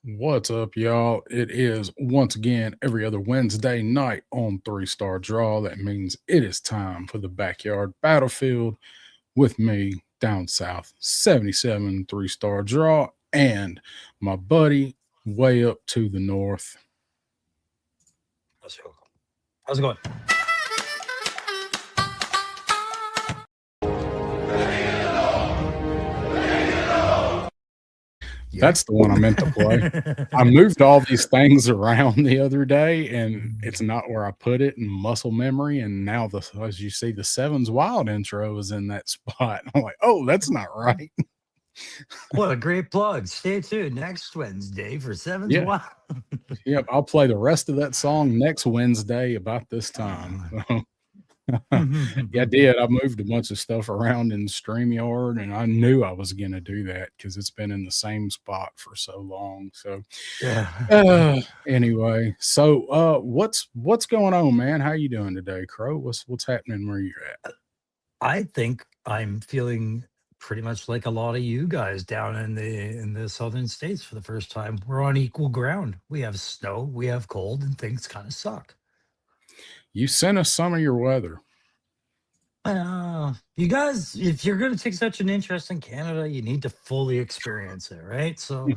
What's up, y'all? It is once again every other Wednesday night on Three Star Draw. That means it is time for the backyard battlefield with me down south, 77 Three Star Draw, and my buddy way up to the north. Let's go. How's it going? That's the one I meant to play. I moved all these things around the other day, and Mm. it's not where I put it in muscle memory. And now, as you see, the Sevens Wild intro is in that spot. I'm like, oh, that's not right. What a great plug. Stay tuned next Wednesday for Sevens Yeah, Wild. yep. I'll play the rest of that song next Wednesday about this time. Yeah, I did. I moved a bunch of stuff around in StreamYard, and I knew I was going to do that because it's been in the same spot for so long. So, Yeah. anyway, so what's going on, man? How you doing today, Crow? What's happening where you're at? I think I'm feeling pretty much like a lot of you guys down in the southern states for the first time. We're on equal ground. We have snow, we have cold, and things kind of suck. You sent us some of your weather. You guys, if you're going to take such an interest in Canada, you need to fully experience it, right? So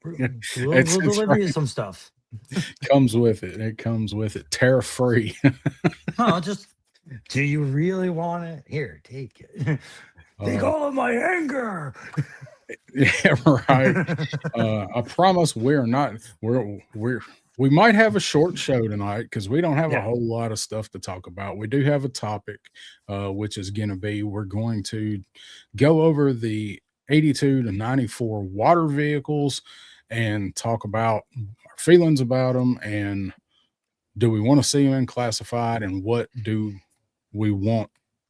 we'll It's deliver you right. some stuff. Comes with it. It comes with it. Tariff free. No, just do you really want it? Here, take it. Take uh, all of my anger. yeah, right. I promise we're not. We might have a short show tonight because we don't have a Yeah. whole lot of stuff to talk about. We do have a topic, which is going to be we're going to go over the 82 to 94 water vehicles and talk about our feelings about them and do we want to see them in classified and what do we want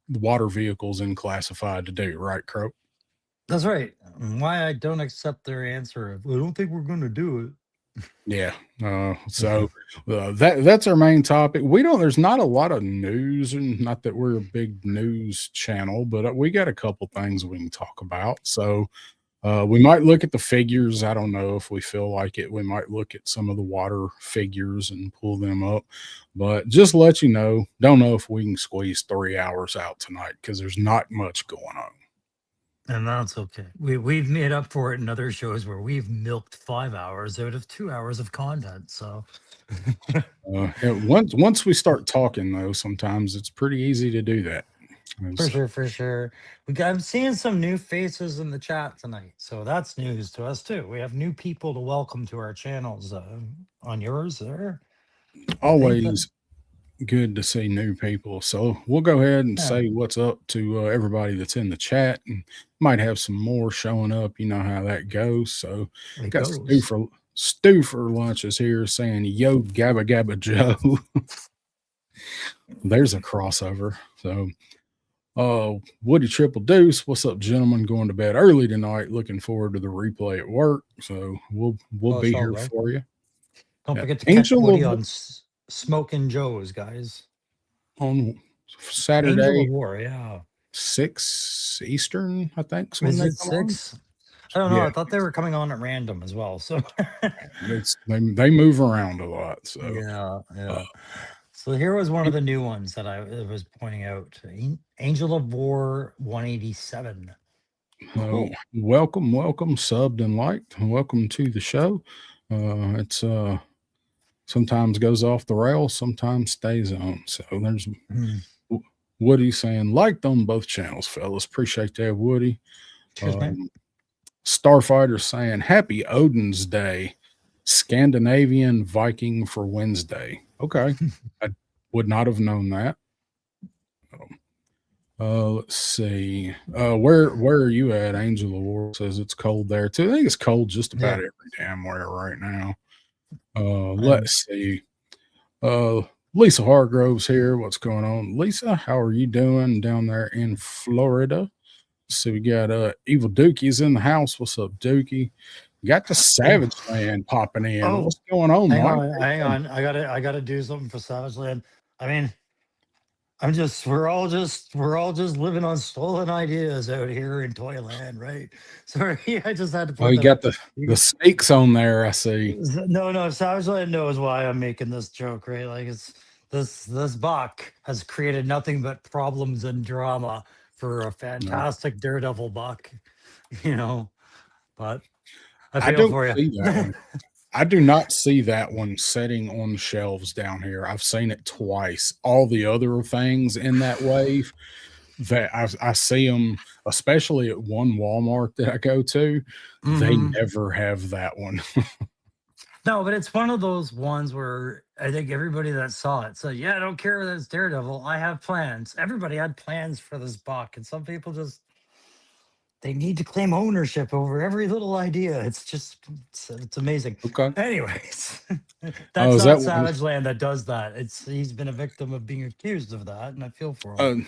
water vehicles in classified to do, right, Crow? That's right. Why I don't accept their answer of, I don't think we're going to do Yeah. it. That's our main topic. We don't. There's not a lot of news, and not that we're a big news channel, but we got a couple things we can talk about. So we might look at the figures. I don't know if we feel like it. We might look at some of the water figures and pull them up. But just let you know, don't know if we can squeeze 3 hours out tonight because there's not much going on. And that's okay. We've made up for it in other shows where we've milked 5 hours out of 2 hours of content. So Once we start talking, though, sometimes it's pretty easy to do that. for It's- sure, for sure. I'm seeing some new faces in the chat tonight, so that's news to us too. We have new people to welcome to our channels. On yours, there, Nathan. Always good to see new people. So we'll go ahead and Yeah, say what's up to everybody that's in the chat, and might have some more showing up. You know how that goes. So it got goes. Stu for lunches here saying yo gabba gabba Joe. There's a crossover. So Woody Triple Deuce, what's up, gentlemen? Going to bed early tonight. Looking forward to the replay at work. So we'll Oh, it's be all here right. for you. Don't Yeah. forget to catch Angel Woody of on Smoking Joe's, guys. on Angel of Saturday War, yeah. 6 Eastern, I think, is when Is they it come on. 6? I don't know. Yeah, I thought they were coming on at random as well. So they move around a lot. So yeah, uh, yeah. So here was one of the new ones that I was pointing out. Angel of War 187. Cool. welcome, subbed and liked. Welcome to the show. It's sometimes goes off the rails, sometimes stays on. So there's Mm. Woody saying liked on both channels, fellas. Appreciate that, Woody. Cheers, man. Um, Starfighter saying happy Odin's Day, Scandinavian Viking for Wednesday. Okay, I would not have known that. Let's see. Where are you at? Angel of War says it's cold there too. I think it's cold just about Yeah. every damn where right now. And Let's see. Uh, Lisa Hargrove's here. What's going on, Lisa? How are you doing down there in Florida? So we got Evil Dookie's in the house. What's up, Dookie? We got the oh, Savage Man popping in. oh, What's going on, hang Mike? on, hang on. I gotta do something for Savage Land. I mean, we're all just living on stolen ideas out here in Toyland, right? Sorry, I just had to Oh, point you that out. got the You- snakes on there. I see. No, Savage Land knows why I'm making this joke, right? Like it's this buck has created nothing but problems and drama for a No, fantastic Daredevil buck, you know. But I I feel don't for you. see that one. I do not see that one setting on shelves down here. I've seen it twice. All the other things in that wave that I see them, especially at one Walmart that I go to, they Hmm. never have that one. No, but it's one of those ones where I think everybody that saw it said, "Yeah, I don't care that it's Daredevil. I have plans." Everybody had plans for this buck, and some people just they need to claim ownership over every little idea. It's just it's amazing. Okay. Anyways, Oh, that's is not that one? Savage Land that does that. It's he's been a victim of being accused of that, and I feel for him. Uh,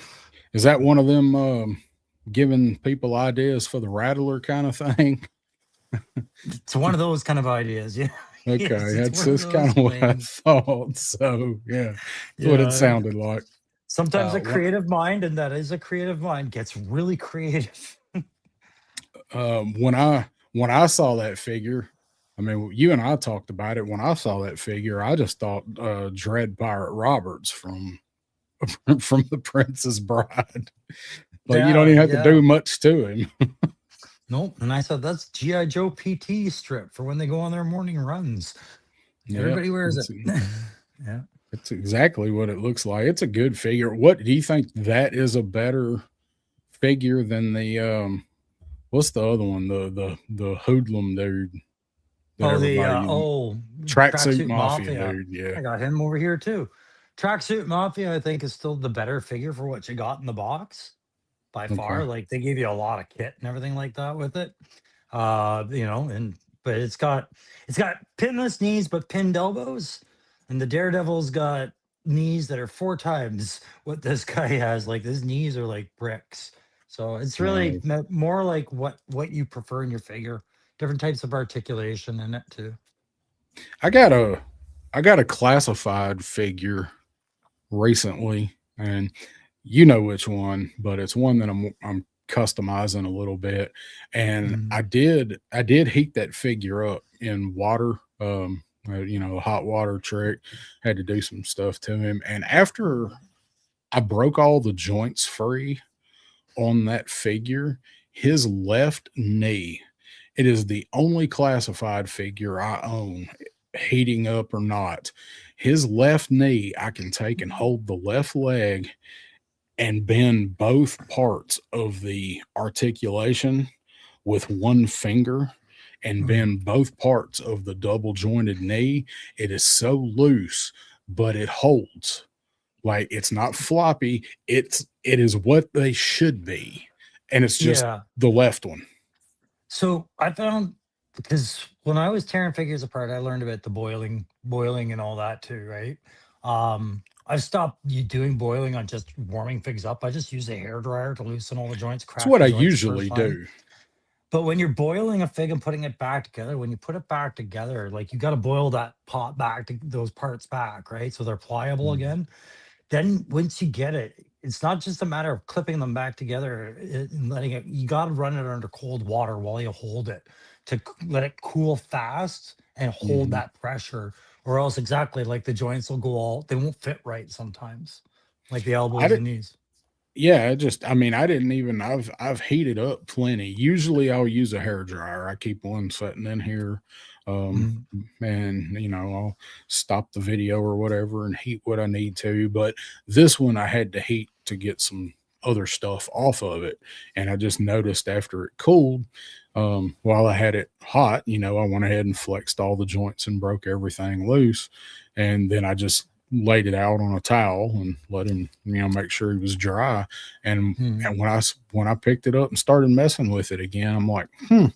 is that one of them giving people ideas for the Rattler kind of thing? It's one of those kind of ideas. Yeah. Okay, Yes, it's that's one of that's kind those of what I claims. thought. So yeah, that's what it Yeah. sounded like. Sometimes a One, creative mind, and that is a creative mind, gets really creative. when I saw that figure, I mean, you and I talked about it. When I saw that figure, I just thought Dread Pirate Roberts from from The Princess Bride. Like you don't Yeah, even have to yeah. do much to him. Nope. And I thought that's GI Joe PT strip for when they go on their morning runs. Yep, Everybody wears it. it's, Yeah. it's exactly what it looks like. It's a good figure. What do you think that is a better figure than the what's the other one? The hoodlum dude that Oh, the everybody tracksuit Tracksuit mafia Mafia. dude. Yeah. I got him over here too. Tracksuit Mafia, I think, is still the better figure for what you got in the box by Okay. far. Like they gave you a lot of kit and everything like that with it. And but it's got pinless knees but pinned elbows, and the Daredevil's got knees that are four times what this guy has. Like his knees are like bricks. So it's really No, more like what you prefer in your figure. Different types of articulation in it too. I got a I got a classified figure recently, and you know which one, but it's one that I'm customizing a little bit. And Mhm. I did heat that figure up in water, a hot water trick. Had to do some stuff to him, and after I broke all the joints free on that figure, his left knee. It is the only classified figure I own, heating up or not. His left knee, I can take and hold the left leg and bend both parts of the articulation with one finger and Mm. bend both parts of the double jointed knee. It is so loose, but it holds. Like it's not floppy. It is what they should be. And it's just Yeah. the left one. So I found because when I was tearing figures apart, I learned about the boiling and all that too, right? I've stopped you doing boiling on just warming figs up. I just use a hair dryer to loosen all the joints, It's crack what the I joints the first usually time. do. But when you're boiling a fig and putting it back together, when you put it back together, like you got to boil that pot back to those parts back, right? So they're pliable Mhm. again. Then once you get it, it's not just a matter of clipping them back together and letting it, you got to run it under cold water while you hold it to let it cool fast and hold Mhm. that pressure, or else exactly like the joints will go all, they won't fit right sometimes, like the I elbows did and knees. Yeah, it just I mean, I didn't even I've heated up plenty. Usually I'll use a hair dryer. I keep one sitting in here. Um Mhm. and I'll stop the video or whatever and heat what I need to. But this one I had to heat to get some other stuff off of it. And I just noticed after it cooled, while I had it hot, I went ahead and flexed all the joints and broke everything loose. And then I just laid it out on a towel and let him, make sure he was dry. And Mhm. when I picked it up and started messing with it again, I'm like,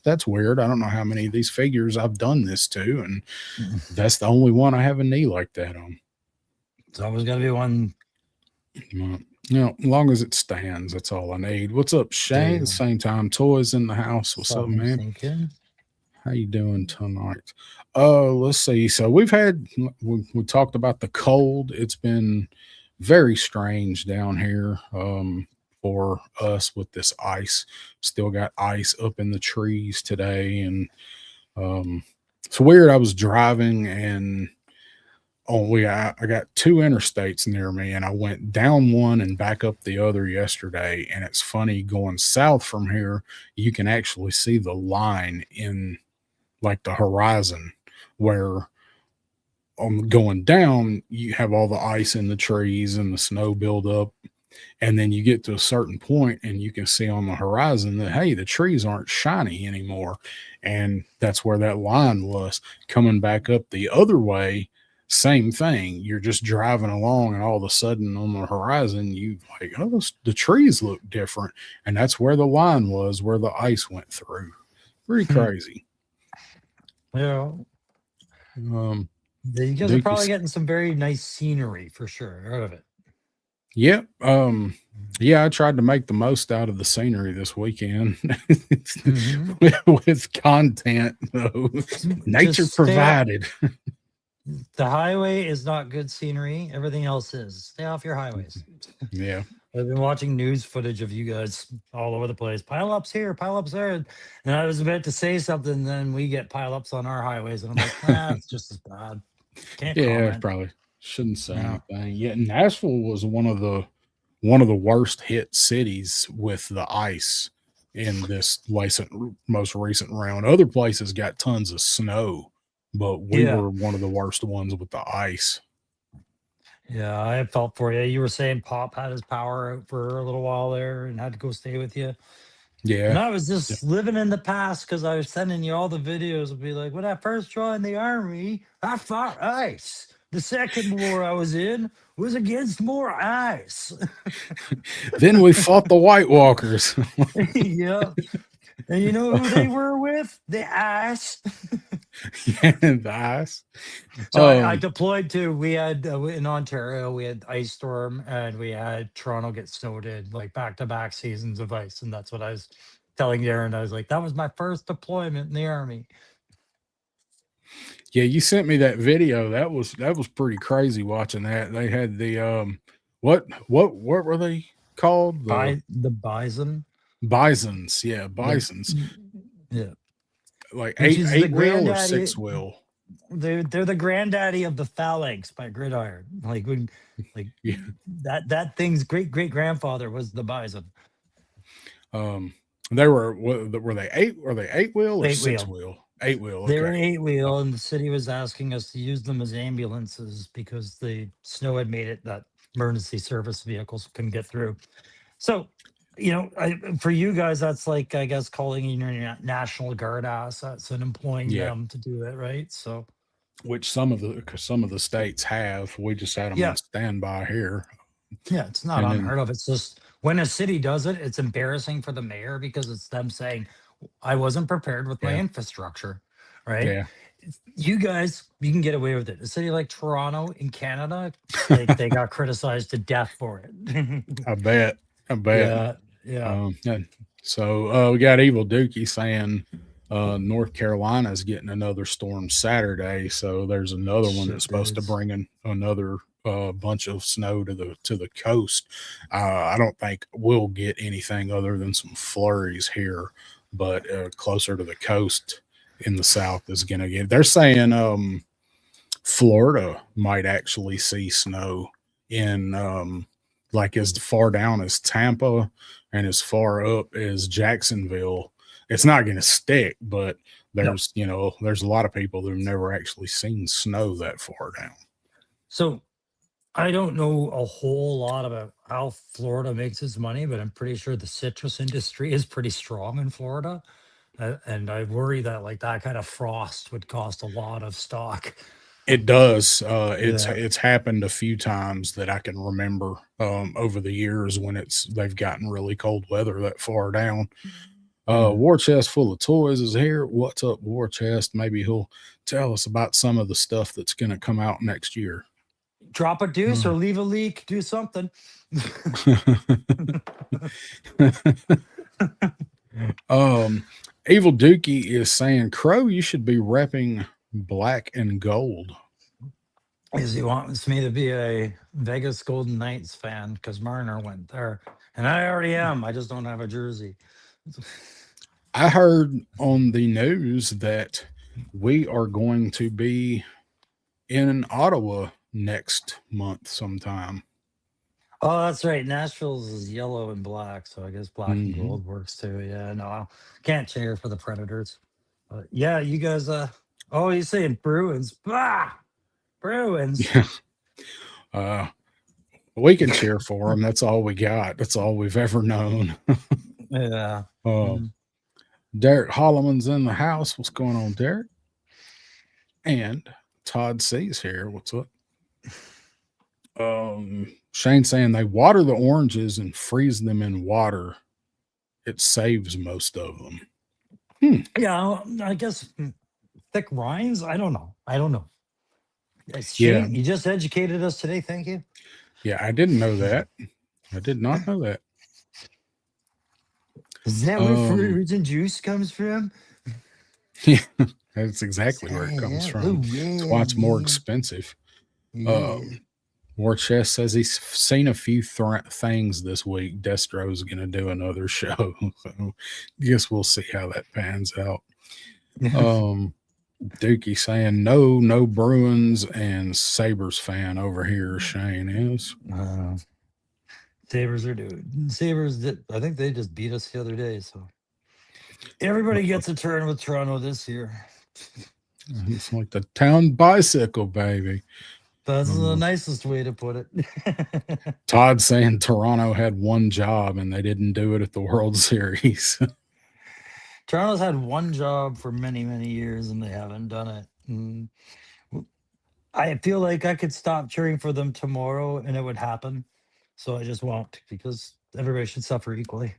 that's weird. I don't know how many of these figures I've done this to, and Mhm. that's the only one I have a knee like that on. It's always got to be one. As long as it stands, that's all I need. What's up, There you Shane? go. Same time, toys in the house. What's up, Something man? thinking. How you doing tonight? Let's see. So we talked about the cold. It's been very strange down here for us with this ice. Still got ice up in the trees today, and it's weird. I was driving and I got two interstates near me, and I went down one and back up the other yesterday. And it's funny going south from here, you can actually see the line in like the horizon where on going down, you have all the ice in the trees and the snow build up. And then you get to a certain point and you can see on the horizon that, hey, the trees aren't shiny anymore. And that's where that line was. Coming back up the other way, same thing. You're just driving along, and all of a sudden on the horizon, you like, oh, the trees look different. And that's where the line was, where the ice went through. Pretty crazy. Yeah. Um, You guys are Dookie probably getting some very nice scenery for sure out of it. Yep. Yeah, I tried to make the most out of the scenery this weekend with content, though. Nature Just stay provided. The highway is not good scenery. Everything else is. Stay off your highways. Yeah. I've been watching news footage of you guys all over the place. Pile ups here, pile ups there. And I was about to say something, then we get pile ups on our highways. And I'm like, it's just as bad. Can't Yeah, comment. probably shouldn't say No. anything. Yeah, Nashville was one of the worst hit cities with the ice in this most recent round. Other places got tons of snow, but we Yeah. were one of the worst ones with the ice. Yeah, I felt for you. You were saying Pop had his power out for a little while there and had to go stay with you. And Yeah. I was just living in the past because I was sending you all the videos and be like, when I first joined the army, I fought ice. The second war I was in was against more ice. Then we fought the White Walkers. Yeah. And you know who they were with? The ice. The ice. So I deployed to, we had in Ontario, we had ice storm and we had Toronto get snowed in like back to back seasons of ice. And that's what I was telling Darren. I was like, that was my first deployment in the army. Yeah, you sent me that video. That was pretty crazy watching that. They had the what were they called? The bison. Bisons. Yeah, bisons. Yeah. Like Which is the eight wheel or granddaddy- 6 wheel. They're the granddaddy of the phalanx by Gridiron. Like when Yeah. that thing's great grandfather was the bison. They were they 8 wheel or 6 8-wheel. wheel? 8 wheel. They were Okay. 8-wheel, and the city was asking us to use them as ambulances because the snow had made it that emergency service vehicles couldn't get through. So, for you guys, that's like, I guess, calling in your National Guard assets and employing Yeah. them to do it, right? So, Which some of the states have. We just had them Yeah. on standby here. yeah, it's not And then- unheard of. It's just when a city does it, it's embarrassing for the mayor because it's them saying, I wasn't prepared with my Yeah. infrastructure, right? Yeah. You guys, you can get away with it. A city like Toronto in Canada, they got criticized to death for it. I bet. Yeah. And so we got Evil Dookie saying North Carolina's getting another storm Saturday. So there's another one that's supposed to bring in another bunch of snow to the coast. I don't think we'll get anything other than some flurries here, but closer to the coast in the south is going to get. They're saying Florida might actually see snow in like as far down as Tampa and as far up as Jacksonville. It's not going to stick, but there's there's a lot of people who've never actually seen snow that far down. So I don't know a whole lot about how Florida makes its money, but I'm pretty sure the citrus industry is pretty strong in Florida. And I worry that like that kind of frost would cost a lot of stock. It does. It's Yeah. it's happened a few times that I can remember over the years when they've gotten really cold weather that far down. War Chest Full of Toys is here. What's up, War Chest? Maybe he'll tell us about some of the stuff that's going to come out next year. Drop a deuce or leave a leak. Do something. Evil Dookie is saying, Crow, you should be repping black and gold. is he wants me to be a Vegas Golden Knights fan because Marner went there, and I already am. I just don't have a jersey. I heard on the news that we are going to be in Ottawa next month sometime. Oh, that's right. Nashville's is yellow and black, so I guess black and Hmm. gold works too. Yeah, no, I can't cheer for the Predators. But yeah, you guys. Oh, he's saying Bruins. Bah, Bruins. Yeah. Uh, we can cheer for them. That's all we got. That's all we've ever known. Yeah. Uh, Mm. Derek Holloman's in the house. What's going on, Derek? And Todd C's here. What's up? Shane saying they water the oranges and freeze them in water. It saves most of them. Yeah, I guess thick rinds. I don't know. I don't know. Yeah, Shane, you just educated us today. Thank you. yeah, I didn't know that. I did not know that. Is that where Um, fruit and juice comes from? yeah, that's exactly where it comes Yeah. from. Oh That's yeah, why it's more yeah, expensive. yeah. Um, War Chest says he's seen a few things this week. Destro's going to do another show, so guess we'll see how that pans out. Um, Dookie saying no Bruins and Sabres fan over here. Shane is. uh, Sabres are doing. Sabres did. I think they just beat us the other day. So everybody gets a turn with Toronto this year. It's like the town bicycle, baby. That's the Um, nicest way to put it. Todd saying Toronto had one job and they didn't do it at the World Series. Toronto's had one job for many, many years and they haven't done it. I feel like I could stop cheering for them tomorrow and it would happen. So I just won't because everybody should suffer equally.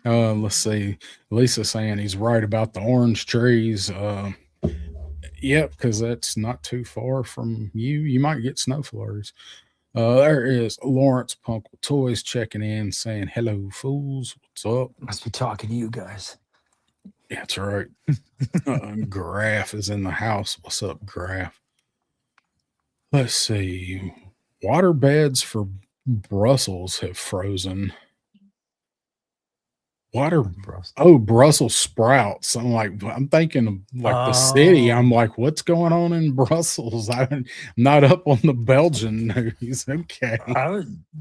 Let's see. Lisa saying he's right about the orange trees. Yep, because that's not too far from you. You might get snow flurries. There is Lawrence Punkle Toys checking in saying, hello, fools. What's up? Must be talking to you guys. Yeah, that's right. Graf is in the house. What's up, Graf? Let's see. Water beds for Brussels have frozen. Water. Bros. Oh, Brussels sprouts. I'm thinking of like the city. I'm Oh, like, what's going on in Brussels? I'm not up on the Belgian news. Okay.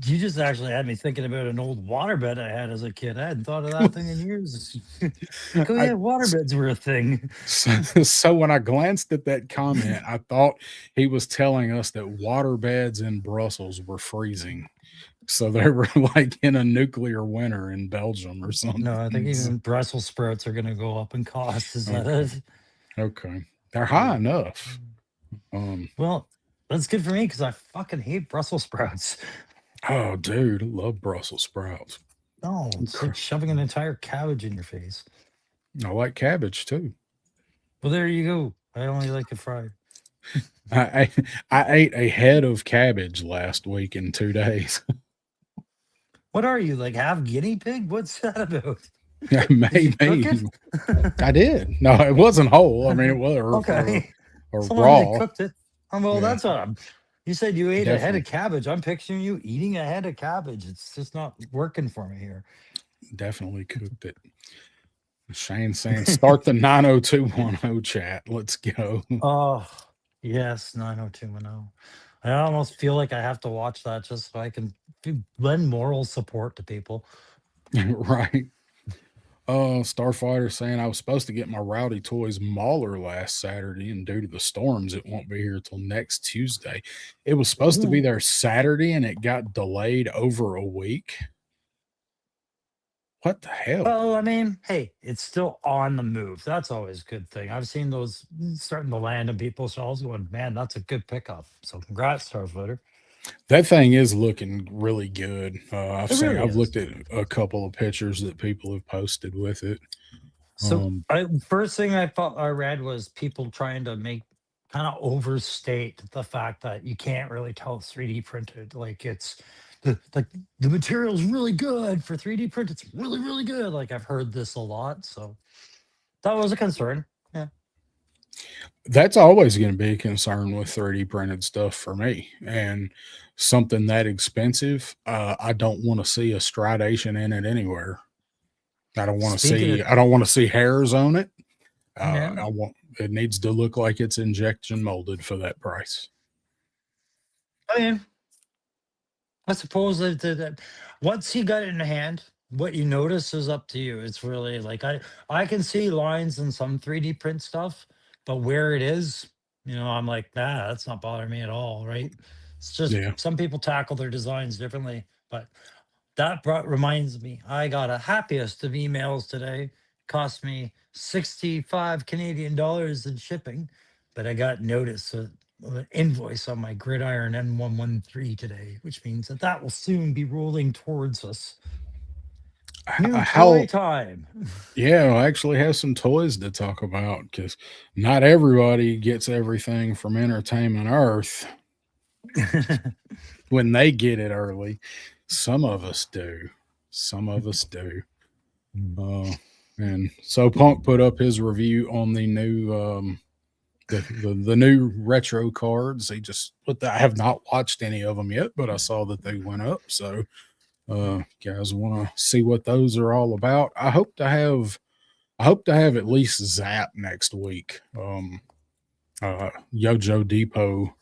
you just actually had me thinking about an old waterbed I had as a kid. I hadn't thought of that thing in years. Like, oh I, yeah, waterbeds were a thing. so when I glanced at that comment, I thought he was telling us that water beds in Brussels were freezing. So they were like in a nuclear winter in Belgium or No, I think something. even Brussels sprouts are going to go up in cost. Is that Okay. it? Okay. They're high Yeah. enough. Um, Well, that's good for me because I fucking hate Brussels sprouts. oh, dude, I love Brussels sprouts. No, it's like shoving an entire cabbage in your face. I like cabbage too. Well, there you go. I only like it fried. I I ate a head of cabbage last week in 2 days. What are you, like half guinea pig? What's that about? Did you cook Maybe it? I did. No, it wasn't whole. I mean, it was Okay. or Someone said raw. cooked it. Well, Yeah, that's what you said you ate a head definitely, of cabbage. I'm picturing you eating a head of cabbage. It's just not working for me here. definitely cooked it. Shane saying, start the 90210 chat. Let's go. Oh, yes, 90210. I almost feel like I have to watch that just so I can lend moral support to people. Right. Starfighter saying I was supposed to get my Rowdy Toys Mauler last Saturday, and due to the storms, it won't be here till next Tuesday. It was supposed to be Ooh. there Saturday, and it got delayed over a week. What the hell? Well, I mean, hey, it's still on the move. That's always a good thing. I've seen those starting to land in people's shelves going, man, that's a good pickup. So congrats, Starfighter. That thing is looking really good. It really I've is. looked at a couple of pictures that people have posted with it. So first thing I thought I read was people trying to make kind of overstate the fact that you can't really tell it's 3D printed. Like it's the material is really good for 3D print. It's really, really good. Like I've heard this a lot. So that was a concern. Yeah. That's always going to be a concern with 3D printed stuff for me. And something that expensive, I don't want to see a stridation in it anywhere. Speaking of, I don't want to see hairs on it. yeah, I want it needs to look like it's injection molded for that price. I mean, I suppose that once you got it in hand, what you notice is up to you. It's really like I can see lines in some 3D print stuff, but where it is, I'm like, nah, that's not bothering me at all, right? It's just Yeah. some people tackle their designs differently. But that reminds me, I got a happiest of emails today. Cost me 65 Canadian dollars in shipping, but I got notice an invoice on my Gridiron N113 today, which means that will soon be rolling towards us. New toy How time. Yeah, I actually have some toys to talk about because not everybody gets everything from Entertainment Earth when they get it early. Some of us do. Some of us do. Uh, and so Punk put up his review on the new the new retro cards. He just put that. I have not watched any of them yet, but I saw that they went up. So guys want to see what those are all about. I hope to have at least Zap next week. Yojo Depot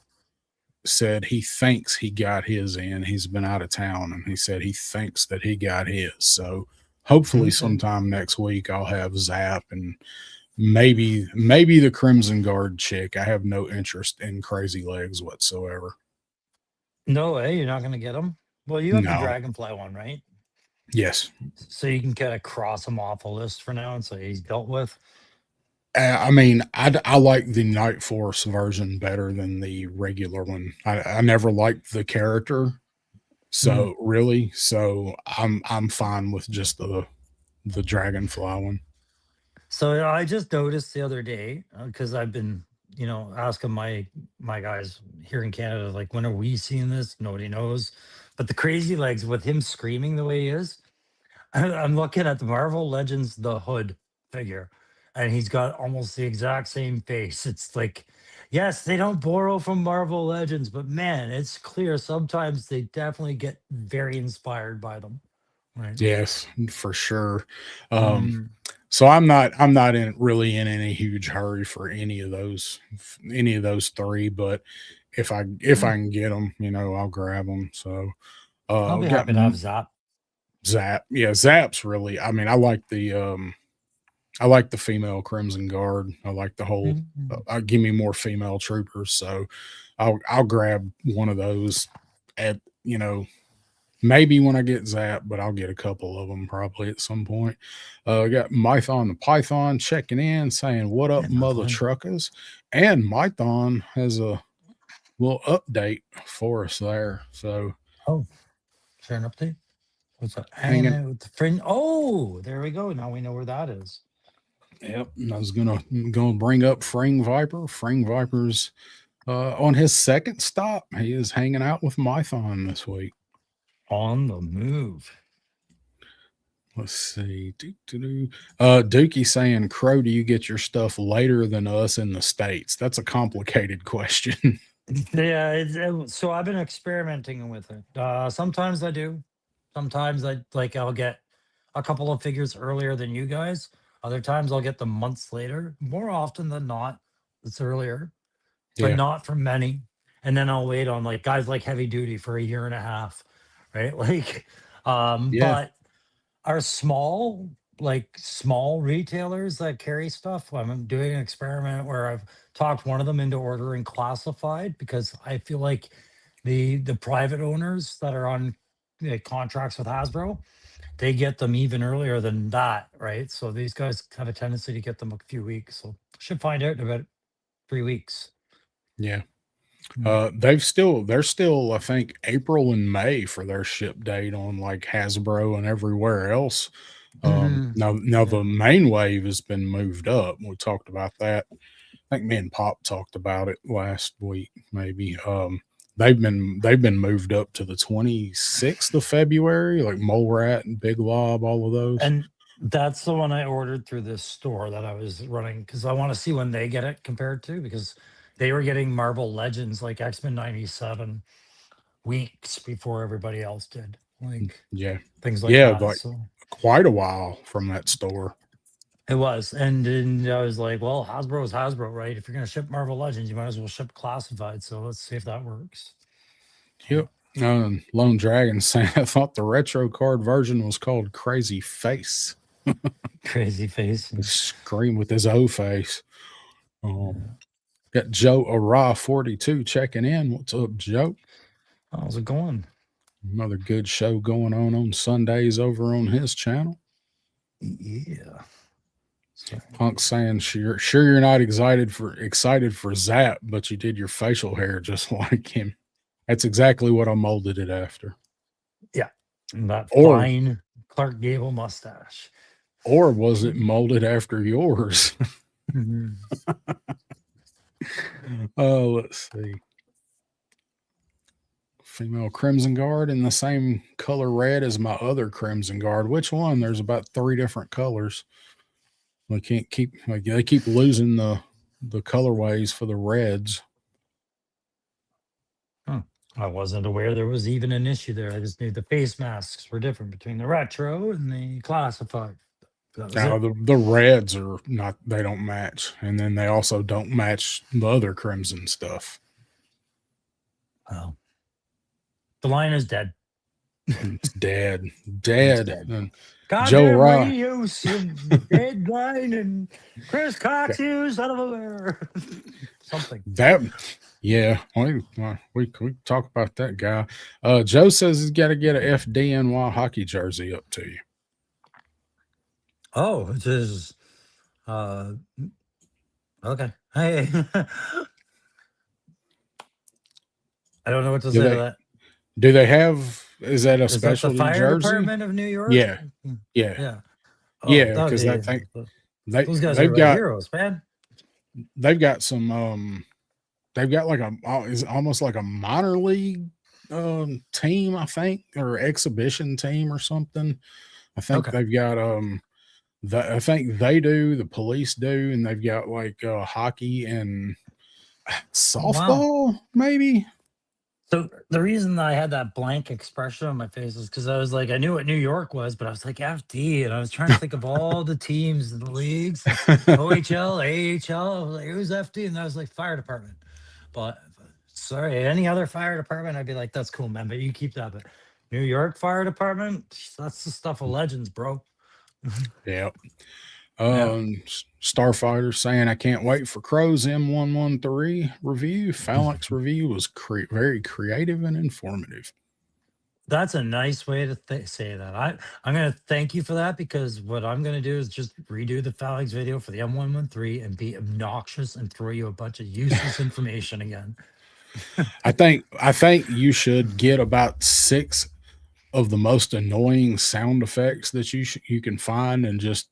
said he thinks he got his in. He's been out of town, and he said he thinks that he got his. So hopefully, Okay. sometime next week, I'll have Zap and maybe the Crimson Guard chick. I have no interest in Crazy Legs whatsoever. No way, you're not going to get them. Well, you have the No. Dragonfly one, right? Yes. So you can kind of cross him off the list for now and say he's dealt with. I mean, I like the Night Force version better than the regular one. I never liked the character, Mhm. so I'm fine with just the Dragonfly one. So I just noticed the other day because I've been, asking my guys here in Canada, like, when are we seeing this? Nobody knows. But the Crazy Legs with him screaming the way he is, I'm looking at the Marvel Legends the Hood figure, and he's got almost the exact same face. It's like, yes, they don't borrow from Marvel Legends, but man, it's clear sometimes they definitely get very inspired by them. Right. Yes, for sure. Um, Mm. so I'm not in really in any huge hurry for any of those three, but if I can get them, I'll grab them. So I'll be got happy to have Zap. Zap. Yeah, Zap's really. I mean, I like the female Crimson Guard. I like the whole. Mhm. Give me more female troopers, so I'll grab one of those at maybe when I get Zap, but I'll get a couple of them probably at some point. Got Mython the Python checking in, saying what up, Yeah, not mother fun. truckers, and Mython has a little update for us there. So Oh, share an update. What's that? hanging. Anime with the friend. Oh, there we go. Now we know where that is. Yep, and I was gonna bring up Fring Viper. Fring Viper's on his second stop. He is hanging out with Mython this week. On the move. Let's see. Dookie saying, Crow, do you get your stuff later than us in the States? That's a complicated question. Yeah, so I've been experimenting with it. Sometimes I do. Sometimes I'll get a couple of figures earlier than you guys. Other times I'll get them months later. More often than not, it's earlier, but Yeah. not for many. And then I'll wait on like guys like Heavy Duty for a year and a half, right? Like, Yeah. but are small retailers that carry stuff. I'm doing an experiment where I've talked one of them into ordering classified because I feel like the private owners that are on contracts with Hasbro, they get them even earlier than that, right? So these guys have a tendency to get them a few weeks. So should find out in about 3 weeks. Yeah. Mm. They're still, I think, April and May for their ship date on like Hasbro and everywhere else. Mhm. Now Yeah. the main wave has been moved up. We talked about that. I think me and Pop talked about it last week, maybe. They've been moved up to the 26th of February, like Mole Rat and Big Lob, all of those. That's the one I ordered through this store that I was running because I want to see when they get it compared to, because they were getting Marvel Legends like X-Men 97 weeks before everybody else did. Like Yeah. things like Yeah, that. like So quite a while from that store. it was. And then I was like, well, Hasbro is Hasbro, right? If you're gonna ship Marvel Legends, you might as well ship classified. So let's see if that works. Yep. Lone Dragon saying, I thought the retro card version was called Crazy Face. Crazy face. He scream with his O face. Got Joe Ara 42 checking in. What's up, Joe? How's it going? Another good show going on Sundays over on his channel. Yeah. Sorry. Punk saying, sure you're not excited for Zap, but you did your facial hair just like him. That's exactly what I molded it after. Yeah. And that Or- fine Clark Gable mustache. Or was it molded after yours? Mhm. Let's see. Female Crimson Guard in the same color red as my other Crimson Guard. Which one? There's about 3 different colors. We can't keep they keep losing the colorways for the reds. I wasn't aware there was even an issue there. I just knew the face masks were different between the retro and the classified. That was Now it. the reds are not, they don't match, and then they also don't match the other Crimson stuff. Well, the line is dead. It's dead. Dead. dead. And God Joe damn Ra. reuse, you dead line, and Chris Cox, you son of a bear. Something. That, yeah, we talk about that guy. Joe says he's got to get a FDNY hockey jersey up to you. Oh, it is. Okay. Hey. I don't know what to say to that. Do they have? Is that a Is that the specialty fire jersey? department of New York? Yeah. Yeah. Oh, Yeah, that'd because I be- think those guys they've are got heroes, man. they've got some they've got like is almost like a minor league team, I think, or exhibition team or something. I think Okay. they've got I think they do, the police do, and they've got like hockey and softball, maybe. So the reason I had that blank expression on my face is because I was like, I knew what New York was, but I was like FD, and I was trying to think of all the teams in the leagues, OHL, AHL. I was like, who's FD? And I was like, fire department. But sorry, any other fire department, I'd be like, that's cool, man. But you keep that. But New York Fire Department, that's the stuff of legends, bro. Yeah. Yeah. Starfighter saying, I can't wait for Crow's M113 review. Phalanx review was very creative and informative. That's a nice way to say that. I'm going to thank you for that, because what I'm going to do is just redo the Phalanx video for the M113 and be obnoxious and throw you a bunch of useless information again. I think you should get about 6 of the most annoying sound effects that you can find and just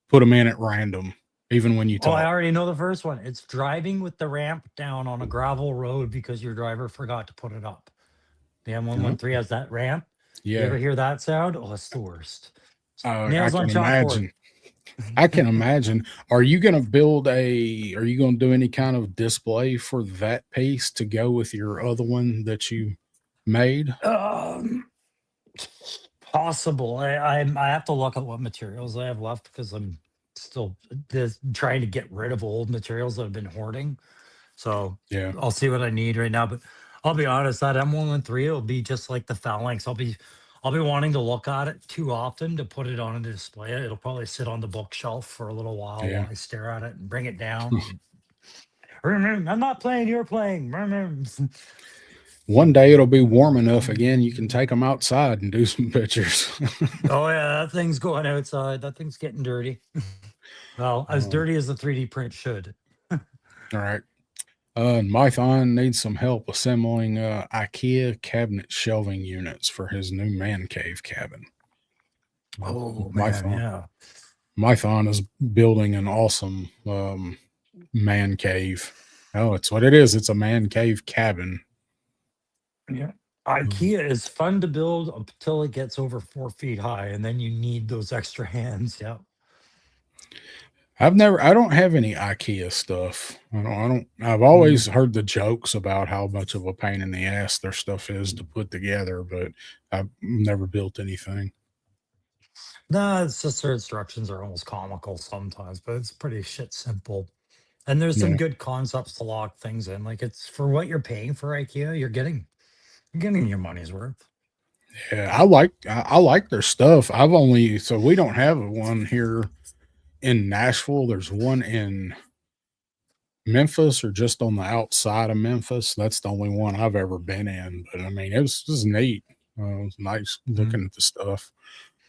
put them in at random, even when you Oh, I talk. already know the first one. It's driving with the ramp down on a gravel road because your driver forgot to put it up. The M113 has that ramp. You ever Yeah. hear that sound? Oh, it's the worst. I Nails on can chalkboard. imagine. I can imagine. Are you going to do any kind of display for that piece to go with your other one that you made? Possible. I have to look at what materials I have left, because I'm still trying to get rid of old materials that I've been hoarding. So Yeah. I'll see what I need right now. But I'll be honest, that M113 will be just like the Phalanx. I'll be wanting to look at it too often to put it on a display. It'll probably sit on the bookshelf for a little while Yeah. while I stare at it and bring it down. I'm not playing, you're playing. One day it'll be warm enough again. You can take them outside and do some pictures. Oh yeah, that thing's going outside. That thing's getting dirty. Well, as dirty as the 3D print should. All right. Mython needs some help assembling IKEA cabinet shelving units for his new man cave cabin. Oh man, yeah. Mython is building an awesome man cave. Oh, it's what it is. It's a man cave cabin. Yeah. IKEA is fun to build until it gets over 4 feet high, and then you need those extra hands. Yeah. I don't have any IKEA stuff. I've Mm. always heard the jokes about how much of a pain in the ass their stuff is to put together, but I've never built anything. No, it's just their instructions are almost comical sometimes, but it's pretty shit simple. And there's some Yeah. good concepts to lock things in. Like it's for what you're paying for IKEA, you're getting your money's worth. Yeah. I like their stuff. So we don't have one here in Nashville. There's one in Memphis or just on the outside of Memphis. That's the only one I've ever been in. But I mean, it was neat. It was nice Mm. looking at the stuff.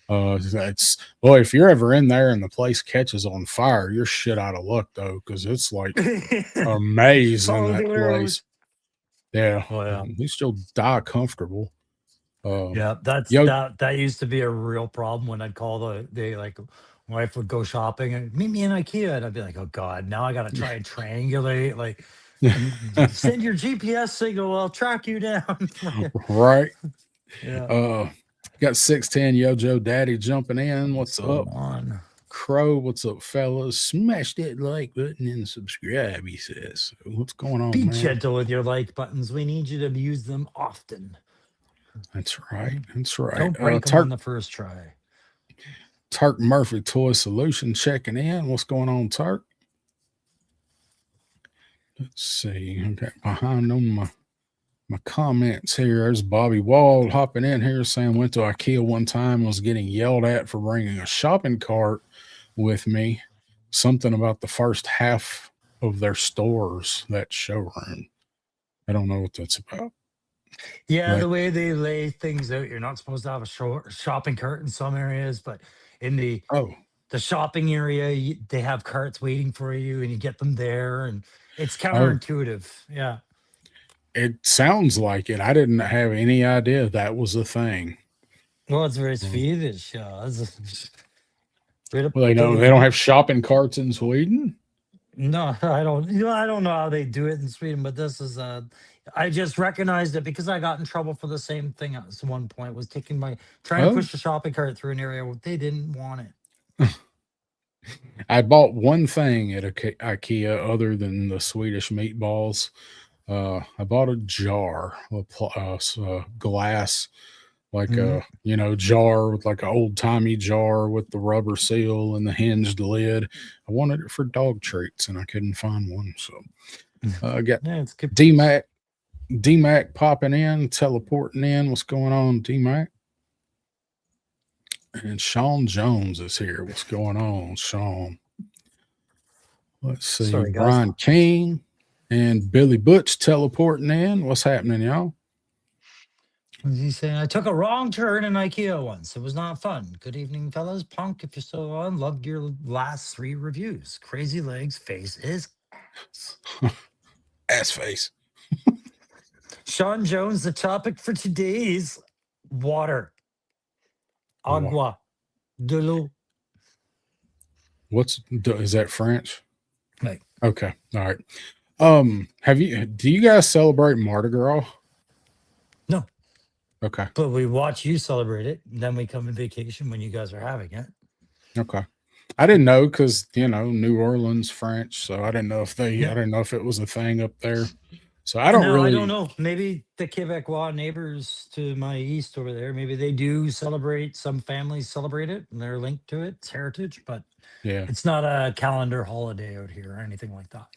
That's Boy, if you're ever in there and the place catches on fire, you're shit out of luck though, because it's like amazing Follow the that arrows. place. Yeah, Oh yeah. at least you'll die comfortable. Uh, Yeah, yo, that used to be a real problem when I'd call they like wife would go shopping and meet me in IKEA and I'd be like, oh God, now I gotta try and triangulate like send your GPS signal, I'll track you down. right. Yeah. Uh, got 610 Yo Joe Daddy jumping in. What's What's going up? on? Crow, what's up, fellas? Smash that like button and subscribe, he says. What's going on, Be man? gentle with your like buttons. We need you to use them often. That's right. That's right. Don't break them on the first try. Turk Murphy Toy Solution checking in. What's going on, Turk? Let's see. I got behind on my comments here. There's Bobby Wald hopping in here saying went to IKEA one time and was getting yelled at for bringing a shopping cart with me. Something about the first half of their stores, that showroom. I don't know what that's about. Yeah, But the way they lay things out, you're not supposed to have a shopping cart in some areas, but in oh, the shopping area, they have carts waiting for you, and you get them there, and it's oh, counterintuitive. Yeah. it sounds like it. I didn't have any idea that was a thing. Well, it's very Mm. Swedish. Yeah. Right up Well, they don't have shopping carts in Sweden. no, I don't. I don't know how they do it in Sweden, but this is. I just recognized it because I got in trouble for the same thing at one point. Was trying to Oh, push the shopping cart through an area where they didn't want it. I bought one thing at IKEA other than the Swedish meatballs. I bought a jar, glass, like Mhm. a jar with like an old timey jar with the rubber seal and the hinged lid. I wanted it for dog treats and I couldn't find one, so I got Yeah, it's good. DMAC DMAC popping in, teleporting in. What's going on, DMAC? And Sean Jones is here. What's going on, Sean? Let's see. Sorry, guys. Brian King and Billy Butch teleporting in. What's happening, y'all? What is he saying? I took a wrong turn in IKEA once. It was not fun. Good evening, fellas. Punk, if you're still on, loved your last 3 reviews. Crazy Legs face is ass. Ass face. Sean Jones, the topic for today is water. Agua. De l'eau. Is that French? Right. Okay. All right. Do you guys celebrate Mardi Gras? No, Okay. but we watch you celebrate it. And then we come on vacation when you guys are having it. Okay. I didn't know because New Orleans French, so I didn't know I Yeah. didn't know if it was a thing up there. So I don't No, I don't really. know. Maybe the Quebecois neighbors to my east over there, maybe they do celebrate. Some families celebrate it and they're linked to it. It's heritage, but Yeah. it's not a calendar holiday out here or anything like that.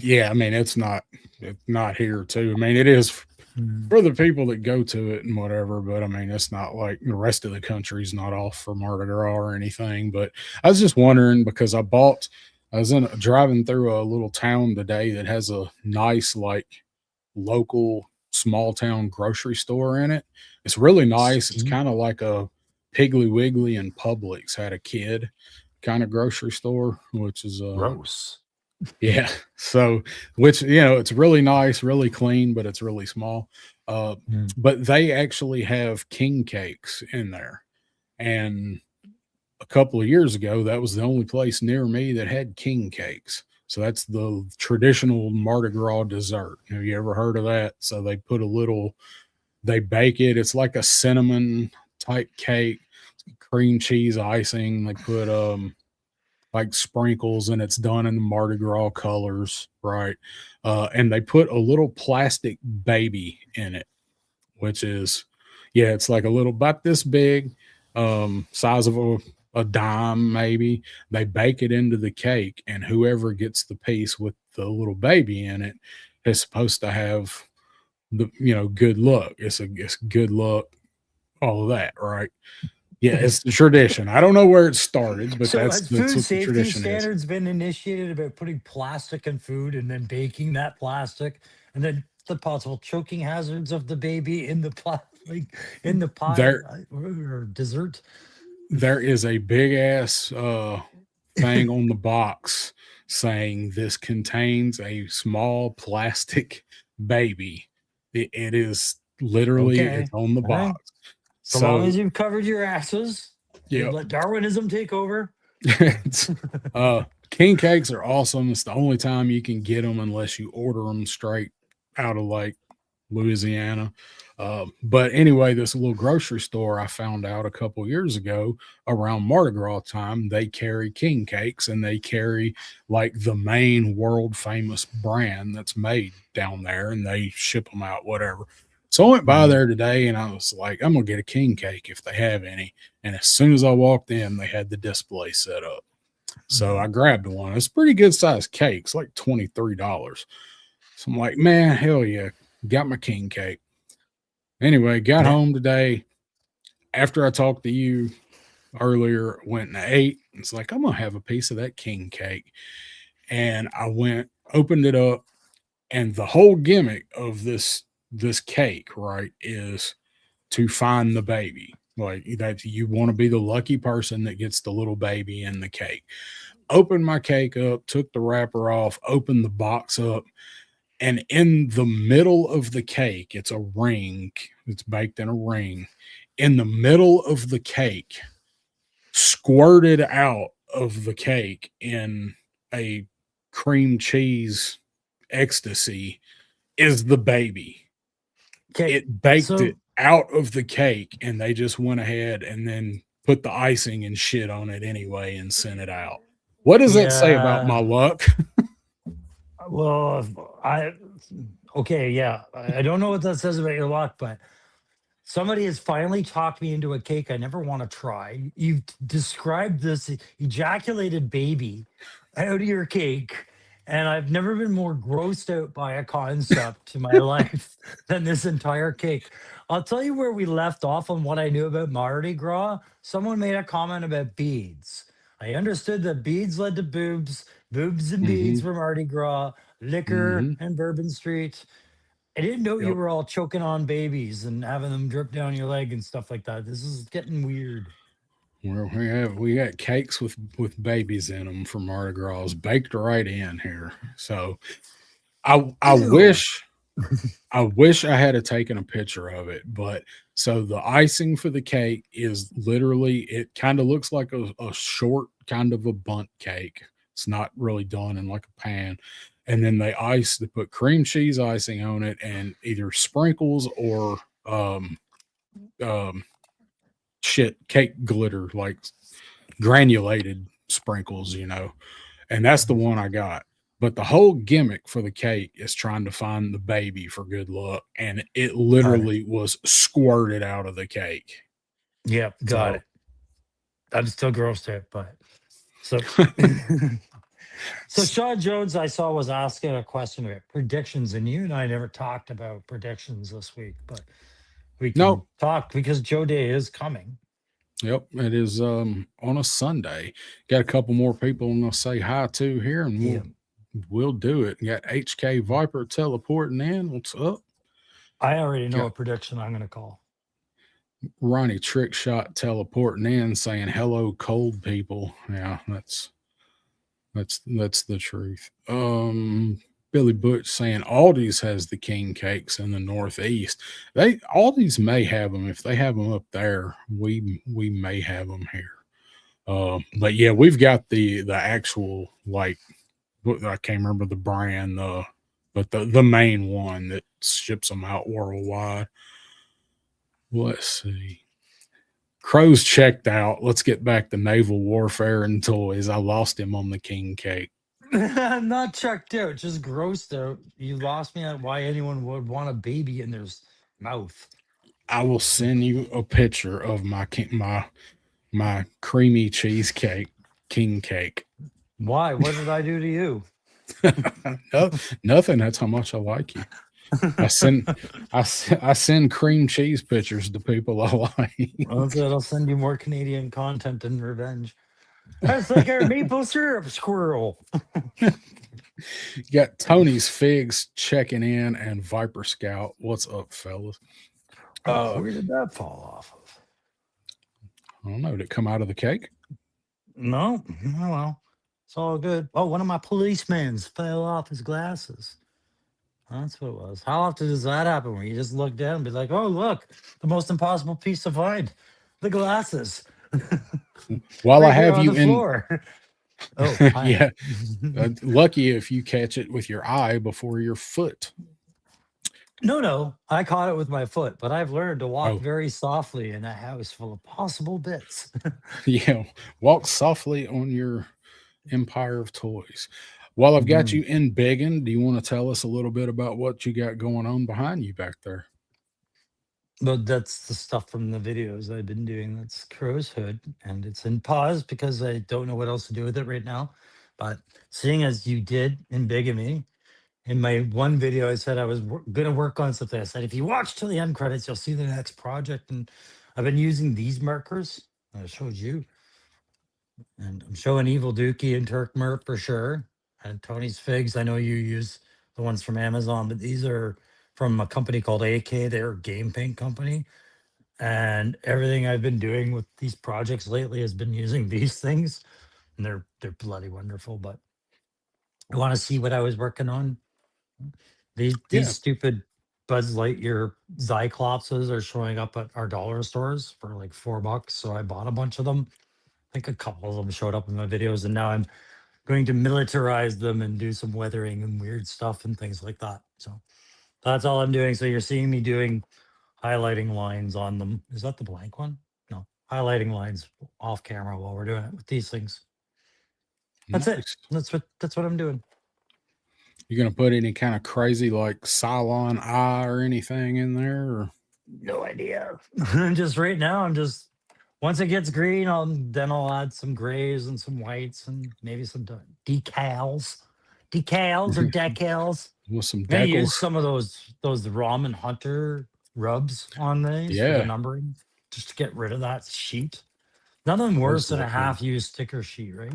Yeah. I mean, it's not here too. I mean, it is Mm. for the people that go to it and whatever, but I mean, it's not like the rest of the country's not off for Mardi Gras or anything. But I was just wondering because I was driving through a little town today that has a nice, like, local small town grocery store in it. It's really nice. It's Sweet. kind of like a Piggly Wiggly and Publix had a kid kind of grocery store, which is Gross. yeah. So, which it's really nice, really clean, but it's really small. Uh, Mm. but they actually have king cakes in there, and a couple of years ago, that was the only place near me that had king cakes. So that's the traditional Mardi Gras dessert. Have you ever heard of that? So they put They bake it. It's like a cinnamon type cake, cream cheese icing. They put like sprinkles, and it's done in the Mardi Gras colors, right? And they put a little plastic baby in it, which is, yeah, it's like a little about this big, size of a dime, maybe. They bake it into the cake, and whoever gets the piece with the little baby in it is supposed to have good luck. It's good luck, all of that, right? Yeah, it's the tradition. I don't know where it started, but So that's has that's food what the safety tradition is. standards been initiated about putting plastic in food and then baking that plastic and then the possible choking hazards of the baby in the like in the pie There or dessert? there is a big ass thing on the box saying this contains a small plastic baby. It is literally, it's Okay. on the All right. box. So long So as you've covered your asses, you've yeah, let Darwinism take over. it's, king cakes are awesome. It's the only time you can get them unless you order them straight out of like Louisiana. But anyway, this little grocery store I found out a couple years ago around Mardi Gras time, they carry king cakes, and they carry like the main world famous brand that's made down there, and they ship them out, whatever. So I went by Mhm. there today, and I was like, I'm gonna get a king cake if they have any. And as soon as I walked in, they had the display set up. So I Mhm. grabbed one. It's a pretty good sized cake. It's like $23. So I'm like, man, hell yeah, got my king cake. Anyway, got Yeah. home today after I talked to you earlier, went and ate. It's like, I'm gonna have a piece of that king cake. And I went, opened it up, and the whole gimmick of this cake, right, is to find the baby. Like that you want to be the lucky person that gets the little baby in the cake. Opened my cake up, took the wrapper off, opened the box up, and in the middle of the cake, it's a ring. It's baked in a ring. In the middle of the cake, squirted out of the cake in a cream cheese ecstasy, is the baby. Okay. It baked So it out of the cake, and they just went ahead and then put the icing and shit on it anyway and sent it out. What does that say about my yeah. luck? Well, I okay, yeah. I don't know what that says about your luck, but somebody has finally talked me into a cake I never want to try. You've described this ejaculated baby out of your cake, and I've never been more grossed out by a concept in my life than this entire cake. I'll tell you where we left off on what I knew about Mardi Gras. Someone made a comment about beads. I understood that beads led to boobs, boobs and beads Mhm, were Mardi Gras, liquor mhm. and Bourbon Street. I didn't know you Yep. were all choking on babies and having them drip down your leg and stuff like that. This is getting weird. Well, we got cakes with babies in them for Mardi Gras baked right in here. So I Ew. wish I had taken a picture of it, but so the icing for the cake is literally, it kind of looks like a short kind of a bunt cake. It's not really done in like a pan. And then they put cream cheese icing on it and either sprinkles or um shit cake glitter, like granulated sprinkles, and that's the one I got. But the whole gimmick for the cake is trying to find the baby for good luck, and it Got it. literally was squirted out of the cake. Yep, got So it. I'm still grossed out, but so so Sean Jones I saw was asking a question about predictions, and you and I never talked about predictions this week, but we can no, talk because Joe Day is coming. yep, it is on a Sunday. Got a couple more people I'm gonna say hi to here, and Yeah. we'll do it. Got HK Viper teleporting in. What's up? I already know Got a prediction I'm gonna call. Ronnie Trickshot teleporting in saying hello, cold people. Yeah, that's the truth. Billy Butch saying Aldi's has the king cakes in the Northeast. They Aldi's may have them. If they have them up there, we may have them here. But yeah, we've got the actual, like, I can't remember the brand, but the main one that ships them out worldwide. Let's see. Crow's checked out. Let's get back to naval warfare and toys. I lost him on the king cake. I'm not checked out, just grossed out. You lost me at why anyone would want a baby in their mouth. I will send you a picture of my creamy cheesecake king cake. Why? What did I do to you? No, nothing. That's how much I like you. I send cream cheese pictures to people I like. Well, that's it. I'll send you more Canadian content and revenge. That's like our maple syrup squirrel. You got Tony's Figs checking in and Viper Scout. What's up, fellas? Where did that fall off of? I don't know. Did it come out of the cake? No. Oh, well, it's all good. Oh, one of my policemen fell off his glasses. That's what it was. How often does that happen where you just look down and be like, oh, look, the most impossible piece to find, the glasses. While I Right here have on you the in, floor. Oh, hi. yeah, lucky if you catch it with your eye before your foot. No, I caught it with my foot, but I've learned to walk Oh, very softly in a house full of possible bits. yeah. Walk softly on your empire of toys. While I've got Mhm. you in Biggin, do you want to tell us a little bit about what you got going on behind you back there? But that's the stuff from the videos I've been doing. That's Crow's Hood, and it's in pause because I don't know what else to do with it right now. But seeing as you did in Bigamy, in my one video, I said I was going to work on something. I said, if you watch till the end credits, you'll see the next project. And I've been using these markers. I showed you. And I'm showing Evil Dookie and Turk Merp for sure. And Tony's Figs. I know you use the ones from Amazon, but these are from a company called AK. They're a game paint company. And everything I've been doing with these projects lately has been using these things. And they're bloody wonderful. But I want to see what I was working on. These Yeah. stupid Buzz Lightyear Cyclopses are showing up at our dollar stores for like $4. So I bought a bunch of them. I think a couple of them showed up in my videos, and now I'm going to militarize them and do some weathering and weird stuff and things like that. So that's all I'm doing. So you're seeing me doing highlighting lines on them. Is that the blank one? No, highlighting lines off camera while we're doing it with these things. That's it. Nice. That's what I'm doing. You gonna put any kind of crazy like Cylon eye or anything in there? Or? No idea. Just right now, I'm just once it gets green, I'll add some grays and some whites and maybe some decals, decals or decals. With some I'm gonna use decals? some of those Ramen Hunter rubs on these for the Yeah, numbering, just to get rid of that sheet. Nothing worse those than a look good. half-used sticker sheet, right?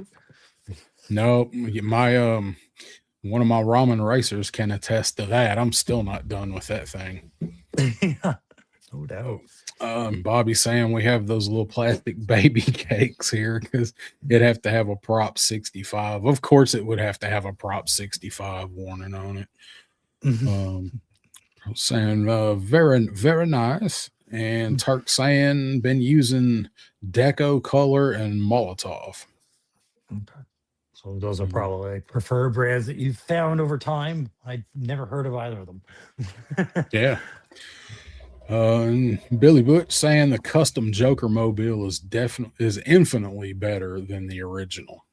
No, my one of my ramen racers can attest to that. I'm still not done with that thing. Yeah, no Oh, doubt. Bobby saying we have those little plastic baby cakes here because it'd have to have a Prop 65. Of course, it would have to have a Prop 65 warning on it. Um, saying very very nice. And Turk saying been using Deco Color and Molotov. Okay. So those are Mm, probably preferred brands that you've found over time. I never heard of either of them. yeah. And Billy Butch saying the custom Joker mobile is infinitely better than the original.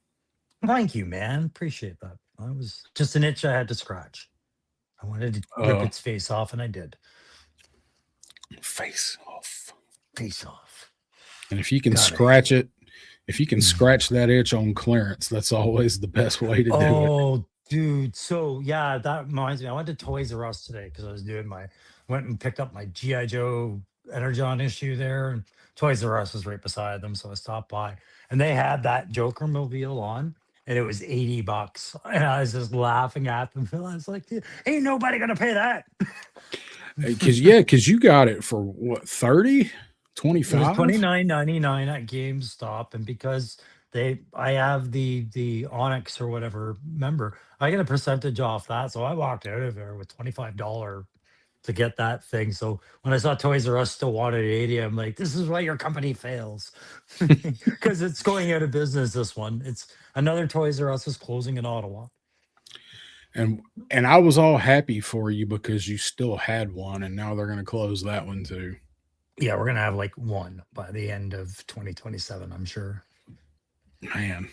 Thank you, man. Appreciate that. That was just an itch I had to scratch. I wanted to rip Uh, its face off, and I did. Face off. Face off. And if you can Got it. scratch it, if you can scratch that itch on clearance, that's always the best way to do it. Oh, dude. So yeah, that reminds me. I went to Toys R Us today because I was doing went and picked up my GI Joe Energon issue there, and Toys R Us was right beside them, so I stopped by, and they had that Joker mobile on, and it was $80, and I was just laughing at them. I was like, "Ain't nobody gonna pay that." Because you got it for what 30, It was 25? $29.99 at GameStop, and because I have the Onyx or whatever member, I get a percentage off that. So I walked out of there with $25 to get that thing. So when I saw Toys R Us still wanted 80, I'm like, this is why your company fails. Because it's going out of business, this one. It's another Toys R Us is closing in Ottawa. And I was all happy for you because you still had one, and now they're going to close that one too. Yeah, we're gonna have like one by the end of 2027, I'm sure. Man,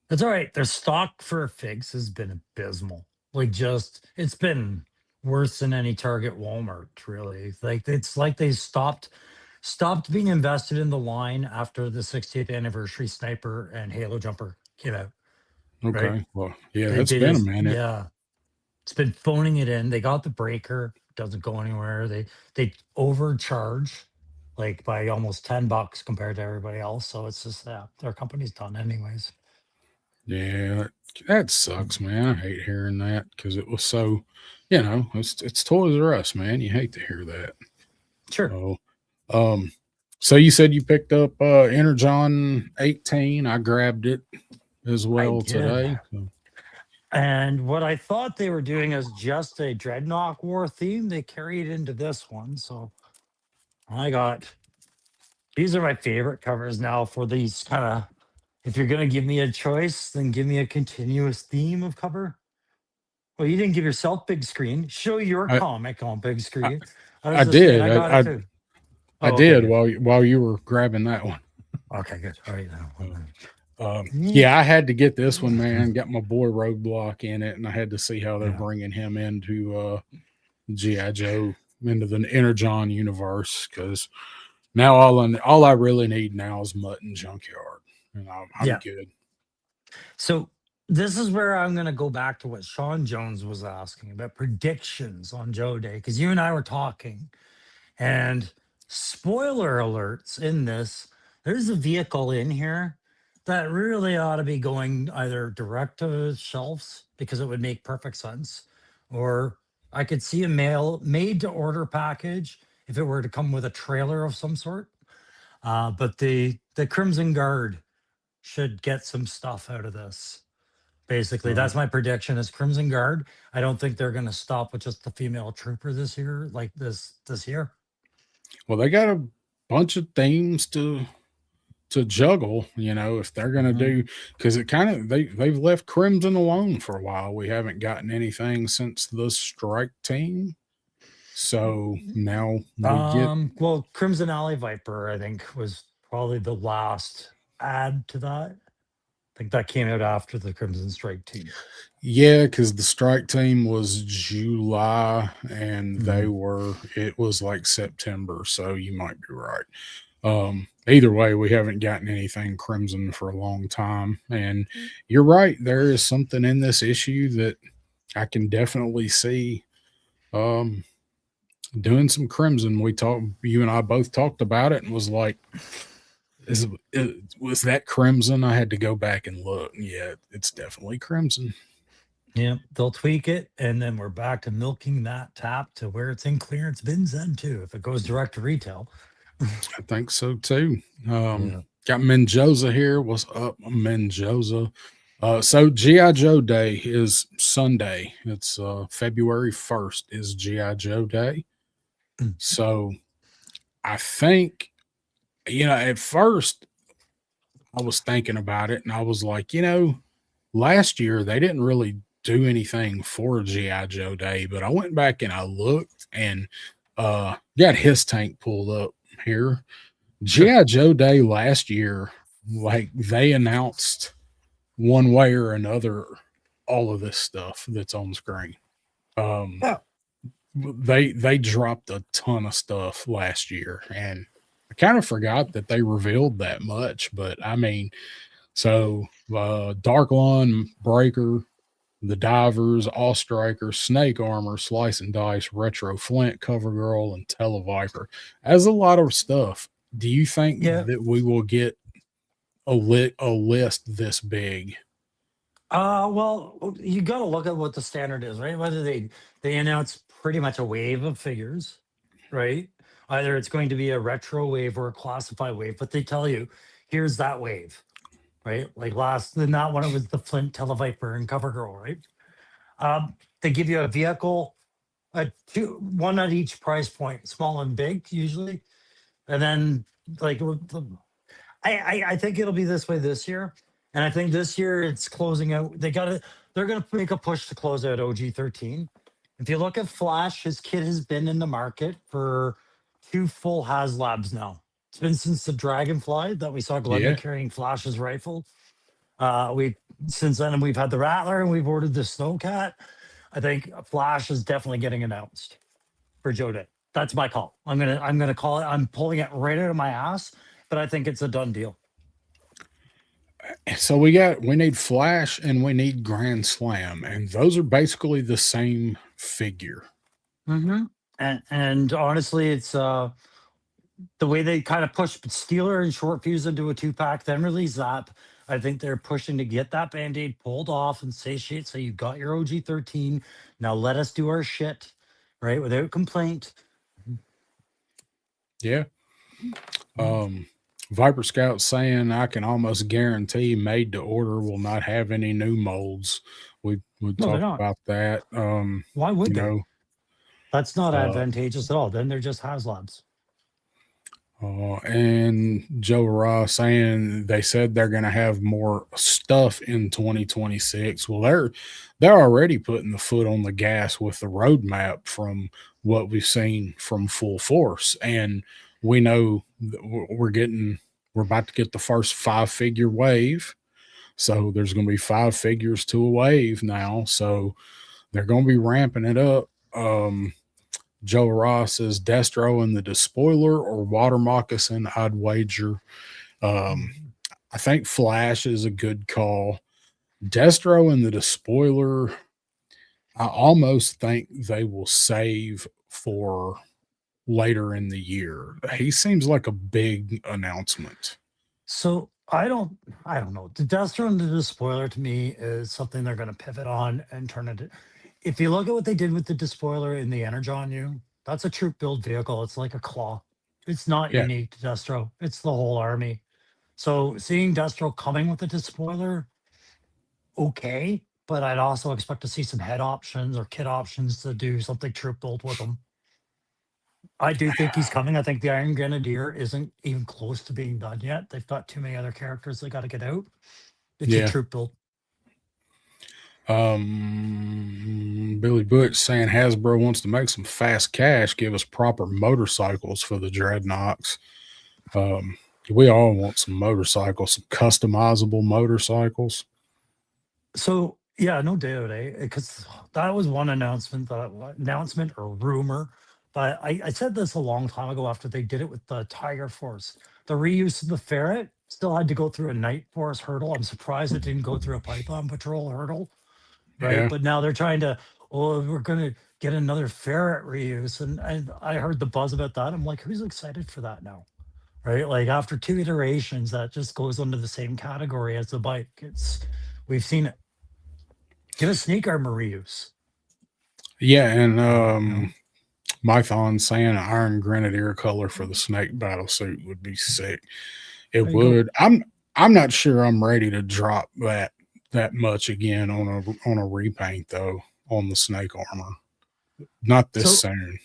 That's all right. Their stock for figs has been abysmal. Like just it's been worse than any Target Walmart, really. Like it's like they stopped being invested in the line after the 60th anniversary sniper and Halo jumper came out, right? okay. Well, yeah, They it's they been a just minute. yeah. It's been phoning it in. They got the breaker, doesn't go anywhere. They overcharge like by almost $10 compared to everybody else. So it's just their company's done anyways. Yeah, that sucks, man. I hate hearing that because it was so, it's Toys R Us, man. You hate to hear that. Sure. Oh, um, so you said you picked up Energon 18. I grabbed it as I well did. today. So, And what I thought they were doing is just a Dreadnought War theme. They carried into this one. So I got these are my favorite covers now for these kind of. If you're going to give me a choice, then give me a continuous theme of cover. Well, you didn't give yourself big screen. Show your I, comic on big I, screen. I I was just saying, did. I got it too. I Oh, okay, did good. while you were grabbing that one. Okay, good. All right. Now, well, then. Yeah, I had to get this one, man. Got my boy Roadblock in it, and I had to see how they're Yeah. bringing him into GI Joe, into the Energon universe. Because now all I really need now is Mutton Junkyard, and I'm Yeah. good. So this is where I'm going to go back to what Sean Jones was asking about predictions on Joe Day, because you and I were talking, and spoiler alerts in this. There's a vehicle in here that really ought to be going either direct to shelves because it would make perfect sense, or I could see a made to order package if it were to come with a trailer of some sort. But the Crimson Guard should get some stuff out of this. Basically, Uh, that's my prediction is Crimson Guard. I don't think they're going to stop with just the female trooper this year, like this year. well, they got a bunch of themes to juggle, if they're going to Mhm. do, because it kind of they've left Crimson alone for a while. We haven't gotten anything since the Strike Team, so now we get. Well, Crimson Alley Viper, I think, was probably the last add to that. I think that came out after the Crimson Strike team. Yeah, because the Strike Team was July and Mhm. it was like September, so you might be right. Either way, we haven't gotten anything Crimson for a long time. And you're right, there is something in this issue that I can definitely see um doing some Crimson. You and I both talked about it and was like, was that Crimson? I had to go back and look. Yeah, it's definitely Crimson. Yeah, they'll tweak it, and then we're back to milking that tap to where it's in clearance bins then too, if it goes direct to retail. I think so too. Yeah. Got Menjoza here. What's up, Menjoza? So GI Joe Day is Sunday. It's February 1st is GI Joe Day. So I think at first I was thinking about it and I was like, last year they didn't really do anything for GI Joe Day, but I went back and I looked and got his tank pulled up here. Sure. GI Joe Day last year, like they announced one way or another all of this stuff that's on screen. Um, Yeah. they dropped a ton of stuff last year, and I kind of forgot that they revealed that much. But I mean, so Dark Lawn Breaker, the Divers, All Striker, Snake Armor, Slice and Dice, Retro Flint, Cover Girl, and Televiper. That's a lot of stuff. Do you think Yeah. that we will get a list this big? Well, you got to look at what the standard is, right? Whether they announce pretty much a wave of figures, right? Either it's going to be a retro wave or a classified wave, but they tell you, here's that wave, right? Like not when it was the Flint Televiper and Cover Girl, right? They give you a vehicle, one at each price point, small and big usually, and then like I think it'll be this way this year. And I think this year it's closing out. They're gonna make a push to close out OG 13. If you look at Flash, his kit has been in the market for two full HasLabs now. It's been since the Dragonfly that we saw Glenda Yeah. carrying Flash's rifle. We since then we've had the Rattler and we've ordered the Snowcat. I think Flash is definitely getting announced for Joe Day. That's my call. I'm gonna call it. I'm pulling it right out of my ass, but I think it's a done deal. So we need Flash and we need Grand Slam, and those are basically the same figure. hmm and honestly, it's the way they kind of pushed Steeler and Short Fuse into a two pack, then release that. I think they're pushing to get that band aid pulled off and satiate. So you got your OG 13. Now let us do our shit, right? Without complaint. Yeah. Mm. Um, Viper Scout saying I can almost guarantee made to order will not have any new molds. We No, they're talked not. about that. Why would You they? know, That's not uh, advantageous at all. Then they're just HasLabs. and Joe Ross saying they said they're going to have more stuff in 2026. Well, they're already putting the foot on the gas with the roadmap from what we've seen from Full Force, and we know that we're about to get the first 5-figure wave. So there's going to be 5 figures to a wave now. So they're going to be ramping it up. Joe Ross says Destro and the Despoiler or Water Moccasin. I'd wager. Um, Mhm. I think Flash is a good call. Destro and the Despoiler, I almost think they will save for later in the year. He seems like a big announcement. So I don't know. The Destro and the Despoiler to me is something they're going to pivot on and turn it. If you look at what they did with the Despoiler in the Energon U, that's a troop build vehicle. It's like a claw. It's not Yeah, unique to Destro. It's the whole army. So seeing Destro coming with the Despoiler, okay, but I'd also expect to see some head options or kit options to do something troop build with them. I do think he's coming. I think the Iron Grenadier isn't even close to being done yet. They've got too many other characters they got to get out. It's a yeah. troop build. Billy Butch saying Hasbro wants to make some fast cash, give us proper motorcycles for the Dreadnoks. Um, we all want some motorcycles, some customizable motorcycles. So yeah, no doubt, eh? Because that was one announcement or rumor. But I said this a long time ago after they did it with the Tiger Force. The reuse of the ferret still had to go through a Night Force hurdle. I'm surprised it didn't go through a Python Patrol hurdle, right? Yeah, But now they're trying to, oh, we're gonna get another ferret reuse. And I heard the buzz about that. I'm like, who's excited for that now? Right? Like after two iterations, that just goes under the same category as the bike. We've seen it. Give us snake armor reuse. yeah, and No. Mython saying an Iron Grenadier color for the Snake battle suit would be sick. It There you go. would. I'm not sure I'm ready to drop that much again on a repaint though on the Snake armor. Not this So soon.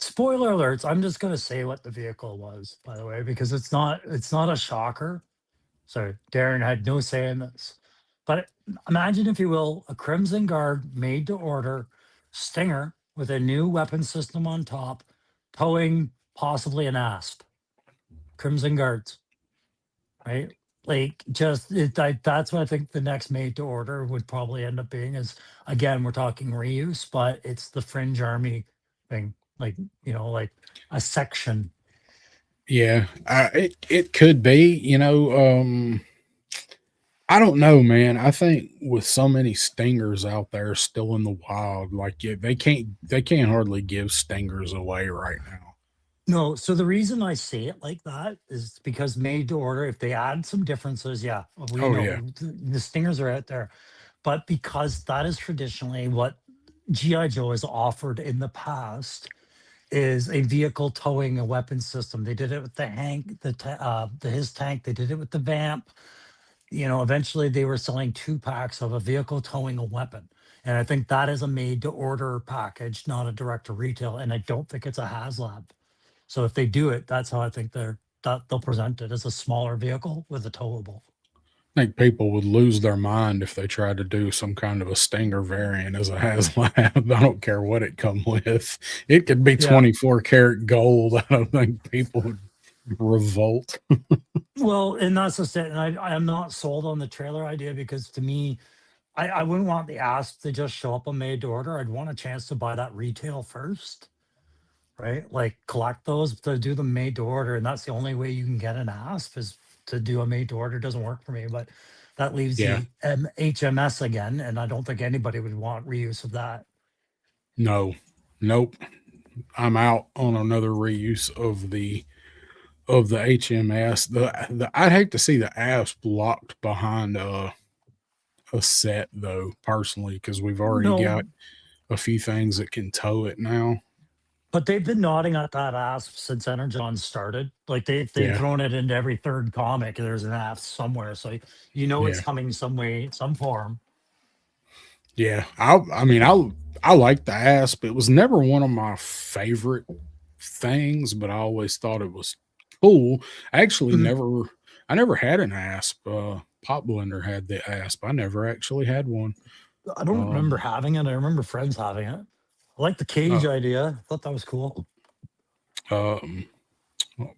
spoiler alerts. I'm just gonna say what the vehicle was, by the way, because it's not a shocker. So Darren had no say in this. But imagine, if you will, a Crimson Guard made to order Stinger with a new weapon system on top, towing possibly an asp. Crimson Guards, right? Like that's what I think the next made to order would probably end up being is, again, we're talking reuse, but it's the fringe army thing. Like, like a section. Yeah, it could be. I don't know, man. I think with so many stingers out there still in the wild, like yeah, they can't hardly give stingers away right now. No, so the reason I say it like that is because made to order, if they add some differences, yeah, we Oh yeah, know the stingers are out there. But because that is traditionally what GI Joe has offered in the past, is a vehicle towing a weapon system. They did it with the Hank, the his tank. They did it with the Vamp. Eventually they were selling two packs of a vehicle towing a weapon. And I think that is a made to order package, not a direct to retail. And I don't think it's a HasLab. So if they do it, that's how I think they'll present it as a smaller vehicle with a towable. think people would lose their mind if they tried to do some kind of a Stinger variant as a HasLab. I don't care what it come with. It could be Yeah. 24 karat gold. I don't think people would revolt. Well, and that's just it. And I'm not sold on the trailer idea because to me, I wouldn't want the asp to just show up on made to order. I'd want a chance to buy that retail first, right? Like collect those to do them made to order. And that's the only way you can get an asp is to do a made to order. Doesn't work for me, but that leaves Yeah. the HMS again. And I don't think anybody would want reuse of that. No. Nope. I'm out on another reuse of the HMS. The I'd hate to see the asp locked behind a set though, personally, because we've already No, got a few things that can tow it now. but they've been nodding at that asp since Energon started. Like they've Yeah. thrown it into every third comic. There's an asp somewhere, so you know it's Yeah. coming some way, some form. Yeah. I mean, I like the asp. It was never one of my favorite things, but I always thought it was cool. I actually Mhm. never had an asp. Pop Blender had the asp. I never actually had one. I don't remember Um, having it. I remember friends having it. I like the uh, cage idea. I thought that was cool. um,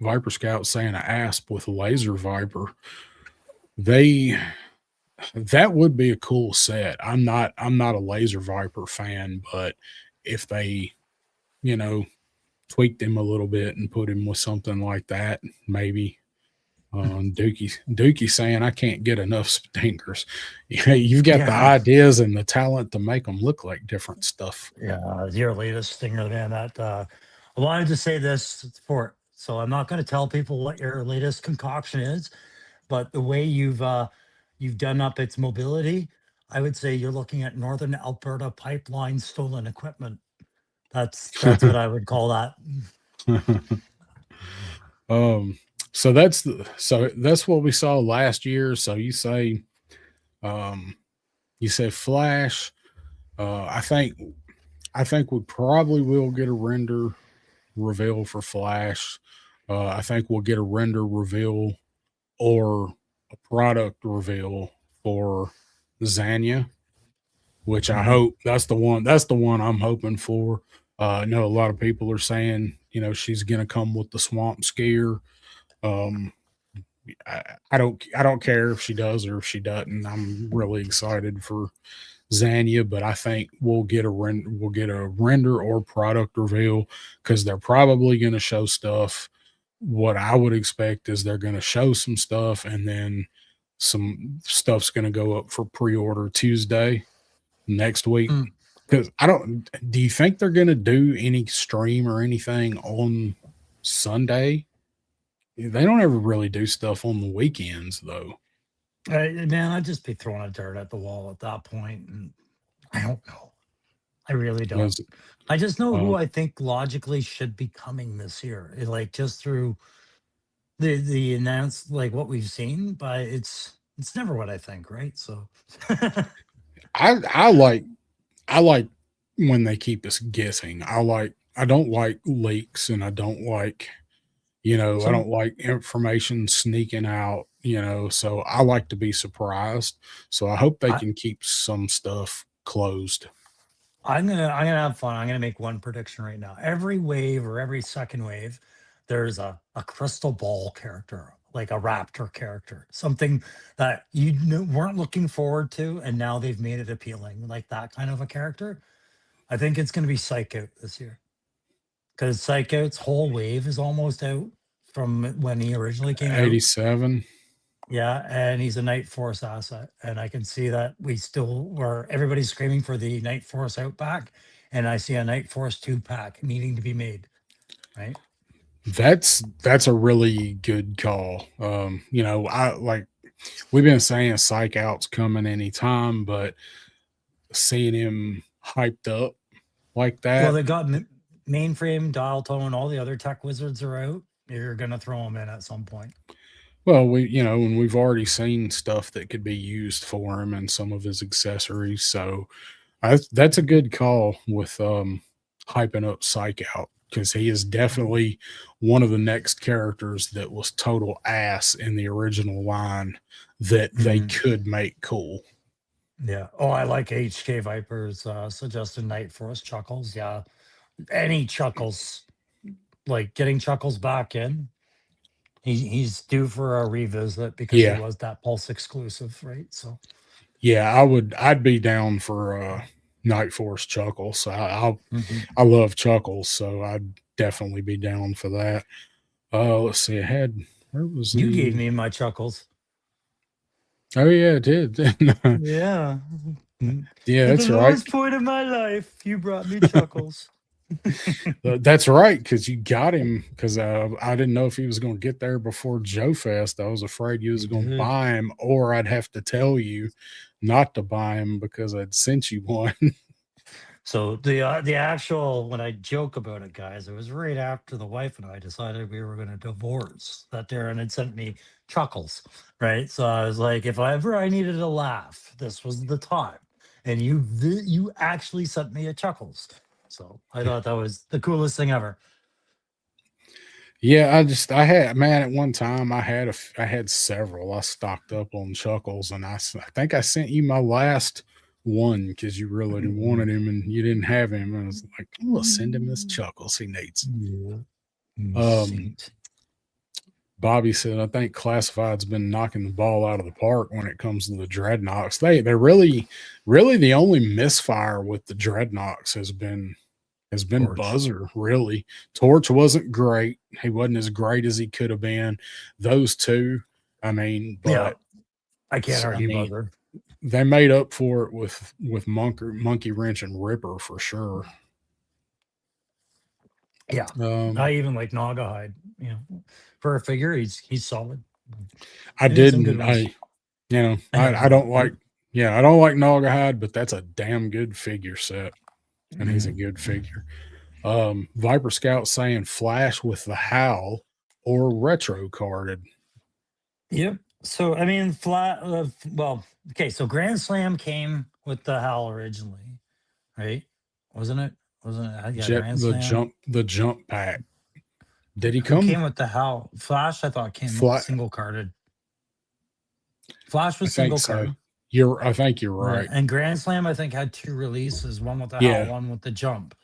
Viper Scout saying an asp with laser Viper. They that would be a cool set. I'm not a laser Viper fan, but if they, you know, tweaked him a little bit and put him with something like that, maybe. Dookie saying I can't get enough stinkers. Yeah, you've got the Yeah, ideas and the talent to make them look like different stuff. yeah. Your latest stinger, man. That I wanted to say this for. So I'm not going to tell people what your latest concoction is, but the way you've done up its mobility, I would say you're looking at Northern Alberta pipeline stolen equipment. That's what I would call that. um, so that's what we saw last year. So um, you say Flash. I think we probably will get a render reveal for Flash. I think we'll get a render reveal or a product reveal for Zanya, which I Mhm. hope that's the one I'm hoping for. I know a lot of people are saying, she's gonna come with the swamp skier. Um, I don't care if she does or if she doesn't. I'm really excited for Zanya, but I think we'll get a render or product reveal because they're probably going to show stuff. What I would expect is they're going to show some stuff, and then some stuff's going to go up for pre-order Tuesday next week. Mm. Because I don't. Do you think they're going to do any stream or anything on Sunday? They don't ever really do stuff on the weekends, though. Man, I'd just be throwing a dirt at the wall at that point, and I don't know. I really don't. Because I just know uh, who I think logically should be coming this year. Like just through the announced like what we've seen, but it's never what I think, right? So I like when they keep us guessing. I don't like leaks, and I so don't like information sneaking out, so I like to be surprised. So I hope they I can keep some stuff closed. I'm gonna have fun. I'm gonna make one prediction right now. Every wave or every second wave, there's a crystal ball character, like a raptor character, something that you weren't looking forward to, and now they've made it appealing, like that kind of a character. I think it's gonna be Psych Out this year because Psych Out's whole wave is almost out from when he originally came out. 87. Yeah, and he's a Night Force asset, and I can see that we still were everybody's screaming for the Night Force Outback, and I see a Night Force 2 pack needing to be made, right? That's a really good call. I like we've been saying Psych Out's coming anytime, but seeing him hyped up like Well, that. they got mainframe, dial tone, all the other tech wizards are out. You're gonna throw them in at some point. Well, and we've already seen stuff that could be used for him and some of his accessories. So that's a good call with hyping up Psych Out. because he is definitely one of the next characters that was total ass in the original line that they Mhm. could make cool. Yeah. Oh, I like HK Viper's suggested Night Force Chuckles. Yeah. Any Chuckles, like getting Chuckles back in. He's due for a revisit because he Yeah, was that Pulse exclusive, right? So yeah, I'd be down for Night Force Chuckles. So mhm. I love Chuckles, so I'd definitely be down for that. Let's see, I had where was You gave the me my Chuckles. oh yeah, it did. Yeah. Mm. Yeah, At the that's right. lowest point of my life, you brought me Chuckles. That's right, because you got him because I didn't know if he was going to get there before Joe Fest. I was afraid you was You going to did. buy him, or I'd have to tell you not to buy him because I'd sent you one. So the actual when I joke about it, guys, it was right after the wife and I decided we were going to divorce that Darren had sent me Chuckles, right? So I was like, if I needed a laugh, this was the time, and you actually sent me a Chuckles. So I thought that was the coolest thing ever. Yeah, I had man at one time I had several. I stocked up on Chuckles, and I think I sent you my last one because you really Mm. wanted him and you didn't have him. And I was like, I'm gonna send him this Chuckles. He needs it. Yeah. You Um, saint. Bobby said, I think Classified's been knocking the ball out of the park when it comes to the Dreadnoks. They're really the only misfire with the Dreadnoks has been Torch. Buzzer, really. Torch wasn't great. He wasn't as great as he could have been. Those two, I mean, Yeah, but I can't I argue mean, buzzer. they made up for it with Monkey Wrench and Ripper for sure. Yeah, I Um, even like Naugahyde. You know, for a figure, he's solid. I Maybe some good didn't. ones. I never I did. don't like. Yeah, I don't like Naugahyde, but that's a damn good figure set, and he's a Mhm. good figure. Viper Scout saying Flash with the Howl or retro carded. Yep. So I mean, flat. Well, okay. So Grand Slam came with the Howl originally, right? Wasn't it? Wasn't it? Yeah, Jet Grand Slam. the jump pack. Did he Who come came with the Howl? Flash, I thought came flat? single carded. Flash I was think single so. card. I think you're Yeah, right. and Grand Slam, I think, had two releases: one with the Howl, Yeah. one with the jump.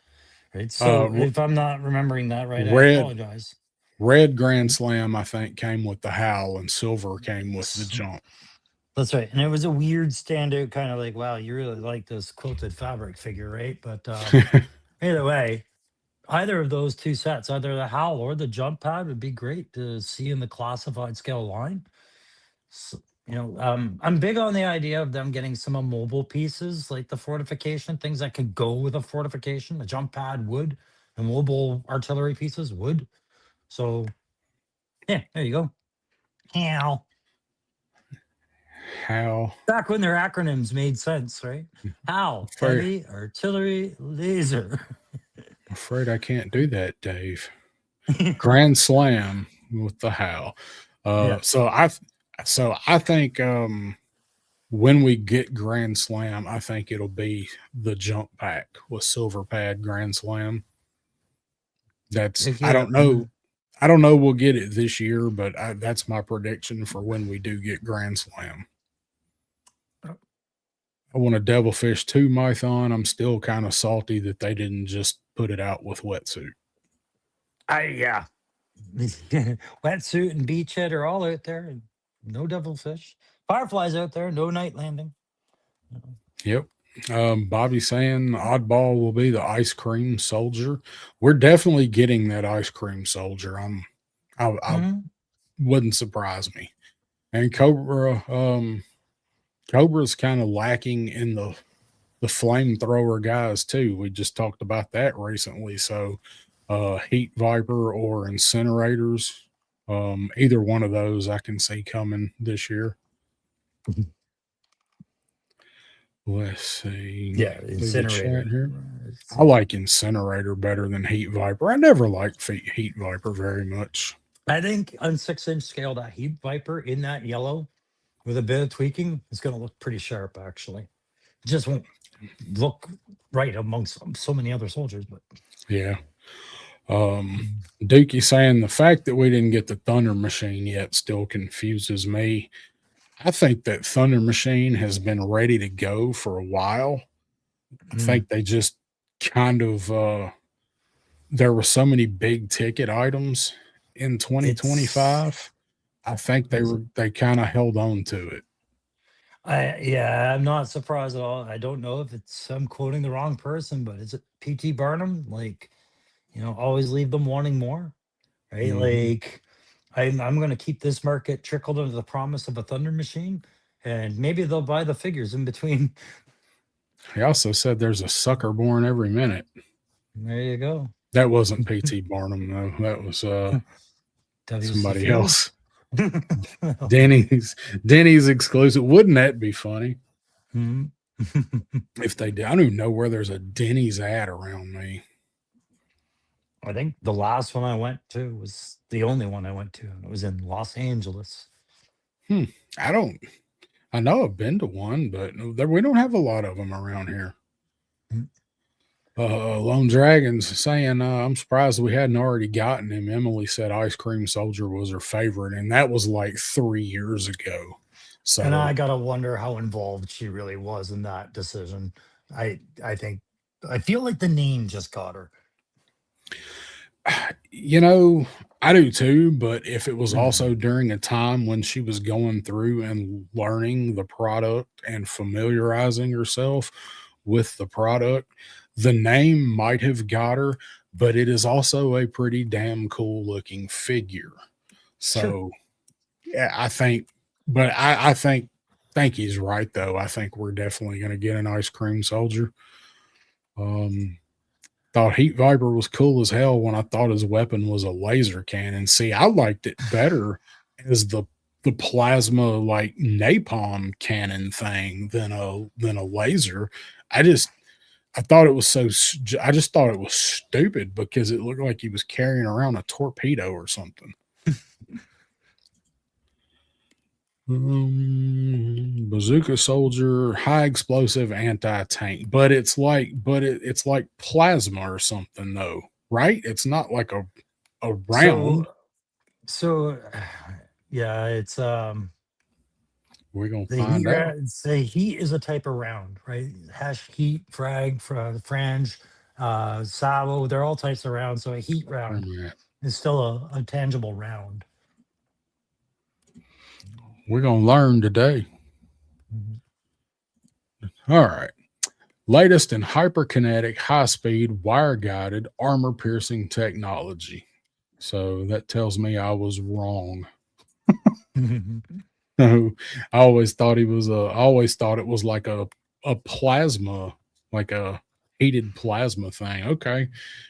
Right. Uh, So if I'm not remembering that right, I red apologize. red Grand Slam I think came with the Howl and silver came with the jump. That's right. And it was a weird standout kind of like, wow, you really like this quilted fabric figure, right? But either way, either of those two sets, either the Howl or the jump pad would be great to see in the classified scale line. So, I'm big on the idea of them getting some immobile pieces like the fortification, things that could go with a fortification. The jump pad would, immobile artillery pieces would. So yeah, there you go. How? How? Back when their acronyms made sense, right? How? Afraid, Heavy artillery laser. afraid I can't do that, Dave. Grand Slam with the Howl. Yeah. So I think when we get Grand Slam, I think it'll be the jump pack with silver pad Grand Slam. That's Heck yeah. I don't know we'll get it this year, but that's my prediction for when we do get Grand Slam. I want a Devilfish 2 Mython. I'm still kind of salty that they didn't just put it out with wetsuit. Yeah. Wetsuit and beachhead are all out there. And no devilfish. Fireflies out there. No night landing. Yep. Bobby saying oddball will be the ice cream soldier. We're definitely getting that ice cream soldier. I Mhm. wouldn't surprise me. And Cobra's kind of lacking in the flamethrower guys too. We just talked about that recently. So Heat Viper or Incinerators, either one of those I can see coming this year. Let's see Yeah, through the chat incinerator. here. I like Incinerator better than Heat Viper. I never liked Heat Viper very much. I think on 6-inch scale, that Heat Viper in that yellow with a bit of tweaking is going to look pretty sharp, actually. It just won't look right amongst so many other soldiers, but Yeah. Dookie saying the fact that we didn't get the Thunder Machine yet still confuses me. I think that Thunder Machine has been ready to go for a while. I think they just kind of there were so many big ticket items in 2025. I think they kind of held on to it. Yeah, I'm not surprised at all. I don't know if I'm quoting the wrong person, but is it P.T. Barnum? Like, always leave them wanting more, right? Mhm. Like, I'm going to keep this market trickled under the promise of a Thunder Machine, and maybe they'll buy the figures in between. He also said there's a sucker born every minute. There you go. That wasn't P.T. Barnum though. That was W.C. somebody Fields. else. Denny's exclusive. Wouldn't that be funny Mhm. if they did? I don't even know where there's a Denny's ad around me. I think the last one I went to was the only one I went to, and it was in Los Angeles. I know I've been to one, but we don't have a lot of them around here. Mm. Lone Dragon's saying, I'm surprised we hadn't already gotten him. Emily said Ice Cream Soldier was her favorite, and that was like 3 years ago. So, And I gotta wonder how involved she really was in that decision. I feel like the name just got her. I do too, but if it was also Mhm. during a time when she was going through and learning the product and familiarizing herself with the product, the name might have got her, but it is also a pretty damn cool looking figure. Sure. So, yeah, I think he's right though. I think we're definitely going to get an Ice Cream Soldier. Um, Thought Heat Viper was cool as hell when I thought his weapon was a laser cannon. See, I liked it better as the plasma like napalm cannon thing than a laser. I just I thought it was I just thought it was stupid because it looked like he was carrying around a torpedo or something. Bazooka Soldier, high explosive anti tank, but it's like plasma or something though, right? It's not like a round. So so yeah, it's We're gonna the heat find out. say heat is a type of round, right? Hash heat, frag, frange, sabo, they're all types of rounds. So a heat Wait a round minute. is still a tangible round. We're gonna learn today. Mhm. All right. Latest in hyperkinetic, high speed, wire guided, armor piercing technology. So that tells me I was wrong. No, I always thought it was like a plasma, like a heated plasma thing. Okay.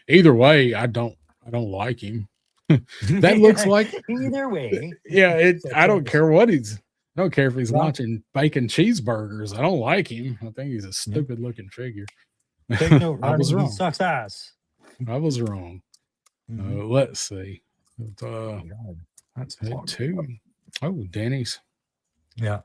Either way, I don't like him. That looks like Either way, yeah, so I don't close. care what I don't care if he's Well, launching bacon cheeseburgers. I don't like him. I think he's a yeah. stupid looking figure. Take note, I was Ronnie. He wrong. sucks ass. I was wrong. Mhm. Let's see. Oh my God, that's Head clogged two. up. Oh, Denny's. Yeah.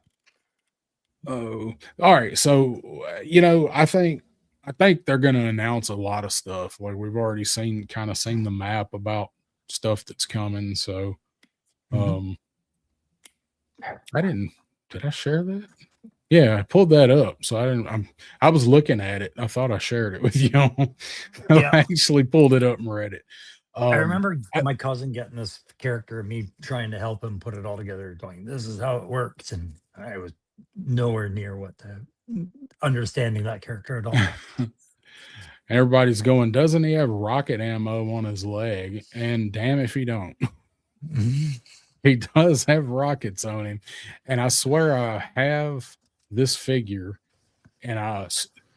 Oh, all right. So, I think they're going to announce a lot of stuff. Like we've already seen the map about stuff that's coming. So, Mhm. um, I didn't. Did I share that? Yeah, I pulled that up. So I didn't. I was looking at it. I thought I shared it with you. I Yeah. actually pulled it up and read it. I Um, remember I, my cousin getting this character and me trying to help him put it all together, going, "This is how it works," and I was nowhere near what the understanding that character at all. everybody's going. Doesn't he have rocket ammo on his leg? And damn if he don't. Mhm. He does have rockets on him, and I swear I have this figure, and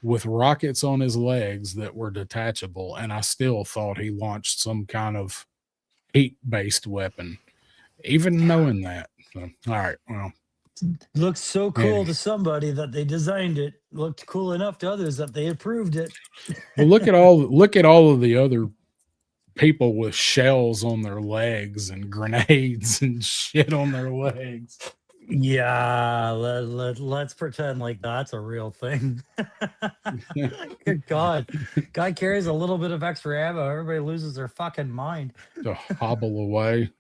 with rockets on his legs that were detachable, and I still thought he launched some kind of heat-based weapon, even knowing that. So, all right, well, Looks so cool anyway. to somebody that they designed it. Looked cool enough to others that they approved it. Well, look at all of the other people with shells on their legs and grenades and shit on their legs. Yeah, let's pretend like that's a real thing. Good God. Guy carries a little bit of extra ammo. Everybody loses their fucking mind. To hobble away.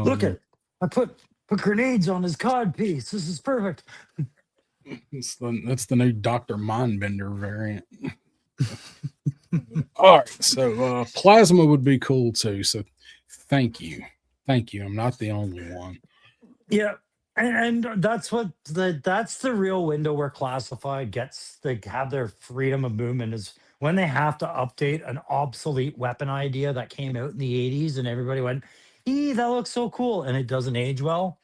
Look Um, at I put grenades on his cod piece. This is perfect. that's the new Doctor Mindbender variant. All right, so plasma would be cool too. So thank you. I'm not the only one. Yeah. And that's the real window where classified gets to have their freedom of movement is when they have to update an obsolete weapon idea that came out in the 80s and everybody went, that looks so cool. And it doesn't age well.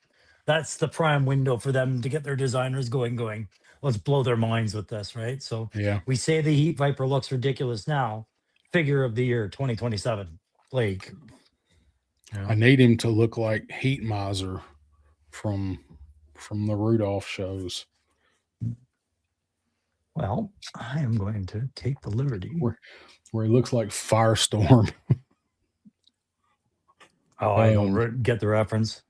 That's the prime window for them to get their designers going, let's blow their minds with this, right? So Yeah, we say the Heat Viper looks ridiculous now. Figure of the year 2027. Like, I yeah. need him to look like Heat Miser from the Rudolph shows, Well, I am going to take the liberty. where he looks like Firestorm. Oh, I don't Um, get the reference.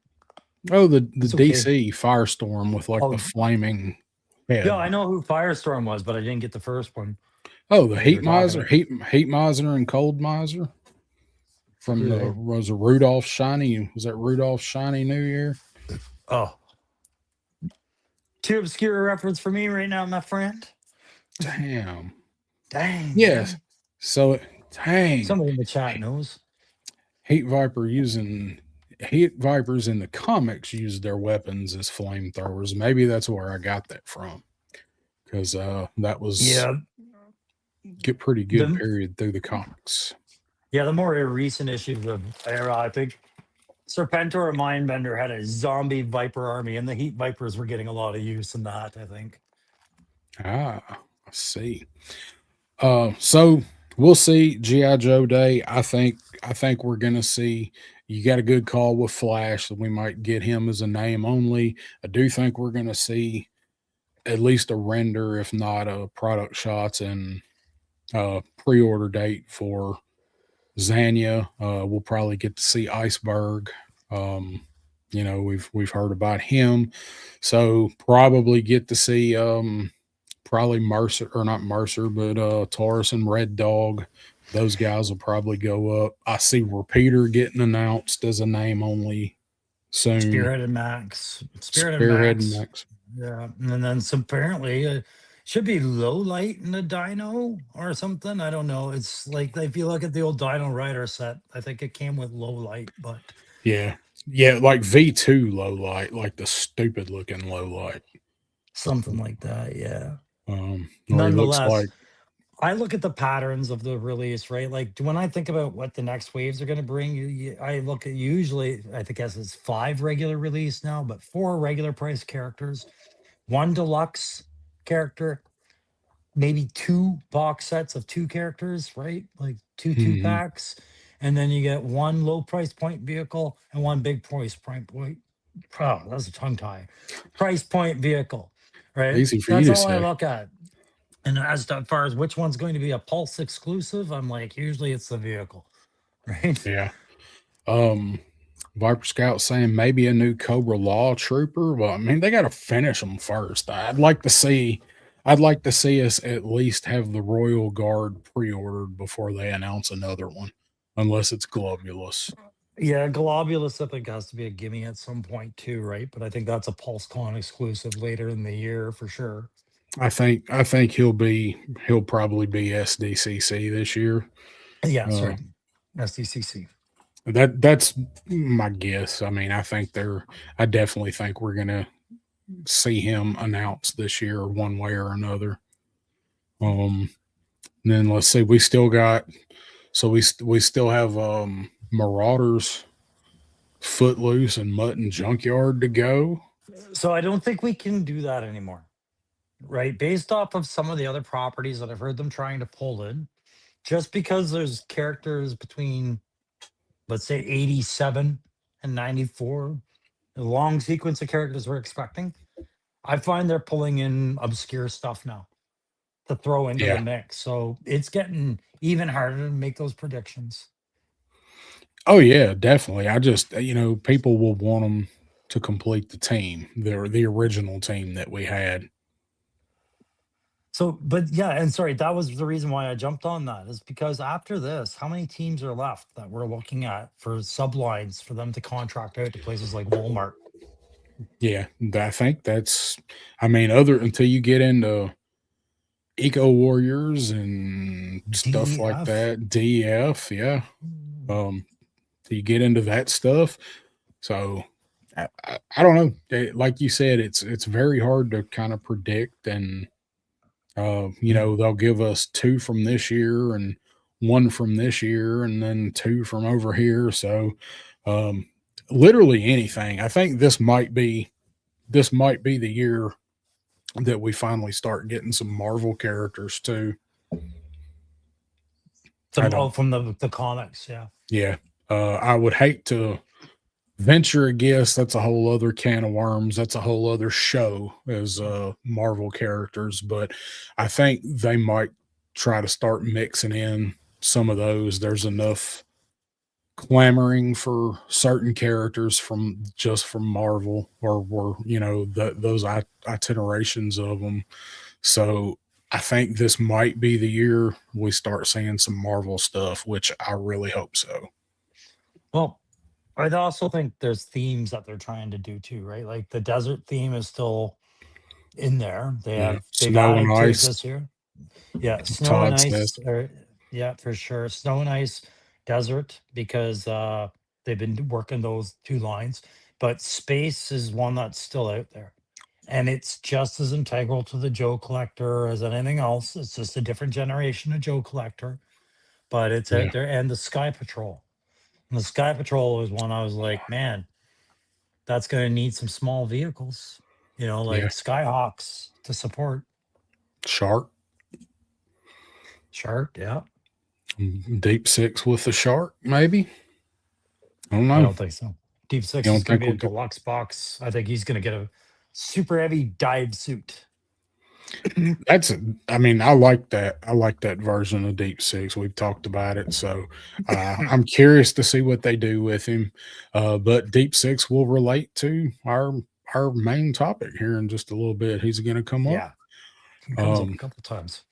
oh, the It's okay. DC Firestorm with like the Oh, flaming yeah, head. I know who Firestorm was, but I didn't get the first one Oh, the that you were Heat talking Miser, about. Heat Miser and Cold Miser from the Really? was a Rudolph Shiny. Was that Rudolph Shiny New Year? Oh, too obscure a reference for me right now, my friend. Damn. Dang, Yes. man. So dang. Somebody in the chat knows. Heat Viper using Heat Vipers in the comics use their weapons as flamethrowers. Maybe that's where I got that from. Because that was Yeah, get pretty good the period through the comics. the more recent issues of era, I think Serpentor or Mindbender had a zombie Viper army, and the Heat Vipers were getting a lot of use in that. I think. Ah, I see. So we'll see GI Joe Day. I think we're gonna see. You got a good call with Flash, that we might get him as a name only. I do think we're gonna see at least a render, if not a product shots and pre-order date for Zanya. We'll probably get to see Iceberg. Um, we've heard about him, so probably get to see probably Mercer, or not Mercer, but Taurus and Red Dog. Those guys will probably go up. I see Repeater getting announced as a name only soon. Spearhead and Max. Spearhead and Spearhead and Max. Max. Yeah. And then some apparently should be low light in the Dino or something. I don't know. It's like if you look at the old Dino Rider set, I think it came with low light, but Yeah. Yeah, like V2 low light, like the stupid looking low light. something like that. Yeah. Or he looks Nonetheless, like, I look at the patterns of the release, right? Like when I think about what the next waves are going to bring, I look at usually, I think as it's 5 regular release now, but 4 regular price characters, 1 deluxe character, maybe 2 box sets of 2 characters, right? Like 2 mhm, packs. And then you get 1 low price point vehicle and 1 big price point. Oh, that's a tongue tie. Price point vehicle, right? easy for you That's to all I say. look at. And as to, far as which one's going to be a Pulse exclusive, I'm like, usually it's the vehicle, right? Yeah. Um, Viper Scout saying maybe a new Cobra Law Trooper. Well, I mean, they got to finish them first. I'd like to see us at least have the Royal Guard pre-ordered before they announce another one, unless it's Globulus. Yeah, Globulus, I think, has to be a gimme at some point too, right? But I think that's a PulseCon exclusive later in the year for sure. I think he'll probably be SDCC this year. Yeah, Uh, sorry. SDCC. that's my guess. I mean, I definitely think we're gonna see him announced this year one way or another. Um, and then let's see, we still got we still have Marauders, Footloose, and Mutton Junkyard to go. So I don't think we can do that anymore, right? Based off of some of the other properties that I've heard them trying to pull in, just because there's characters between, let's say, 87 and 94, the long sequence of characters we're expecting, I find they're pulling in obscure stuff now to throw into the Yeah. mix. So it's getting even harder to make those predictions. Oh yeah, definitely. I just people will want them. to complete the team, the original team that we had. So, but yeah, and sorry, that was the reason why I jumped on that is because after this, how many teams are left that we're looking at for sublines for them to contract out to places like Walmart? Yeah, I think that's. I mean, other until you get into Eco Warriors and stuff like DEF. that, DEF, yeah. Do you get into that stuff? So I don't know. Like you said, it's very hard to kind of predict, and they'll give us two from this year and one from this year, and then two from over here. So um, literally anything. I think this might be the year that we finally start getting some Marvel characters too. I Some don't. from the comics, yeah. Yeah. I would hate to venture a guess. That's a whole other can of worms. That's a whole other show as Marvel characters, but I think they might try to start mixing in some of those. There's enough clamoring for certain characters from Marvel or those itinerations of them. So I think this might be the year we start seeing some Marvel stuff, which I really hope so. Well, I also think there's themes that they're trying to do too, right? Like the desert theme is still in there. Yeah, They've snow and added to it ice. this year. Yeah, snow and Todd says, ice are, yeah, for sure. Snow and ice, desert, because they've been working those two lines. But space is one that's still out there. And it's just as integral to the Joe Collector as anything else. It's just a different generation of Joe Collector, but it's yeah, out there. And the Sky Patrol. And the Sky Patrol was one I was like, man, that's going to need some small vehicles, yeah, like Skyhawks to support. shark, Shark, yeah. deep six with the shark, maybe. I don't I know. don't think so. Deep You Six is don't going to think be a we'll get? deluxe box. I think he's going to get a super heavy dive suit. That's. I mean, I like that. I like that version of Deep Six. We've talked about it, so I'm curious to see what they do with him. But Deep Six will relate to our main topic here in just a little bit. He's going to come up. Yeah, he comes up a Um, couple times.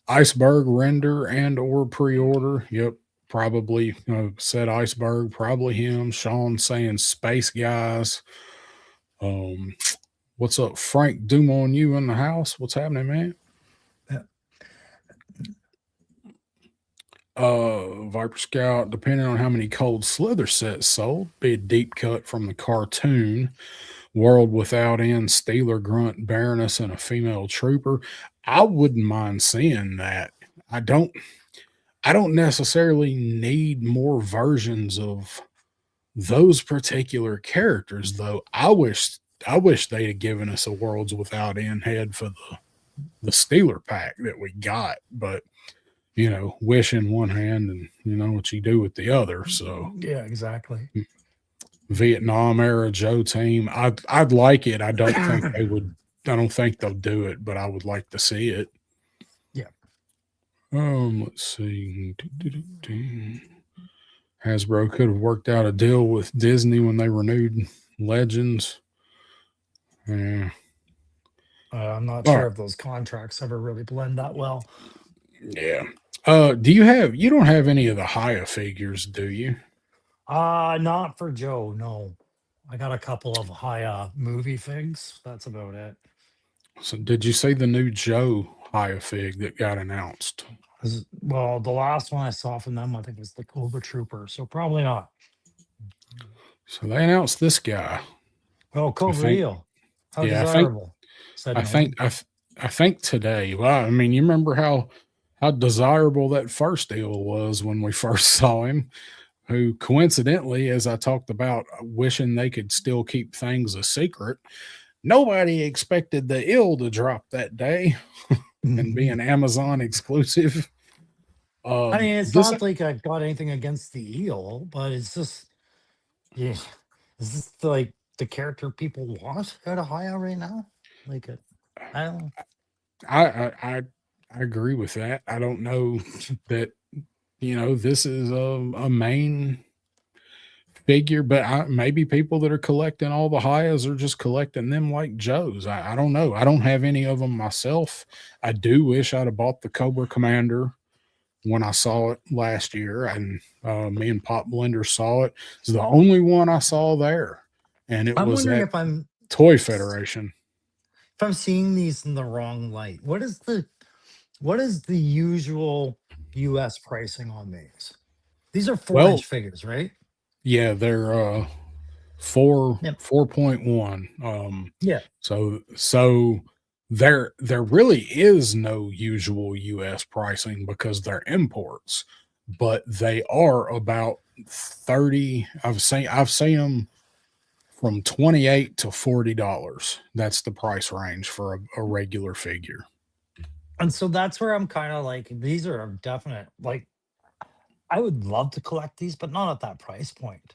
Iceberg render and or pre-order. Yep, probably said Iceberg, probably him. Sean saying Space Guys. Um, what's up, Frank Dumont? You in the house? What's happening, man? Yeah. Viper Scout, depending on how many cold slither sets sold, be a deep cut from the cartoon. World Without End, Steeler, Grunt, Baroness, and a female trooper. I wouldn't mind seeing that. I don't I don't necessarily need more versions of those particular characters though. I wish they'd have given us a Worlds Without End head for the Steeler pack that we got, but wish in one hand and you know what you do with the other. So Yeah, exactly. Vietnam era Joe team. I'd like it. I don't think they would. I don't think they'll do it, but I would like to see it. Yeah. Let's see. Hasbro could have worked out a deal with Disney when they renewed Legends. Yeah. I'm not All sure right. if those contracts ever really blend that well. Yeah. You don't have any of the Haya figures, do you? Not for Joe, no. I got a couple of high movie figs. That's about it. So did you see the new Joe Haya fig that got announced? Well, the last one I saw from them, I think, was the Cobra Trooper. So probably not. So they announced this guy. Oh, I Cobra think. Eel. How Yeah, I think desirable. Said I no think one. I think today. Well, I mean, you remember how desirable that first deal was when we first saw him. Who coincidentally, as I talked about, wishing they could still keep things a secret, nobody expected the ill to drop that day and be an Amazon exclusive. I mean, it's This not like I've got anything against the eel, but it's just, yeah, is this like the character people want out of Haya right now? Like, I don't know. I agree with that. I don't know that this is a main figure, but maybe people that are collecting all the Hayas are just collecting them like Joe's. I don't know. I don't have any of them myself. I do wish I'd have bought the Cobra Commander when I saw it last year, and me and Pop Blender saw it. It's the only one I saw there, and it I'm was wondering at if I'm Toy Federation. seeing these in the wrong light. What is the usual US pricing on these? These are 4-inch Well, figures, right? yeah, they're Yep. 4.1. Yeah. So there really is no usual US pricing because they're imports, but they are about 30. I've seen them from 28 to $40. That's the price range for a regular figure. And so that's where I'm kind of like, these are a definite, like, I would love to collect these, but not at that price point.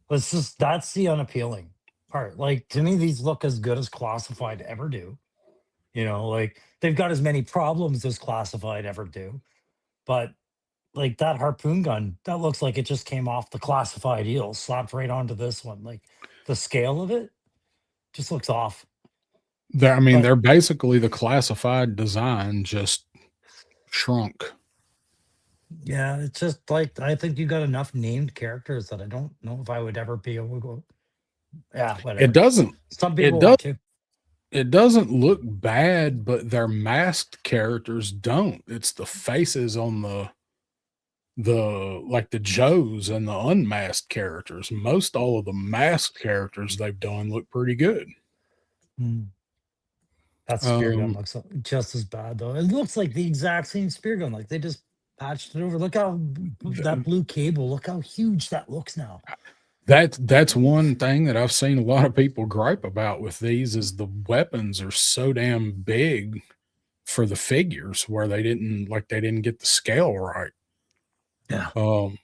That's the unappealing part. Like, to me, these look as good as classified ever do. Like, they've got as many problems as classified ever do. But like that harpoon gun, that looks like it just came off the classified eel, slapped right onto this one. Like, the scale of it just looks off. I mean, But they're basically the classified design just shrunk. yeah, it's just like, I think you got enough named characters that I don't know if I would ever be able to go. Yeah, It whatever. doesn't Some it people does want to. it doesn't look bad, but their masked characters don't. It's the faces on the like the Joes and the unmasked characters. Most all of the masked characters they've done look pretty good. Hmm. That spear gun Um, looks just as bad though. It looks like the exact same spear gun. Like, they just patched it over. Look how that th- blue cable. Look how huge that looks now. that's one thing that I've seen a lot of people gripe about with these is the weapons are so damn big for the figures where they didn't get the scale right. Yeah. Um,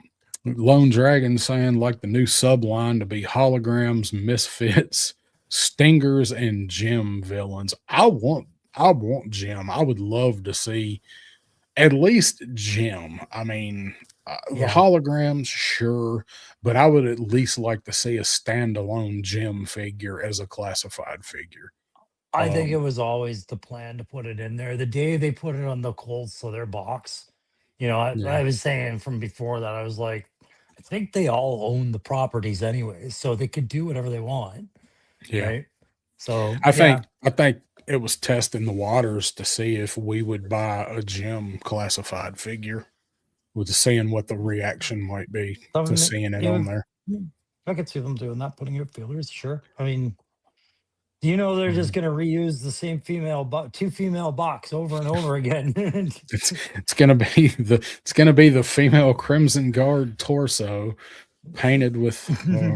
Lone Dragon saying like the new subline to be holograms, misfits, stingers, and gem villains. I want Jim. I would love to see at least Jim. I mean, the Yeah. holograms, sure, but I would at least like to see a standalone Jim figure as a classified figure. I think it Um, was always the plan to put it in there. The day they put it on the cold Slither box, I yeah, was saying from before that, I was like, I think they all own the properties anyways, so they could do whatever they want, yeah. right? So I yeah, think I think it was testing the waters to see if we would buy a Jim classified figure, with seeing what the reaction might be to some seeing it it on would, there. I could see them doing that, putting out feelers, sure. I mean, they're just Mhm. gonna reuse the same two female box over and over again. It's gonna be the female Crimson Guard torso painted with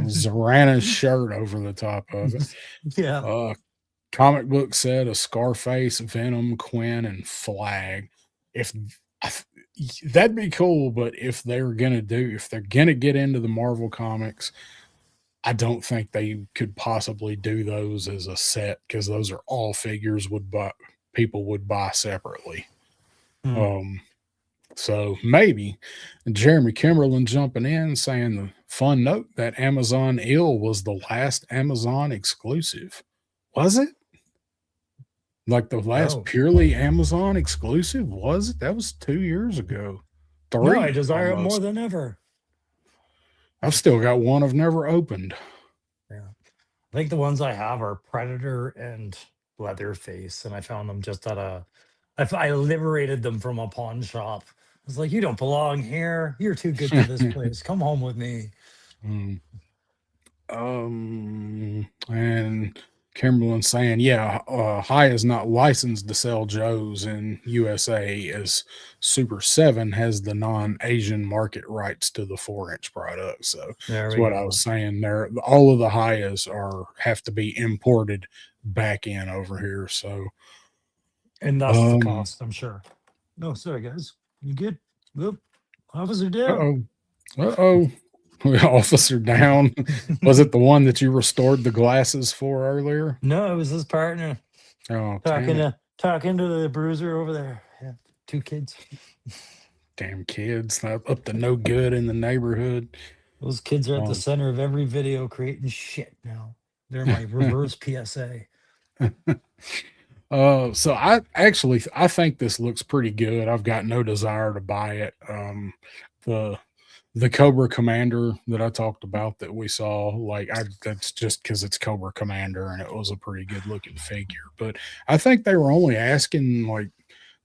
Zorana's shirt over the top of it. Yeah. Uh, Comic book said a Scarface, Venom, Quinn, and Flag. If I that'd be cool, but if they're gonna get into the Marvel comics, I don't think they could possibly do those as a set because those are all figures people would buy separately. Hmm. Um, so maybe Jeremy Kimberlin jumping in saying the fun note that Amazon Ill was the last Amazon exclusive. Was it? Like the last Oh. purely Amazon exclusive? Was it? That was 2 years ago. No, I 3 desire it more almost. than ever. I've still got one I've never opened. Yeah. I think the ones I have are Predator and Leatherface, and I found them just I liberated them from a pawn shop. I was like, "You don't belong here. You're too good for this place. Come home with me." Mm. And Kimberlin saying, yeah, High is not licensed to sell Joes in USA as Super 7 has the non-Asian market rights to the 4-inch product. So There that's we what I was go. saying there. All of the Hayas have to be imported back in over here. So, And that's the um, cost, I'm sure. No, sorry guys. You good? Whoop. Officer down. uh-oh, uh-oh. Officer down. Was it the one that you restored the glasses for earlier? No, it was his partner Oh, damn it. talking to the bruiser over there. Yeah, two kids. Damn kids, up to no good in the neighborhood. Those kids are at the Um, center of every video creating shit now. They're my reverse PSA. so I think this looks pretty good. I've got no desire to buy it. The the Cobra Commander that I talked about that we saw, like I that's just because it's Cobra Commander and it was a pretty good looking figure. But I think they were only asking like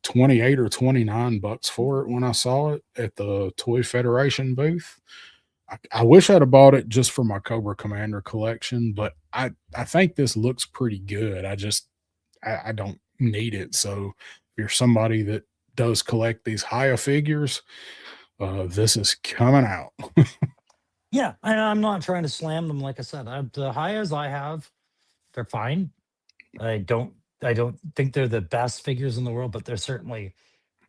28 or 29 bucks for it when I saw it at the Toy Federation booth. I wish I'd have bought it just for my Cobra Commander collection, but I think this looks pretty good. I don't need it. So if you're somebody that does collect these higher figures, this is coming out. Yeah, and I'm not trying to slam them. Like I said, the Hayas I have, they're fine. I don't I don't think they're the best figures in the world, but they're certainly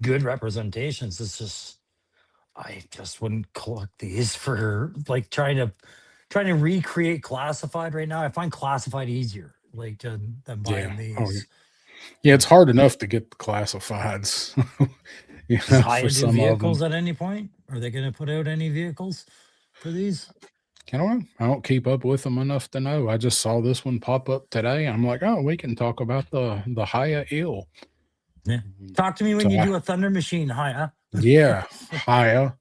good representations. It's just I just wouldn't collect these for like trying to recreate classified right now. I find classified easier, like than Yeah. buying Oh, yeah. these. Yeah, it's hard enough to get the classifieds, Does for Haya do some of them. vehicles at any point? Are they going to put out any vehicles for these? I don't know. I don't keep up with them enough to know. I just saw this one pop up today. I'm like, oh, we can talk about the Haya Eel. Yeah. Talk to me when So you do a Thunder Machine, Haya. yeah, Haya.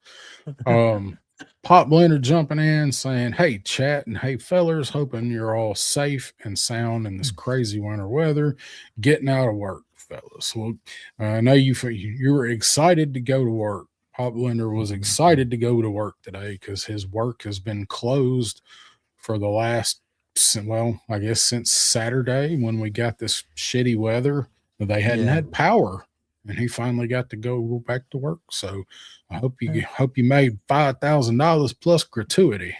Um, Pop Blender jumping in saying, "Hey, chat, and hey, fellers, hoping you're all safe and sound in this crazy winter weather. Getting out of work, fellas. Well, I know you were excited to go to work. Pop Blender was excited to go to work today because his work has been closed for the last, well, I guess since Saturday when we got this shitty weather. They hadn't Yeah. had power, and he finally got to go back to work. So I Yeah. hope you made $5,000 plus gratuity.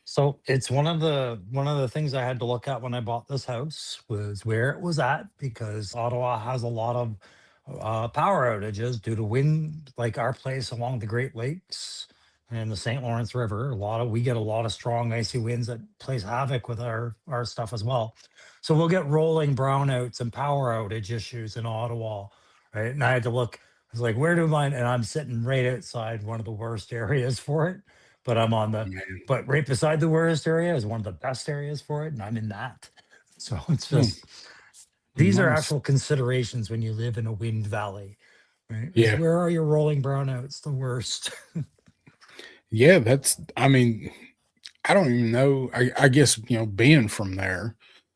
So it's one of the things I had to look at when I bought this house was where it was at because Ottawa has a lot of power outages due to wind, like our place along the Great Lakes and the St. Lawrence River. We get a lot of strong icy winds that plays havoc with our stuff as well. So we'll get rolling brownouts and power outage issues in Ottawa, right? And I had to look. I was like, where do mine? And I'm sitting right outside one of the worst areas for it, but I'm on the Man. but right beside the worst area is one of the best areas for it, and I'm in that. So it's Hmm, just these are nice. actual considerations when you live in a wind valley, right? Is Yeah. where are your rolling brownouts the worst? Yeah. I mean, I don't even know. I guess, being from there,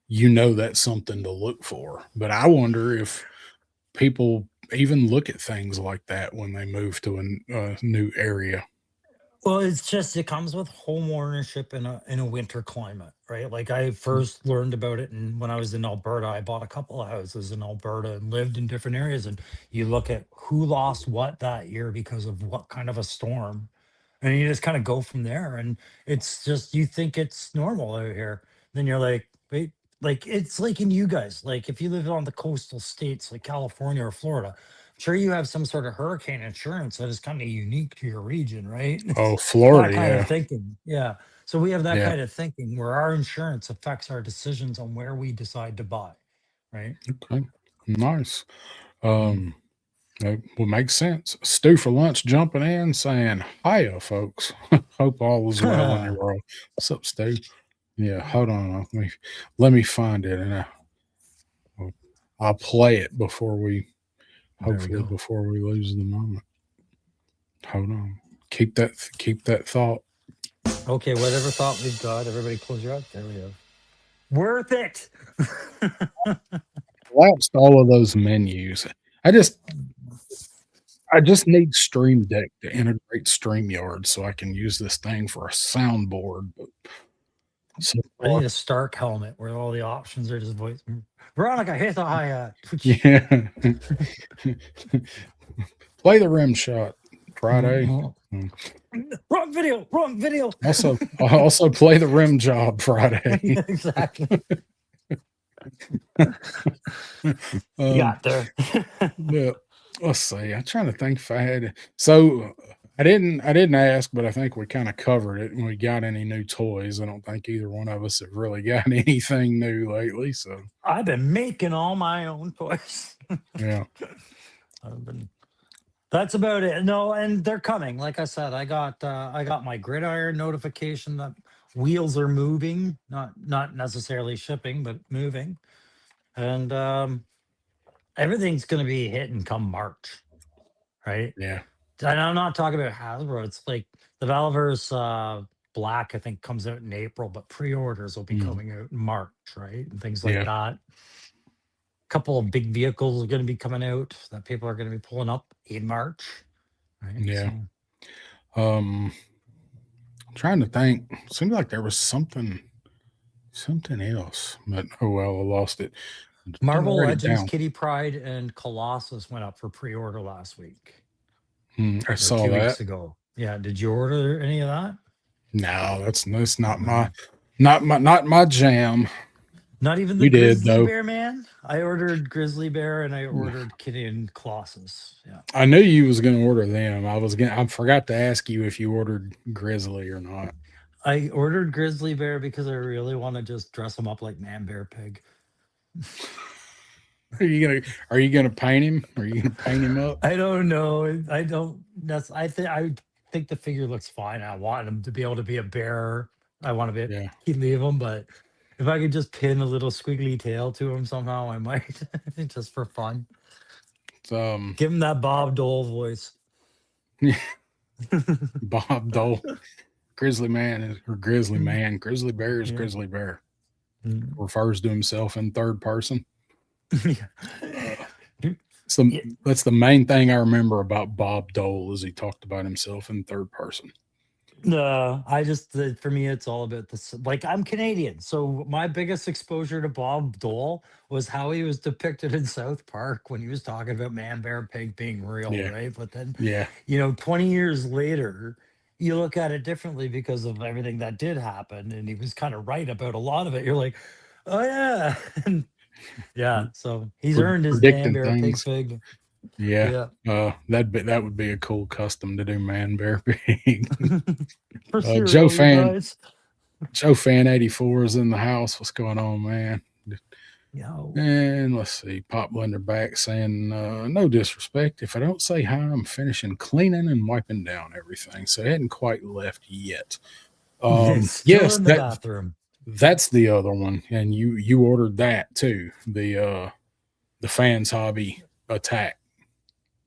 that's something to look for. But I wonder if people even look at things like that when they move to a new area. Well, it's just it comes with home ownership in a winter climate, right? Like I first learned about it, and when I was in Alberta, I bought a couple of houses in Alberta and lived in different areas. And you look at who lost what that year because of what kind of a storm, and you just kind of go from there. And it's just you think it's normal out here, then you're like, wait, like it's like in you guys, like if you live on the coastal states like California or Florida, sure you have some sort of hurricane insurance that is kind of unique to your region, right? Oh, That Florida. kind of Yeah. thinking. Yeah. So we have that Yeah. kind of thinking where our insurance affects our decisions on where we decide to buy, right? Okay. Nice. Mm. Um, That would make sense. Stew for lunch jumping in saying, "Hiya, folks. Hope all is well in your world." What's up, Stu? Yeah, hold on. Let me find it, and I'll, I'll play it There we go. before we lose the moment. Hold on. Keep that thought. Okay, whatever thought we've got, everybody close your eyes. There we go. Worth it. Collapsed all of those menus. I just I just need Stream Deck to integrate StreamYard so I can use this thing for a soundboard. But so I far, need a Stark helmet where all the options are just voice. Veronica, hit the hi hat. yeah. Play the rim shot Friday. Wrong Mm. video. Wrong video. Also play the rim job Friday. Exactly. um, Got there. but let's see. I'm trying to think if I had. So I didn't ask, but I think we kind of covered it. And we got any new toys? I don't think either one of us have really got anything new lately. So I've been making all my own toys. yeah. I've been That's about it. No, and they're coming. Like I said, I got my gridiron notification that wheels are moving, not necessarily shipping, but moving. And everything's gonna be hitting come March, right? Yeah. And I'm not talking about Hasbro. It's like the Valverse Black, I think, comes out in April, but pre-orders will be Mhm. coming out in March, right? And things like Yeah. that. Couple of big vehicles are going to be coming out that people are going to be pulling up in March, right? Yeah. So Um, trying to think. Seemed like there was something else, but oh well, I lost it. Didn't Marvel write it Legends, down. Kitty Pride, and Colossus went up for pre-order last week I or saw 2 weeks that. ago. Yeah, did you order any of that? No, that's not my No. jam. Not even the You did Grizzly though. Bear, man. I ordered Grizzly Bear and I ordered Kitty and Colossus. Yeah. I knew you was going to order them. I forgot to ask you if you ordered Grizzly or not. I ordered Grizzly Bear because I really want to just dress him up like Man Bear Pig. Are you gonna paint him? Are you gonna paint him up? I don't know. I don't. I think the figure looks fine. I want him to be able to be a bear. I want to be Yeah. leave him, but if I could just pin a little squiggly tail to him somehow, I might just for fun. It's, Give him that Bob Dole voice. Bob Dole, Grizzly Mm, Grizzly Bear is yeah. Grizzly Bear. Mm. Refers to himself in third person. Uh, Yeah. that's the main thing I remember about Bob Dole is he talked about himself in third person. No, I just for me, it's all about this. Like I'm Canadian, so my biggest exposure to Bob Dole was how he was depicted in South Park when he was talking about Man Bear Pig being real, Yeah, right? But then, yeah. 20 years later, you look at it differently because of everything that did happen, and he was kind of right about a lot of it. You're like, oh yeah, and yeah. So he's earned his Man Predicting Bear Pig things. fig. Yeah. Yeah, That would be a cool custom to do, Man Bear Pig. for Joe cereal, you Fan guys. Joe Fan 84 is in the house. What's going on, man? Yeah. And let's see, Pop Blender back saying, no disrespect. If I don't say hi, I'm finishing cleaning and wiping down everything. So it hadn't quite left yet. Still Yes, in the bathroom. that's the other one. And you ordered that too. The fans hobby attack.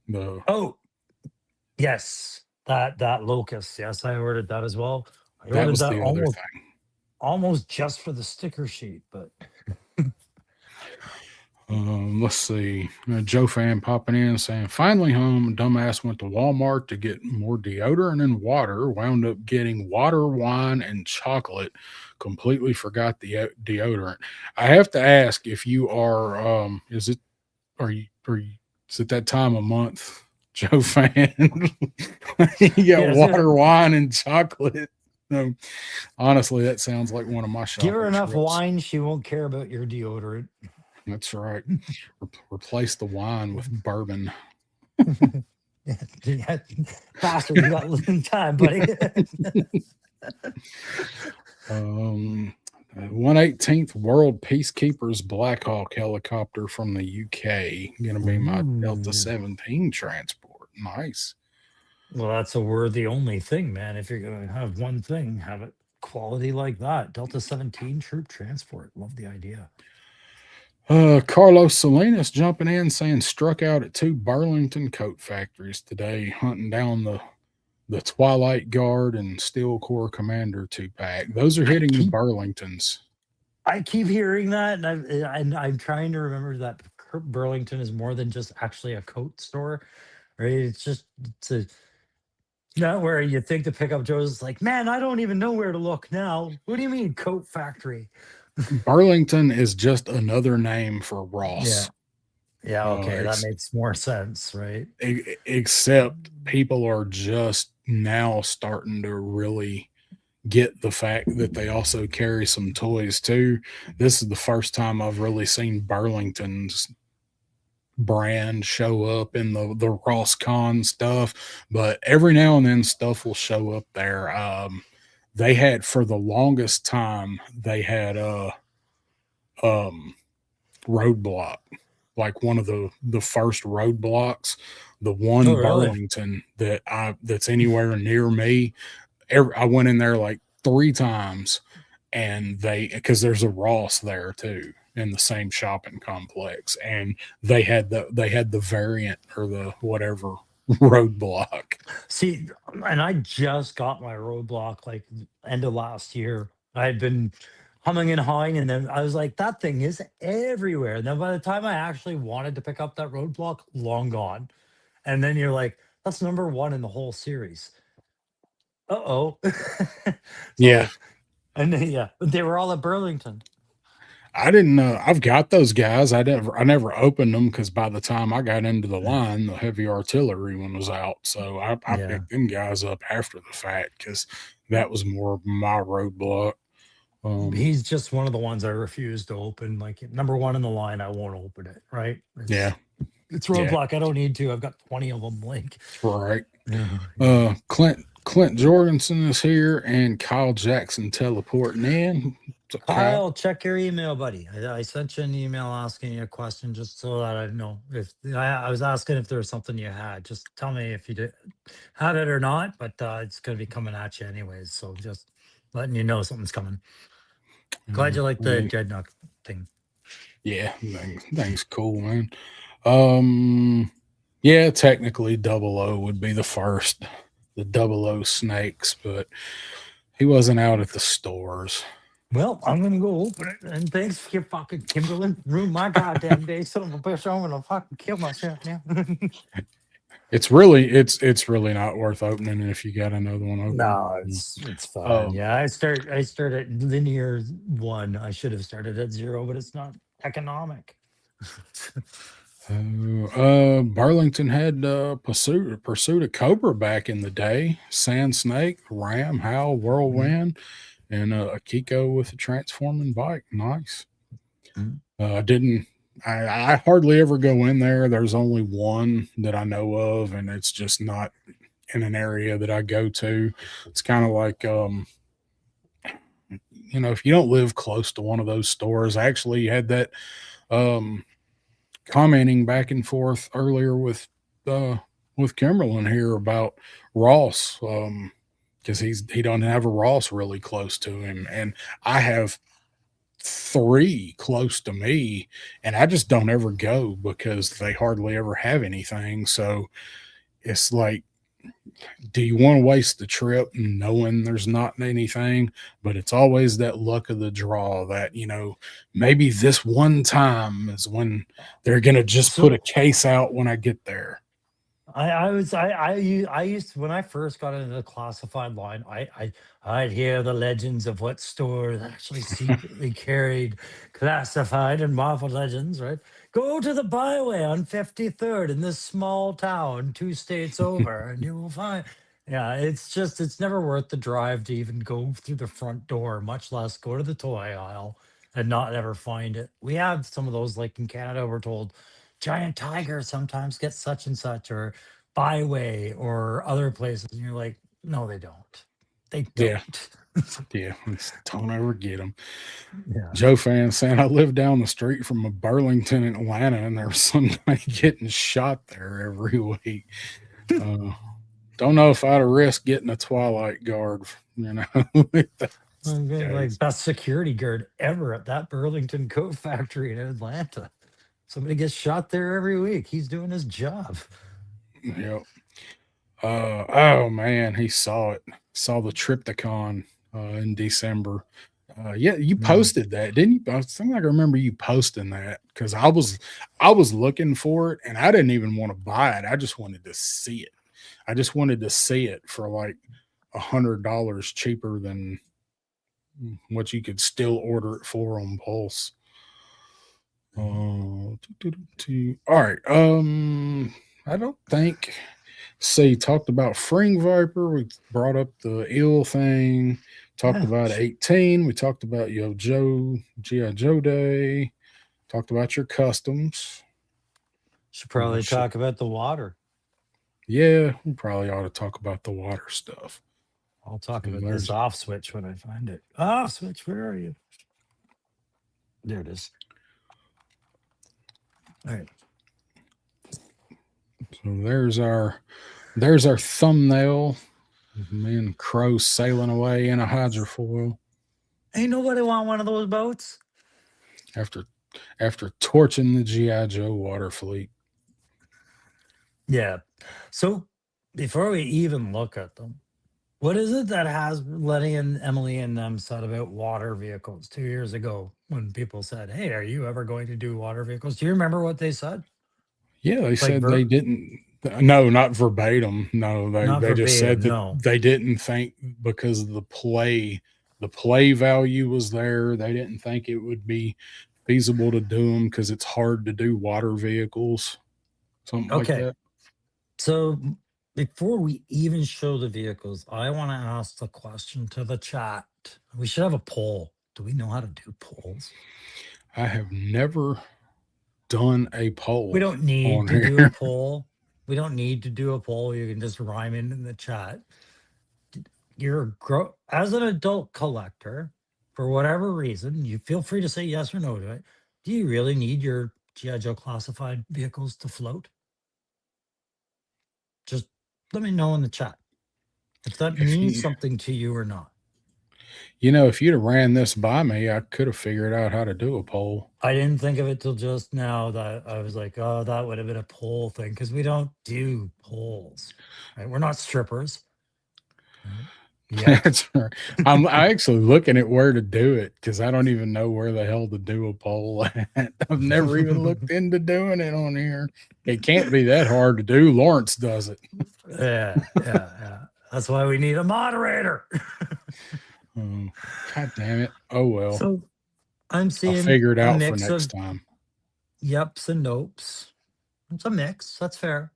The Oh, yes. That locust. Yes, I ordered that as well. I That ordered was that the other thing. almost just for the sticker sheet, but Let's see. Joe Fan popping in saying, finally home. Dumbass went to Walmart to get more deodorant and water. Wound up getting water, wine, and chocolate. Completely forgot the deodorant. I have to ask if you are, are you, is it that time of month, Joe Fan? You got yeah, water, wine, and chocolate. No, honestly, that sounds like one of my give her shopping enough trips. wine, she won't care about your deodorant. That's right. Replace the wine with bourbon. Yeah, faster, you got little time, buddy. Um, 118th World Peacekeepers Black Hawk helicopter from the UK. Going to be my Delta Ooh. 17 transport. Nice. Well, that's a worthy only thing, man. If you're gonna have one thing, have it quality like that. Delta 17 troop transport. Love the idea. Carlos Salinas jumping in saying struck out at 2 Burlington coat factories today, hunting down the Twilight Guard and Steel Corps Commander 2-pack. Those are I hitting the keep Burlingtons. I keep hearing that, and I'm trying to remember that Burlington is more than just actually a coat store, right? It's a not where you think the pickup Joe's is like, man, I don't even know where to look now. What do you mean coat factory? Burlington is just another name for Yeah, Ross. yeah, okay, that Ex- makes more sense, right? except people are just now starting to really get the fact that they also carry some toys too. This is the first time I've really seen Burlington's brand show up in the Ross Con stuff, but every now and then stuff will show up there. They had for the longest time they had um Roadblock, like one of the first roadblocks The Oh, one really? Burlington that's anywhere near me, I went in there like 3 times, and because there's a Ross there too in the same shopping complex, and they had the variant or the whatever roadblock. See, and I just got my roadblock like end of last year. I had been humming and hawing, and then I was like, that thing is everywhere. And then by the time I actually wanted to pick up that roadblock, long gone. And then you're like, that's number one in the whole series. Uh-oh. Yeah, So, and then, yeah, they were all at Burlington. I didn't know. I've got those guys. I never opened them because by the time I got into the line, the heavy artillery one was out. So I Yeah. picked them guys up after the fact because that was more of my roadblock. Um, He's just one of the ones I refuse to open. Like number one in the line, I won't open it. Right? yeah, It's yeah, roadblock. I don't need to. I've got 20 of them. Like, right. yeah. Clint Jorgensen is here and Kyle Jackson teleporting in. What's up, Kyle? Kyle, check your email, buddy. I sent you an email asking you a question just so that I know if I was asking if there was something you had. Just tell me if you did had it or not. But it's going to be coming at you anyways. So just letting you know something's coming. Glad you like I the mean, dreadnought thing. yeah, things cool, man. Um, yeah, technically Double O would be the first, the Double O snakes, but he wasn't out at the stores. Well, I'm gonna go open it, and thanks for your fucking Kimberlin. Ruined my goddamn day, son of a bitch. I'm gonna fucking kill myself now. It's really not worth opening if you got another one open. No, it's fine. Um, Yeah, I start at linear one. I should have started at zero, but it's not economic. Burlington had Pursuit of Cobra back in the day. Sand Snake, Ram, Howl, Mhm, Whirlwind, and a Kiko with a transforming bike. Nice. mhm. I didn't. I hardly ever go in there. There's only one that I know of, and it's just not in an area that I go to. It's kind of like if you don't live close to one of those stores. I actually had that um commenting back and forth earlier uh with Kimberlin here about Ross, because he don't have a Ross really close to him, and I have three close to me, and I just don't ever go because they hardly ever have anything. So it's like, do you want to waste the trip knowing there's not anything? But it's always that luck of the draw that, maybe this one time is when they're going to just put a So case out when I get there. I used when I first got into the classified line, I'd hear the legends of what stores actually secretly carried classified and Marvel Legends, right? Go to the byway on 53rd in this small town, 2 states over, and you will find. Yeah, it's never worth the drive to even go through the front door, much less go to the toy aisle and not ever find it. We have some of those, like in Canada, we're told giant tiger sometimes gets such and such, or Byway or other places, and you're like, no, they don't. They Yeah. don't. Yeah. Don't ever get them. Yeah. Joe fan saying, I live down the street from a Burlington in Atlanta, and there's somebody getting shot there every week. Uh, don't know if I'd have risked getting a Twilight guard, if that's the Like case. best security guard ever at that Burlington coat factory in Atlanta. Somebody gets shot there every week. He's doing his job. Yep. Oh man, he saw it. Saw the Triptychon in December. Yeah, you Mm. posted that, didn't you? I think I remember you posting that because I was looking for it and I didn't even want to buy it. I just wanted to see it. I just wanted to see it for like $100 cheaper than what you could still order it for on Pulse. All right. I don't think. See, talked about Fring Viper. We brought up the eel thing. Talked Yeah. about 18. We talked about Yo Joe, G.I. Joe Day. Talked about your customs. Should Oh, probably shit. talk about the water. Yeah, we probably ought to talk about the water stuff. I'll talk So about this there's off switch when I find it. Off switch, where are you? There it is. All right. So there's our thumbnail. Me and Crow sailing away in a hydrofoil Ain't nobody want one of those boats. after torching the GI Joe water fleet. Yeah. So before we even look at them, what is it that has Letty and Emily and them said about water vehicles 2 years ago when people said, "Hey, are you ever going to do water vehicles?" Do you remember what they said? Yeah, they Like said they didn't. No, not verbatim. No, not they just said verbatim, that no. they didn't think because the play value was there. They didn't think it would be feasible to do them because it's hard to do water vehicles, something like Okay. that. So before we even show the vehicles, I want to ask the question to the chat. We should have a poll. Do we know how to do polls? I have never done a We poll don't need on to do a here. poll. We don't need to do a poll. You can just rhyme it in the chat. As an adult collector, for whatever reason, you feel free to say yes or no to it. Do you really need your GI Joe classified vehicles to float? Just let me know in the chat if that If means you something to you or not. if you'd have ran this by me, I could have figured out how to do a poll. I didn't think of it till just now that I was like, oh, that would have been a poll thing because we don't do polls. Right? We're not strippers. Right? Yet. That's right. I'm actually looking at where to do it because I don't even know where the hell to do a poll at. I've never even looked into doing it on here. It can't be that hard to do. Lawrence does it. Yeah. That's why we need a moderator. God damn it. Oh well. So I'm I'll seeing figure it a out for mix next of time. yeps and nopes. It's a mix. That's fair.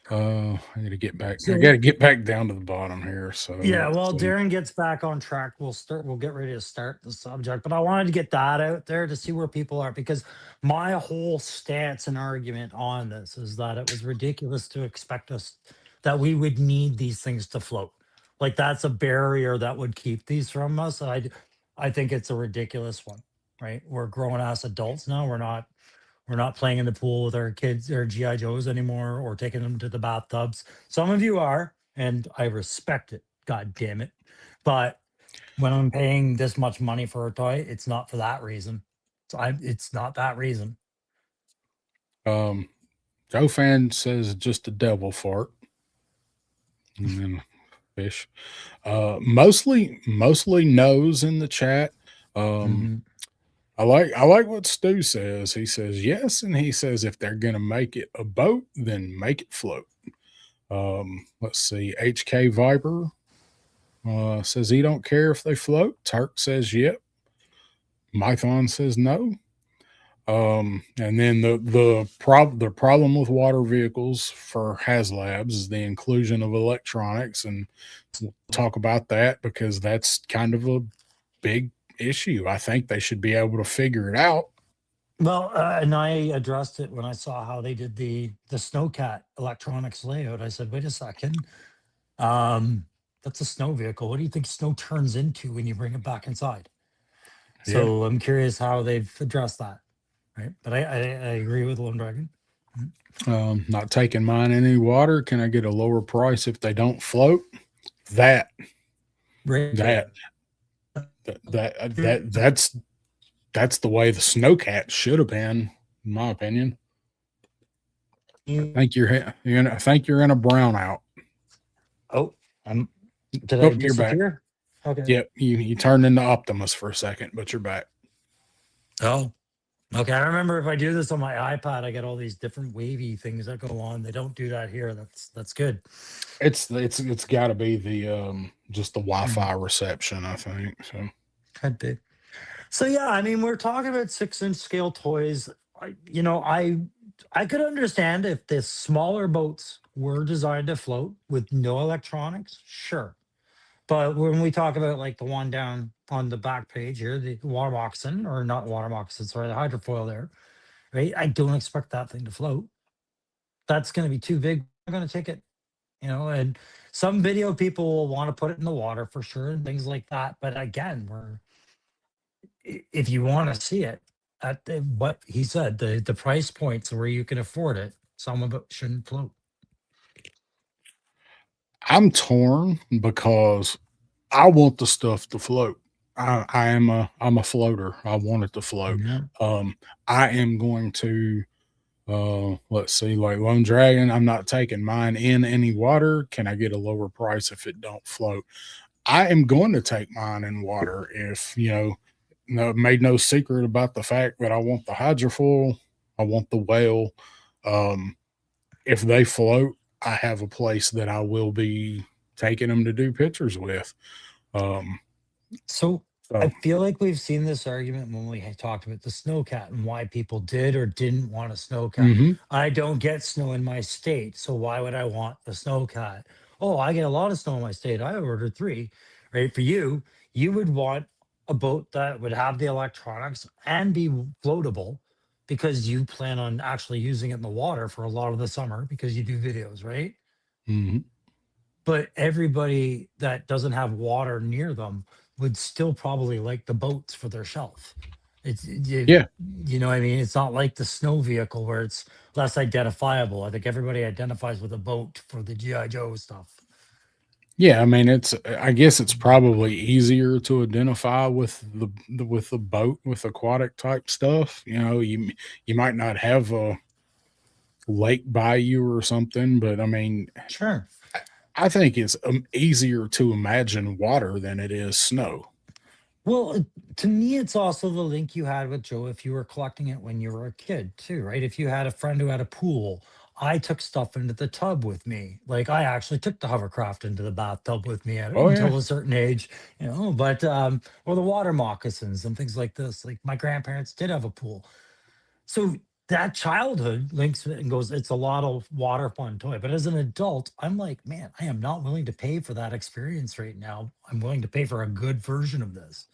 I gotta get back. I So gotta get back down to the bottom here. So yeah, let's while see. Darren gets back on track, we'll get ready to start the subject. But I wanted to get that out there to see where people are because my whole stance and argument on this is that it was ridiculous to expect us that we would need these things to float. Like that's a barrier that would keep these from us. I think it's a ridiculous one, right? We're grown ass adults now. We're not playing in the pool with our kids or GI Joes anymore or taking them to the bathtubs. Some of you are, and I respect it. God damn it. But when I'm paying this much money for a toy, it's not for that reason. It's not that reason. Joe Fan says just a devil fart. And then fish. Mostly no's in the chat. Mhm. I like what Stu says. He says yes, and he says if they're gonna make it a boat, then make it float. Let's see. HK Viper says he don't care if they float. Turk says yep. Mython says no. And then the problem with water vehicles for HasLabs is the inclusion of electronics, and we'll talk about that because that's kind of a big issue. I think they should be able to figure it out. Well, and I addressed it when I saw how they did the Snowcat electronics layout. I said, wait a second. That's a snow vehicle. What do you think snow turns into when you bring it back inside? Yeah. So I'm curious how they've addressed that. Right. But I agree with Lone Dragon. Not taking mine in any water. Can I get a lower price if they don't float? That Right. that's the way the Snowcat should have been, in my opinion. I think you're in a brownout. Oh, did I You're back. disappear? Okay. Yep, you turned into Optimus for a second, but you're back. Oh, okay. I remember if I do this on my iPad, I get all these different wavy things that go on. They don't do that here. That's good. It's got to be the just the Wi-Fi reception, I think. So Could be. So yeah, I mean, we're talking about 6-inch scale toys. I could understand if the smaller boats were designed to float with no electronics, sure. But when we talk about like the one down on the back page here, the water moccasin, or not water moccasin, sorry, the hydrofoil there, right? I don't expect that thing to float. That's going to be too big. I'm going to take it, and some video people will want to put it in the water for sure and things like that. But again, if you want to see it, at what he said, the price points where you can afford it, some of it shouldn't float. I'm torn because I want the stuff to float. I'm a floater. I want it to float. Yeah. Um, I am going to let's see, like Lone Dragon, I'm not taking mine in any water. Can I get a lower price if it don't float? I am going to take mine in water if, no, made no secret about the fact that I want the hydrofoil, I want the whale. Um, if they float, I have a place that I will be taking them to do pictures with. Um, So I so, feel like we've seen this argument when we had talked about the snowcat and why people did or didn't want a snowcat. mhm, I don't get snow in my state, so why would I want the snowcat? Oh, I get a lot of snow in my state. I ordered three. Right. For you, you would want a boat that would have the electronics and be floatable because you plan on actually using it in the water for a lot of the summer because you do videos, right? mhm. But everybody that doesn't have water near them would still probably like the boats for their shelf. Yeah. You know what I mean? It's not like the snow vehicle where it's less identifiable. I think everybody identifies with a boat for the GI Joe stuff. Yeah, I mean, I guess it's probably easier to identify with with the boat with aquatic type stuff. You might not have a lake by you or something, but I mean, Sure. I think it's easier to imagine water than it is snow. Well, to me, it's also the link you had with Joe if you were collecting it when you were a kid, too, right? If you had a friend who had a pool, I took stuff into the tub with me. Like I actually took the hovercraft into the bathtub with me Oh yeah, until a certain age, but or the water moccasins and things like this. Like my grandparents did have a pool. So that childhood links it and goes, it's a lot of water fun toy. But as an adult, I'm like, man, I am not willing to pay for that experience right now. I'm willing to pay for a good version of this.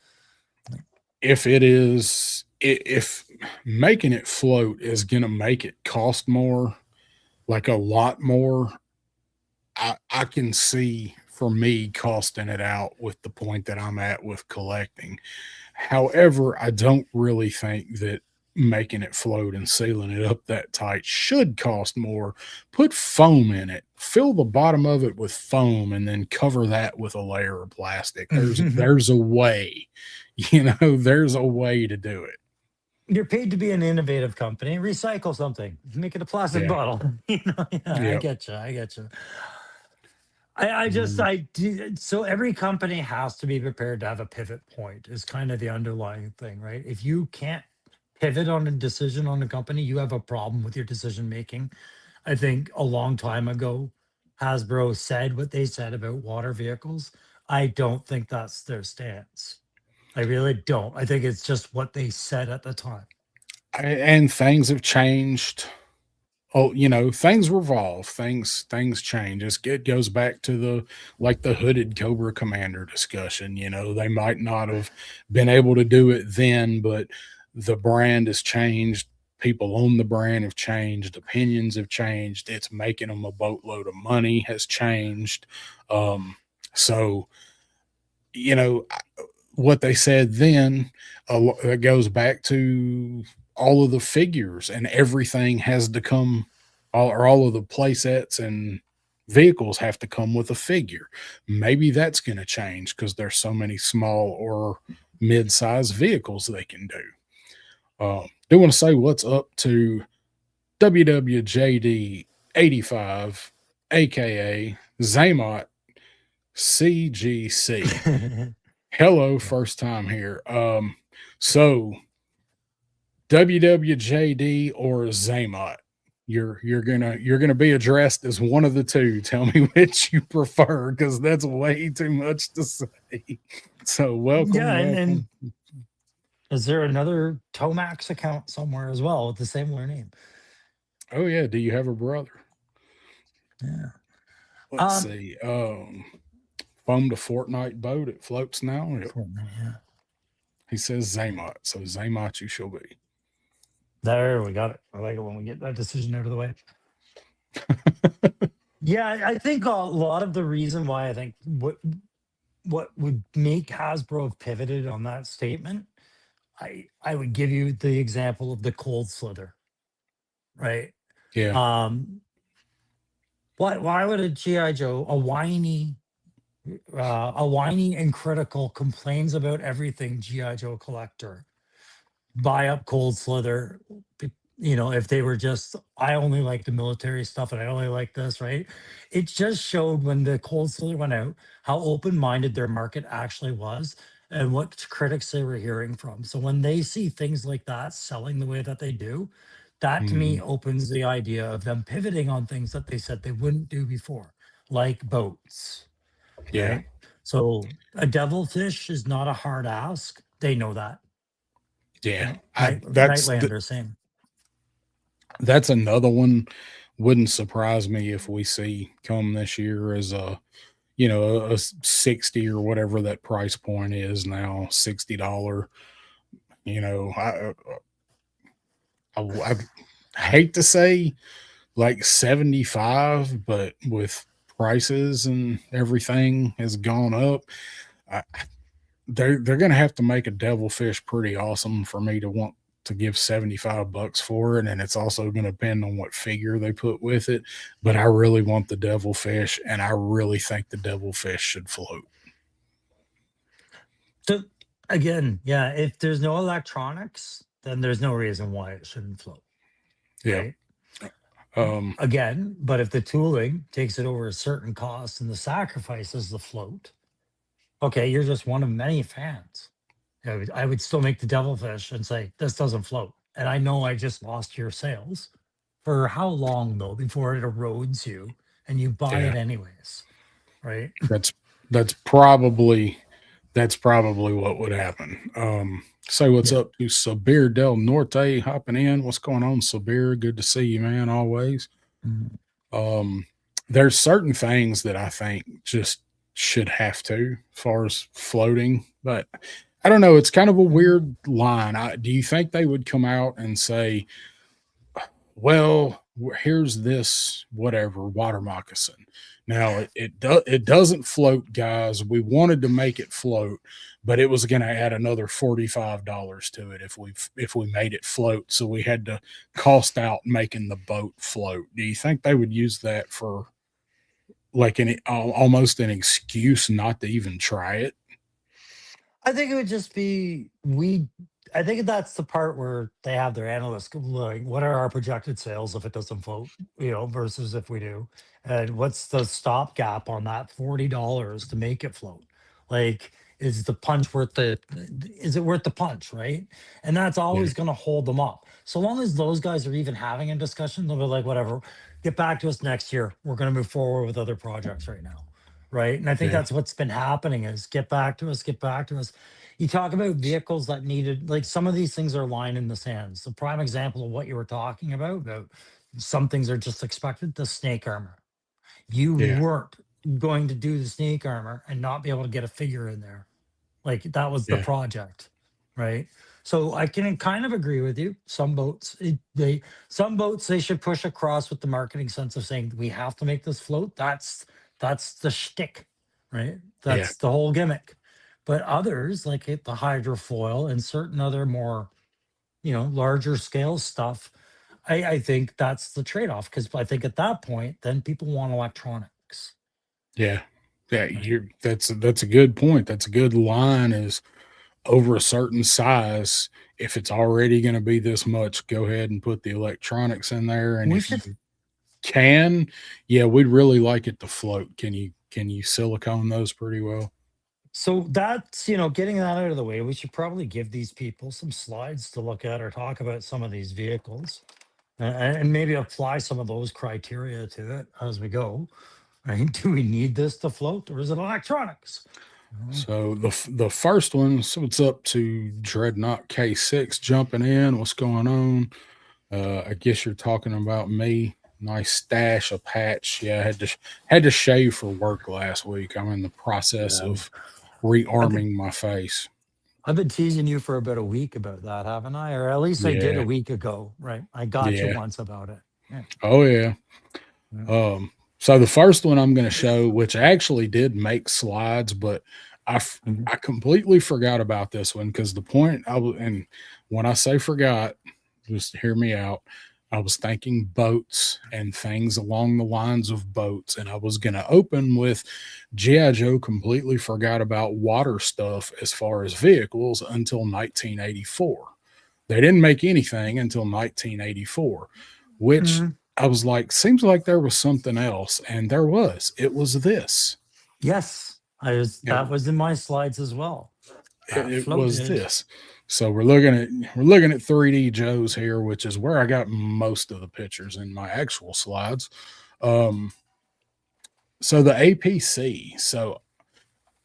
if making it float is gonna make it cost more, like a lot more, I can see for me costing it out with the point that I'm at with collecting. However, I don't really think that making it float and sealing it up that tight should cost more. Put foam in it, fill the bottom of it with foam, and then cover that with a layer of plastic. There's a way, there's a way to do it. You're paid to be an innovative company. Recycle something. Make it a plastic Yeah. bottle. Yeah, I Yep. get you. I get you. I just Mm. I do, so every company has to be prepared to have a pivot point is kind of the underlying thing, right? If you can't pivot on a decision on a company, you have a problem with your decision making. I think a long time ago, Hasbro said what they said about water vehicles. I don't think that's their stance. I really don't. I think it's just what they said at the time. And things have changed. Oh, things revolve, things change. It goes back to the hooded Cobra Commander discussion. They might not have been able to do it then, but the brand has changed. People on the brand have changed. Opinions have changed. It's making them a boatload of money has changed. So what they said then, it goes back to all of the figures and everything has to come, all of the play sets and vehicles have to come with a figure. Maybe that's going to change because there's so many small or mid-sized vehicles they can do. Do want to say what's up to WWJD 85, aka Zaymot CGC. Hello, first time here. So WWJD or Zaymot? You're gonna be addressed as one of the two. Tell me which you prefer, because that's way too much to say. So welcome, Yeah, and welcome. is there another Tomax account somewhere as well with the similar name? Oh yeah, do you have a brother? Yeah. Let's Um, see. Foamed a Fortnite boat. It floats now. Yep. yeah. He says Zaymot, so Zaymot you shall be. There we got it. I like it when we get that decision out of the way. Yeah, I think a lot of the reason why I think what would make Hasbro have pivoted on that statement, I would give you the example of the cold slither, right? Yeah. Um, why would a GI Joe, a whiny and critical, complains about everything GI Joe collector, buy up cold slither? If they were just, I only like the military stuff and I only like this, right? It just showed when the cold slither went out how open-minded their market actually was and what critics they were hearing from. So when they see things like that selling the way that they do, that to me Mhm. opens the idea of them pivoting on things that they said they wouldn't do before, like boats, Yeah. right? So a devilfish is not a hard ask. They know that, Yeah. right? Nightlander, same. That's another one. Wouldn't surprise me if we see come this year as a 60 or whatever that price point is now, $60. You know, I hate to say like 75, but with prices and everything has gone up, I, they're gonna have to make a devilfish pretty awesome for me to want to give 75 bucks for it. And it's also going to depend on what figure they put with it. But I really want the devilfish, and I really think the devilfish should float. So again, yeah, if there's no electronics, then there's no reason why it shouldn't float, Yeah. right? Um, Again, but if the tooling takes it over a certain cost and the sacrifice is the float, okay, you're just one of many fans. I would still make the devilfish and say, this doesn't float. And I know I just lost your sales. For how long though before it erodes you and you buy yeah, it anyways, right? that's that's probably that's probably what would happen. Say what's Yeah. up to Sabir Del Norte hopping in. What's going on, Sabir? Good to see you, man. Always. Mhm. Um, there's certain things that I think just should have to, as far as floating, but I don't know. It's kind of a weird line. Do you think they would come out and say, well, here's this whatever water moccasin. Now it doesn't float, guys. We wanted to make it float, but it was going to add another $45 to it if we made it float. So we had to cost out making the boat float. Do you think they would use that for like almost an excuse not to even try it? I think it would just be we. I think that's the part where they have their analysts go, like, what are our projected sales if it doesn't float, versus if we do, and what's the stopgap on that $40 to make it float? Like, is the punch worth the? Is it worth the punch, right? And that's Yeah, always going to hold them up. So long as those guys are even having a discussion, they'll be like, whatever, get back to us next year. We're going to move forward with other projects right now, right? And I think yeah, that's what's been happening is get back to us, get back to us. You talk about vehicles that needed, like some of these things are line in the sands. The prime example of what you were talking about some things are just expected, the snake armor. You yeah, weren't going to do the snake armor and not be able to get a figure in there. Like that was the yeah, project, right? So I can kind of agree with you. Some boats they should push across with the marketing sense of saying we have to make this float. That's the shtick, right? yeah, That's the whole gimmick. But others like the hydrofoil and certain other more larger scale stuff, I think that's the trade off because I think at that point then people want electronics, yeah. Yeah, right? that's a good point. That's a good line is over a certain size, if it's already going to be this much, go ahead and put the electronics in there. And We if you should. can, yeah, we'd really like it to float. Can you silicone those pretty well? So that's, getting that out of the way, we should probably give these people some slides to look at or talk about some of these vehicles and maybe apply some of those criteria to it as we go. Right? Do we need this to float or is it electronics? Mhm. So the first one, so it's up to Dreadnought K6 jumping in. What's going on? I guess you're talking about me. Nice stash, a patch. Yeah, I had to shave for work last week. I'm in the process Yeah. of I've been, rearming my face. I've been teasing you for about a week about that, haven't I? Or at least I did a Yeah, week ago, right? I got you yeah. once about it. Yeah. Oh yeah. Yeah. So the first one I'm going to show, which actually did make slides, but Mhm. I completely forgot about this one because the point I was, and when I say forgot, just hear me out. I was thinking boats and things along the lines of boats, and I was going to open with G.I. Joe completely forgot about water stuff as far as vehicles until 1984. They didn't make anything until 1984, which Mhm. I was like, seems like there was something else. And there was. It was this. Yes, I was. It, That was in my slides as well. That it was floated. this. So we're looking at 3D Joes here, which is where I got most of the pictures in my actual slides. Um, so the APC. So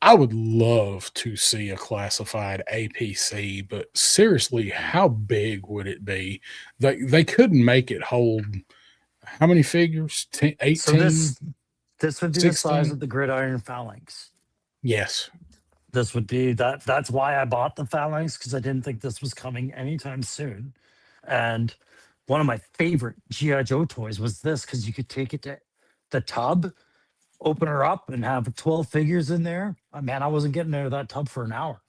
I would love to see a classified APC, but seriously, how big would it be? They couldn't make it hold how many figures? 10, So 18, this would be the size 16? of the gridiron phalanx. Yes. This would be that. That's why I bought the phalanx, because I didn't think this was coming anytime soon. And one of my favorite GI Joe toys was this, because you could take it to the tub, open her up, and have 12 figures in there. Man, I wasn't getting out of that tub for an hour.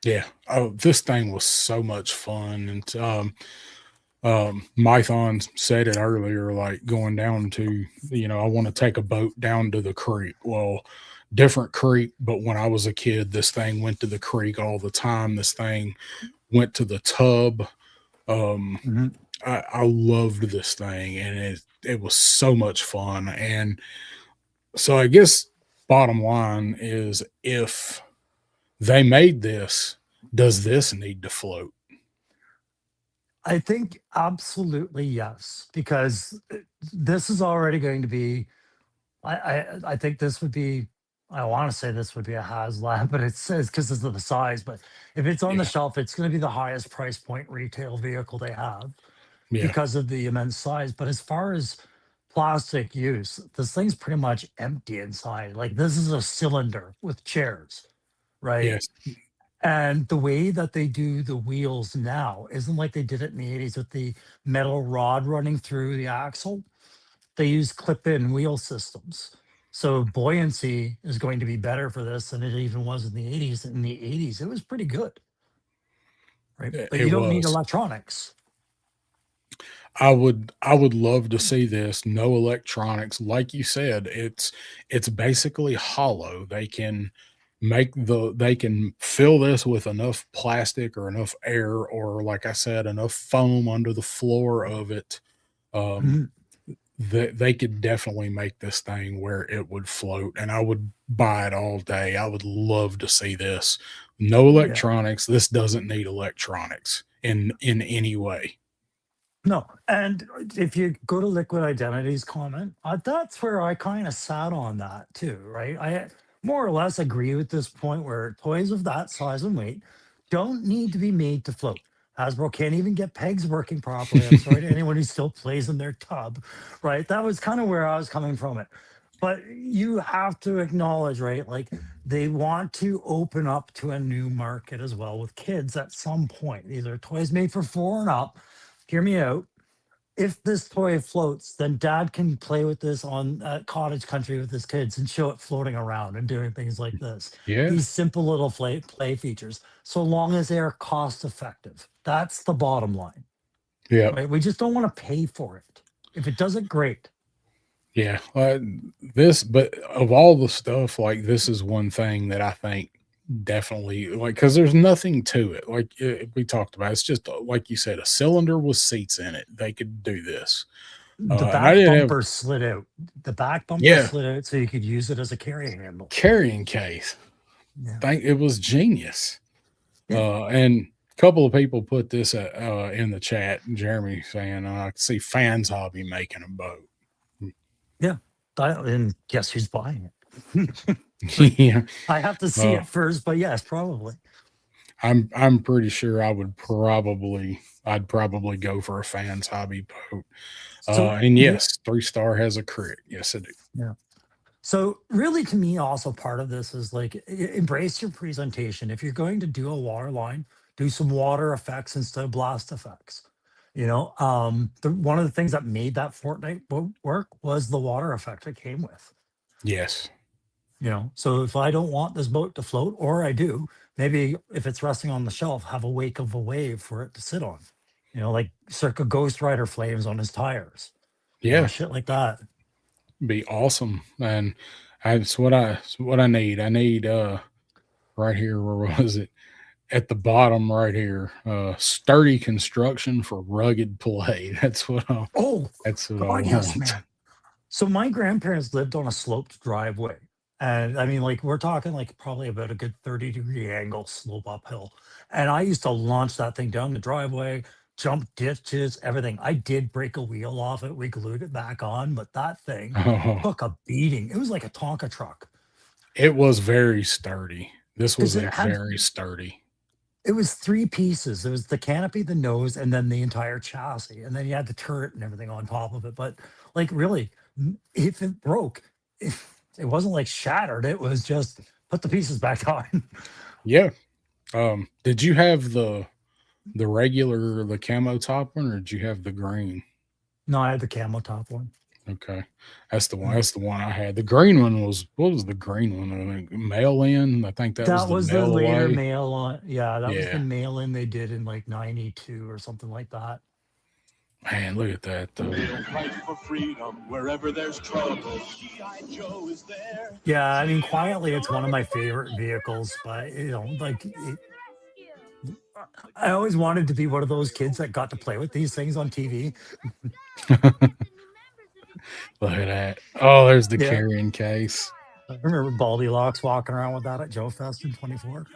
Yeah. Oh, this thing was so much fun. And Mython said it earlier, like going down to, I want to take a boat down to the creek. Well, different creek, but when I was a kid, this thing went to the creek all the time. This thing went to the tub. Um, Mhm. I loved this thing, and it was so much fun. And so I guess bottom line is, if they made this, does this need to float? I think absolutely yes, because this is already going to be. I think this would be. I want to say this would be a HasLab, but it says because of the size. But if it's on the Yeah. shelf, it's going to be the highest price point retail vehicle they have Yeah. because of the immense size. But as far as plastic use, this thing's pretty much empty inside. Like, this is a cylinder with chairs, right? Yes. And the way that they do the wheels now isn't like they did it in the 80s with the metal rod running through the axle. They use clip-in wheel systems. So buoyancy is going to be better for this than it even was in the 80s. In the 80s, it was pretty good, right? But It you don't need was. electronics. I would love to see this. No electronics. Like you said, it's basically hollow. They can fill this with enough plastic or enough air, or like I said, enough foam under the floor of it. Um, Mhm. that they could definitely make this thing where it would float, and I would buy it all day. I would love to see this. No Yeah. electronics. This doesn't need electronics in any way. No, and if you go to Liquid Identity's comment, that's where I kind of sat on that too, right? I more or less agree with this point where toys of that size and weight don't need to be made to float. Hasbro can't even get pegs working properly. I'm sorry to anyone who still plays in their tub, right? That was kind of where I was coming from it. But you have to acknowledge, right? Like, they want to open up to a new market as well with kids at some point. These are toys made for 4 and up. Hear me out. If this toy floats, then dad can play with this on cottage country with his kids and show it floating around and doing things like this. Yeah. These simple little play features, so long as they are cost effective. That's the bottom line, Yeah. right? We just don't want to pay for it. If it does it, great. Yeah, but of all the stuff, like, this is one thing that I think definitely, like, because there's nothing to it. Like, we talked about, it's just like you said, a cylinder with seats in it. They could do this, The and I back did have, bumper slid out. The back bumper yeah, slid out so you could use it as a carry handle. carrying case. Yeah. Think it was genius. Yeah. And a couple of people put this in the chat. Jeremy saying, "I see Fans Hobby making a boat." Yeah. And guess who's buying it? Yeah. I have to see Uh, it first, but yes, probably. I'm pretty sure I'd probably go for a Fans Hobby boat. So And yes, 3 Star has a crit. Yes, I do. yeah. So really, to me, also part of this is like, embrace your presentation. If you're going to do a water line, do some water effects instead of blast effects. One of the things that made that Fortnite work was the water effect it came with. Yes. So if I don't want this boat to float, or I do, maybe if it's resting on the shelf, have a wake of a wave for it to sit on. Like circa Ghost Rider flames on his tires. Yeah, Shit like that. be awesome. And it's what I need. I need right here. Where was it? At the bottom right here, sturdy construction for rugged play. Oh That's what I God, yes, want. man. So my grandparents lived on a sloped driveway. And I mean, like, we're talking like probably about a good 30-degree angle slope uphill. And I used to launch that thing down the driveway, jump ditches, everything. I did break a wheel off it. We glued it back on, but that thing Oh, took a beating. It was like a Tonka truck it was very sturdy. This because was a very sturdy. it was three pieces. There was the canopy, the nose, and then the entire chassis. And then you had the turret and everything on top of it. But like really, if it broke, it wasn't like shattered. It was just put the pieces back on. Yeah. Did you have the camo top one, or did you have the green? No, I had the camo top one. Okay, that's the one. Yeah. That's the one I had. The green one was what was the green one? I think mail in. I think that was That the was the mail later away. mail on. Yeah, that was the Yeah, mail in they did in like 92 or something like that. man, look at that though. We'll fight for freedom wherever there's trouble. G.I. Joe is there. Yeah, I mean, quietly, it's one of my favorite vehicles, but I always wanted to be one of those kids that got to play with these things on TV. Look at that. Oh, there's the Yeah. carrying case. I remember Baldy Locks walking around with that at Joe Fest in 24.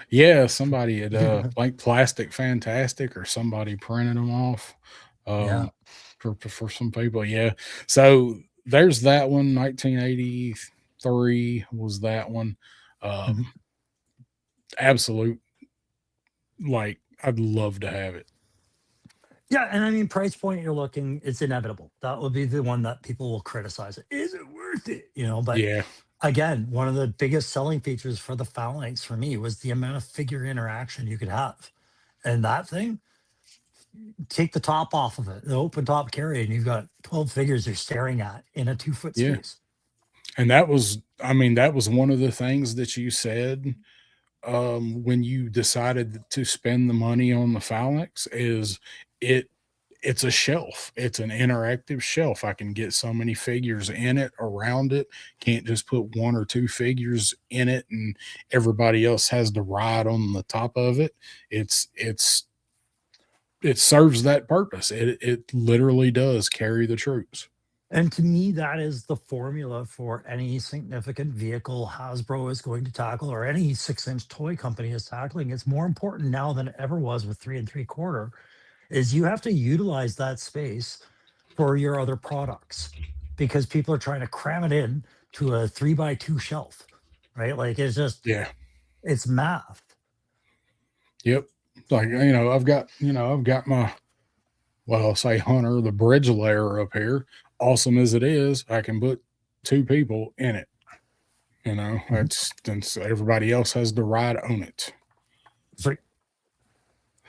Yeah, somebody had like Plastic Fantastic or somebody printed them off. Yeah. Um, for some people, yeah. So there's that one. 1983 was that one. Mhm. Um, absolute like I'd love to have it. Yeah. And I mean, price point you're looking, it's inevitable. That would be the one that people will criticize it. Is it worth it? But Yeah, again, one of the biggest selling features for the Phalanx for me was the amount of figure interaction you could have. And that thing, take the top off of it, the open top carry, and you've got 12 figures you're staring at in a 2 foot yeah. space. And that was, I mean, that was one of the things that you said when you decided to spend the money on the Phalanx is it it's a shelf. It's an interactive shelf. I can get so many figures in it, around it. Can't just put one or two figures in it and everybody else has to ride on the top of it. It's it serves that purpose. It literally does carry the troops. And to me, that is the formula for any significant vehicle Hasbro is going to tackle or any 6-inch toy company is tackling. It's more important now than it ever was with 3 3/4, is you have to utilize that space for your other products because people are trying to cram it in to a 3x2 shelf, right? Like Yeah. it's math. Yep. Like I've got my well, I'll say Hunter, the bridge layer up here. Awesome as it is, I can put two people in it. Mhm. That's since everybody else has the ride on it. So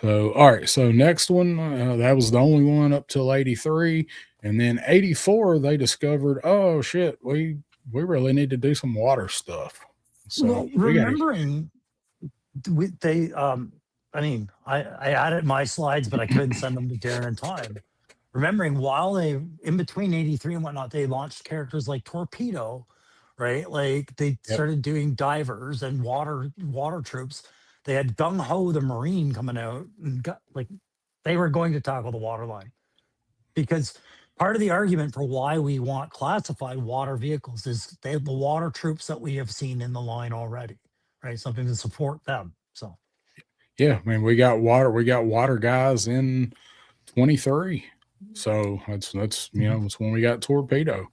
So, all right. So next one, that was the only one up till 83, and then 84 they discovered, oh shit, we really need to do some water stuff. So well, we got to remembering they I mean, I added my slides, but I couldn't send them to Darren in time. Remembering while they in between 83 and whatnot, they launched characters like Torpedo, right? Like they yep, started doing divers and water troops. They had Gung Ho the Marine coming out and got like they were going to tackle the water line because part of the argument for why we want classified water vehicles is they have the water troops that we have seen in the line already, right? Something to support them. So yeah. I mean, we got water guys in 23. So that's mhm. that's when we got Torpedo.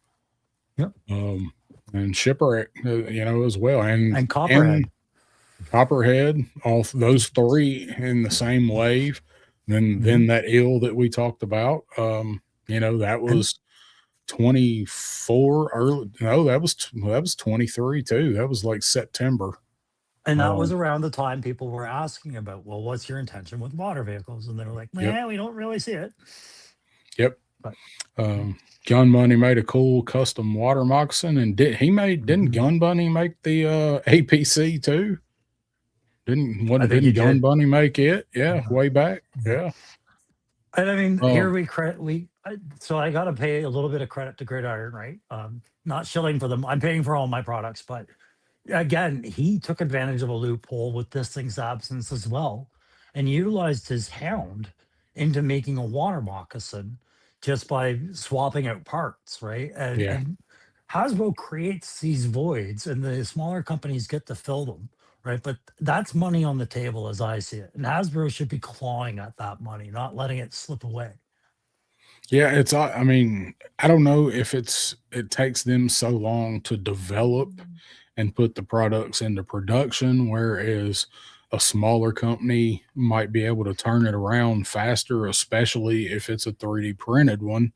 Yep. Um, and Shipwreck, as well, And and Copperhead. Copperhead, all those three in the same wave. Mhm. Then that eel that we talked about, that And was 24 early. No, that was 23 too. That was like September. And that was Um, around the time people were asking about, well, what's your intention with water vehicles? And they were like, yep, well, we don't really see it. yep. Gun Bunny made a cool custom water moccasin, and didn't Gun Bunny make the APC too? Didn't Gun did. Bunny make it? Yeah, Yeah. way back. Yeah. And I mean, Oh. here so I got to pay a little bit of credit to Gridiron, right? Not shilling for them. I'm paying for all my products, but again, he took advantage of a loophole with this thing's absence as well, and utilized his hound into making a water moccasin just by swapping out parts, right? Yeah. And Hasbro creates these voids, and the smaller companies get to fill them, right? But that's money on the table as I see it, and Hasbro should be clawing at that money, not letting it slip away. Yeah, I mean, I don't know if it takes them so long to develop and put the products into production, whereas a smaller company might be able to turn it around faster, especially if it's a 3D printed one.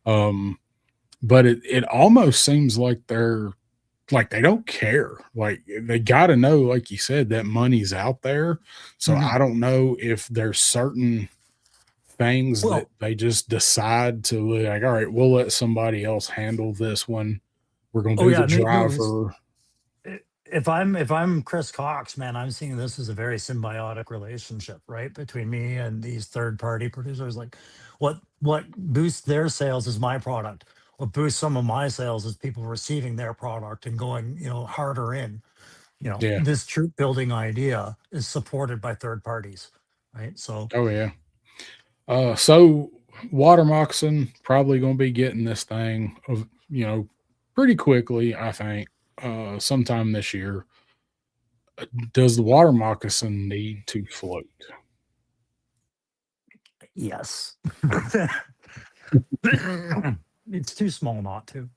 But it almost seems like they don't care. Like they got to know, like you said, that money's out there. So I don't know if there's certain things that they just decide to like, all right, we'll let somebody else handle this one. We're going to do the driver. If I'm Chris Cox, man, I'm seeing this as a very symbiotic relationship, right, between me and these third-party producers. Like, what boosts their sales is my product. What boosts some of my sales is people receiving their product and going, harder in. Yeah. This troop building idea is supported by third parties, right? So, oh yeah. So water moccasin probably going to be getting this thing of pretty quickly, I think. Sometime this year. Does the water moccasin need to float? yes. It's too small not to.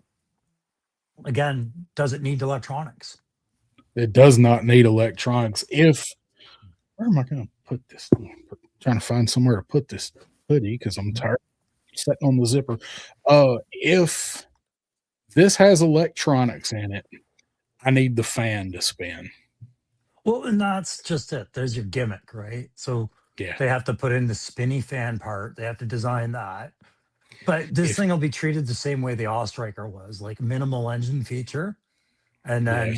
Again, does it need electronics? It does not need electronics. Where am I going to put this? Trying to find somewhere to put this hoodie because I'm tired of sitting on the zipper. If this has electronics in it, I need the fan to spin. Well, and that's just it. There's your gimmick, right? So Yeah. they have to put in the spinny fan part. They have to design that. But this thing will be treated the same way the Ostriker was, like minimal engine feature, and then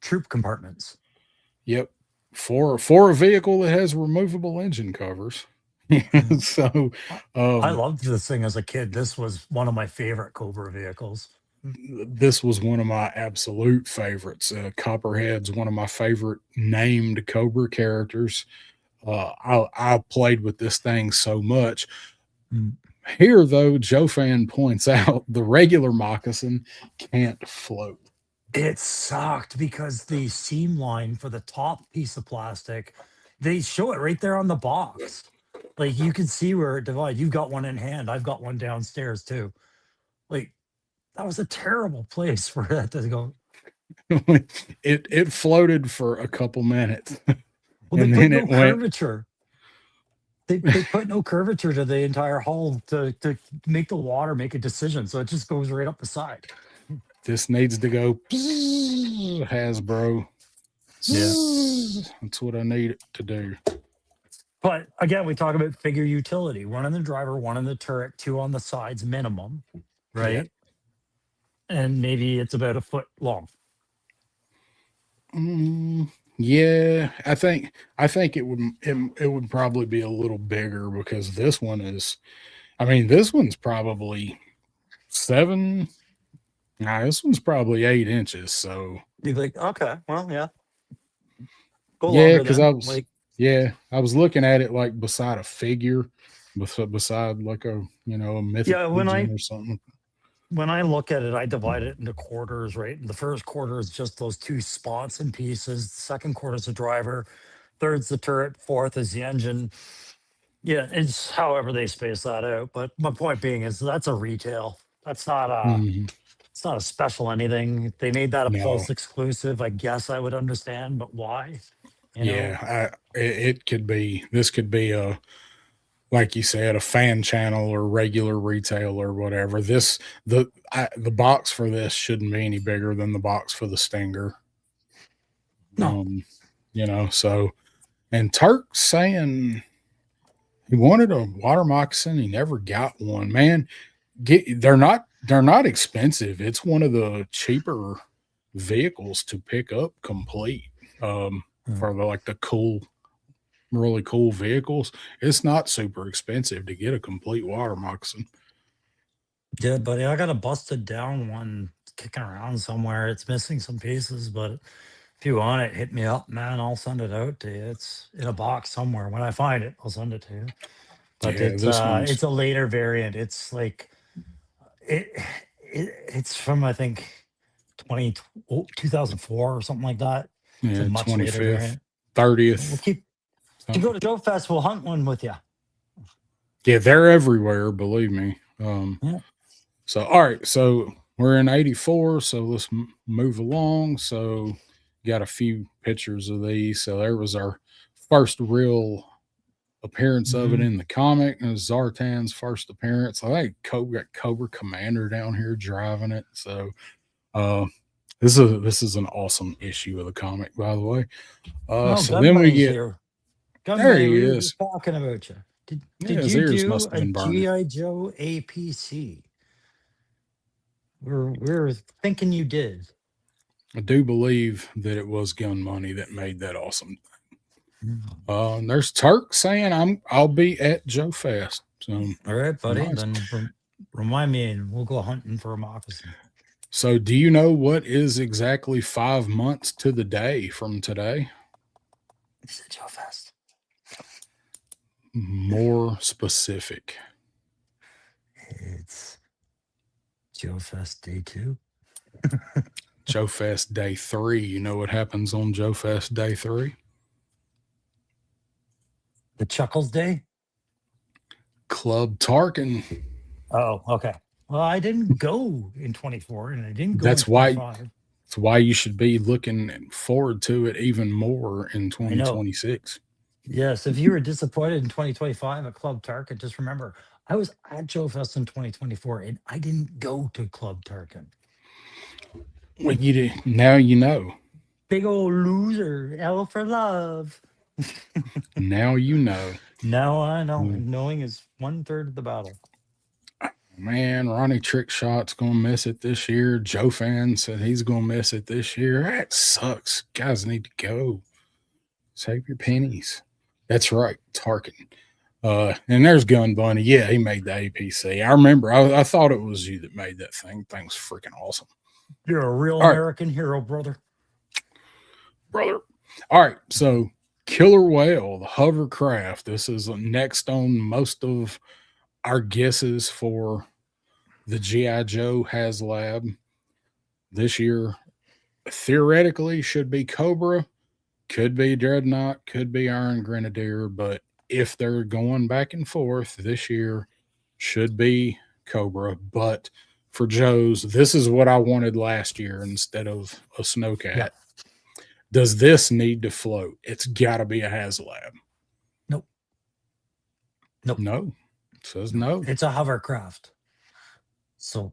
troop compartments. Yep. For a vehicle that has removable engine covers. So I loved this thing as a kid. This was one of my favorite Cobra vehicles. This was one of my absolute favorites. Copperhead's one of my favorite named Cobra characters. I played with this thing so much. Here, though, Joe Fan points out the regular moccasin can't float. It sucked because the seam line for the top piece of plastic, they show it right there on the box. Like you can see where it divides. You've got one in hand. I've got one downstairs too. Like that was a terrible place for that to go. It floated for a couple minutes. Well, they put no curvature. They put no curvature to the entire hull to make the water make a decision. So it just goes right up the side. This needs to go Hasbro. Yeah. That's what I need it to do. But again, we talk about figure utility. One in the driver, one in the turret, two on the sides minimum, right? Yeah. And maybe it's about a foot long. Yeah, I think it would probably be a little bigger because this one's probably 7. Nah, this one's probably 8 inches. So You're like, okay, well, yeah. Yeah, because I was looking at it like beside a figure, beside like a a mythic or something. When I look at it, I divide it into quarters, right? And the first quarter is just those two spots and pieces. The second quarter is the driver. Third's the turret. Fourth is the engine. Yeah, it's however they space that out. But my point being is that's a retail. That's not a it's not a special anything. If they made that a Pulse exclusive, I guess I would understand, but why? It could be. This could be a, like you said, a fan channel or regular retail or whatever. The box for this shouldn't be any bigger than the box for the Stinger. No. So, and Turk's saying he wanted a water moccasin. He never got one. Man, they're not expensive. It's one of the cheaper vehicles to pick up complete. For the cool, really cool vehicles, it's not super expensive to get a complete water moccasin. Yeah, buddy, I got a busted down one kicking around somewhere. It's missing some pieces, but if you want it, hit me up, man. I'll send it out to you. It's in a box somewhere. When I find it, I'll send it to you. But Yeah, this one's it's a later variant. It's like it, it's from I think 2004 or something like that. It's a yeah, much later 25th, variant. 30th. We'll keep if you go to Joe Fest, we'll hunt one with you. Yeah, they're everywhere, believe me. Yeah. So, all right. So we're in 84. So let's move along. So got a few pictures of these. So there was our first real appearance of it Mhm. in the comic. It was Zartan's first appearance. I think got Cobra Commander down here driving it. So this is an awesome issue of the comic, by the way. Oh, So Gun then we Bunny's get here. Gun there Bunny, he we were is. just talking about you. Yeah, Did his you ears do must have a been burning. GI Joe APC? We're thinking you did. I do believe that it was Gun Money that made that awesome. There's Turk saying I'll be at Joe Fest. So All right, buddy. nice. Then remind me, and we'll go hunting for a moccasin. So do you know what is exactly 5 months to the day from today? Is it Joe Fest? More specific. It's Joe Fest Day 2. Joe Fest Day 3. You know what happens on Joe Fest Day 3? The Chuckles Day? Club Tarkin. Oh, okay. Well, I didn't go in 24 and I didn't go That's in why 25. That's why you should be looking forward to it even more in I know. 2026. Yes, if you were disappointed in 2025 at Club Tarkin, just remember, I was at Joe Fest in 2024 and I didn't go to Club Tarkin. Well, you did, now you know. Big old loser. L for love. Now you know. Now I know. Mm. And knowing is 1/3 of the battle. Man, Ronnie Trickshot's gonna miss it this year. Joe Fan said he's gonna miss it this year. That sucks. Guys need to go. Save your pennies. That's right, Tarkin. And there's Gun Bunny. Yeah, he made the APC. I remember. I thought it was you that made that thing. Thing's freaking awesome, You're a real All right. American hero, brother. brother. All right, so Killer Whale, the hovercraft. This is next on most of our guesses for the G.I. Joe HasLab this year. Theoretically, should be Cobra, could be Dreadnought, could be Iron Grenadier, but if they're going back and forth this year, should be Cobra. But for Joe's, this is what I wanted last year instead of a Snowcat. Yeah. Does this need to float? It's got to be a HasLab. Nope. Nope. No. It says no. It's a hovercraft. So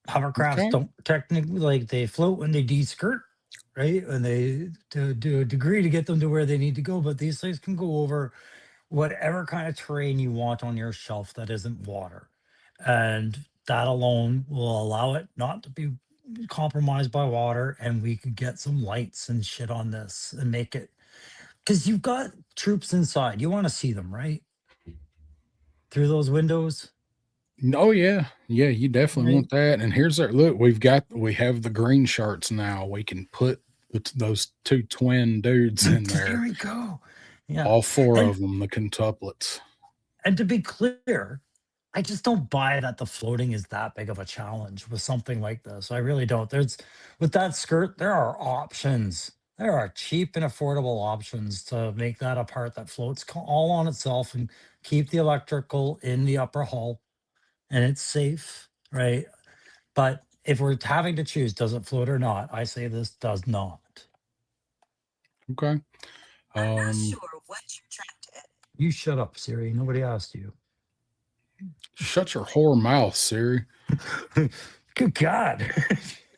hovercrafts Okay. don't technically, like, they float when they de-skirt, right? And they do a degree to get them to where they need to go. But these things can go over whatever kind of terrain you want on your shelf that isn't water. And that alone will allow it not to be compromised by water. And we could get some lights and shit on this and make it, because you've got troops inside. You want to see them, right? Through those windows. Oh yeah, you definitely Right. want that. And here's our look. We have the green shirts now. We can put those two twin dudes in There there. we go. Yeah. All four And- of them, the quintuplets. And to be clear, I just don't buy that the floating is that big of a challenge with something like this. I really don't. There's, with that skirt, there are options. There are cheap and affordable options to make that a part that floats all on itself and keep the electrical in the upper hull, and it's safe, right? But if we're having to choose, does it float or not? I say this does not. Okay. I'm not sure what you're trying to edit. You shut up, Siri. Nobody asked you. Shut your whore mouth, Siri. Good God.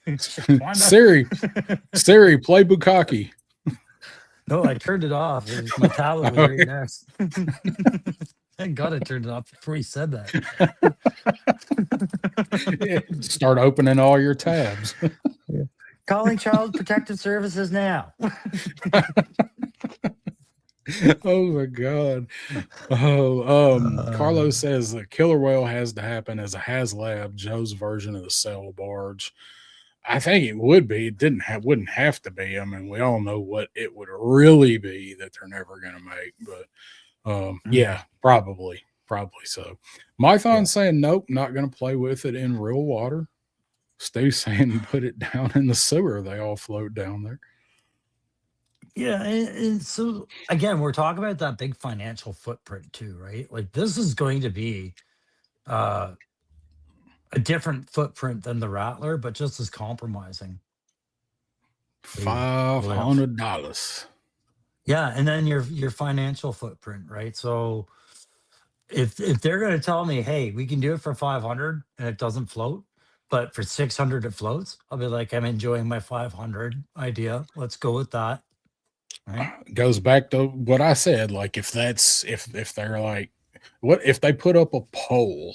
Why not? Siri, play Bukkake. No, I turned it off. My tablet was right next. Thank God I turned it off before he said that. Yeah, start opening all your tabs. Calling Child Protective Services now. Oh my god. Carlos says the killer whale has to happen as a HasLab, Joe's version of the sail barge. I think it would be. It wouldn't have to be. I mean, we all know what it would really be that they're never going to make. But yeah, probably so. Mython's saying nope, not going to play with it in real water. Steve's saying put it down in the sewer. They all float down there. Yeah, and so again, we're talking about that big financial footprint too, right? Like this is going to be a different footprint than the Rattler, but just as compromising. $500. Yeah, and then your financial footprint, right? So if they're going to tell me, hey, we can do it for 500 and it doesn't float, but for 600 it floats, I'll be like, I'm enjoying my 500 idea. Let's go with that. Right? Goes back to what I said. Like if they're like, what if they put up a poll?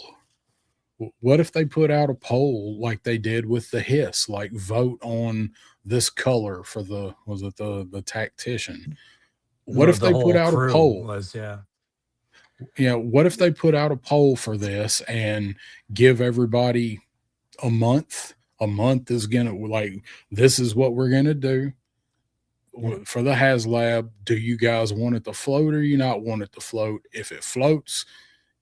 What if they put out a poll like they did with the Hiss, like vote on this color for the tactician? What if they put out a poll? What if they put out a poll for this and give everybody a month? A month is gonna, like, this is what we're gonna do for the HasLab. Do you guys want it to float or you not want it to float? If it floats,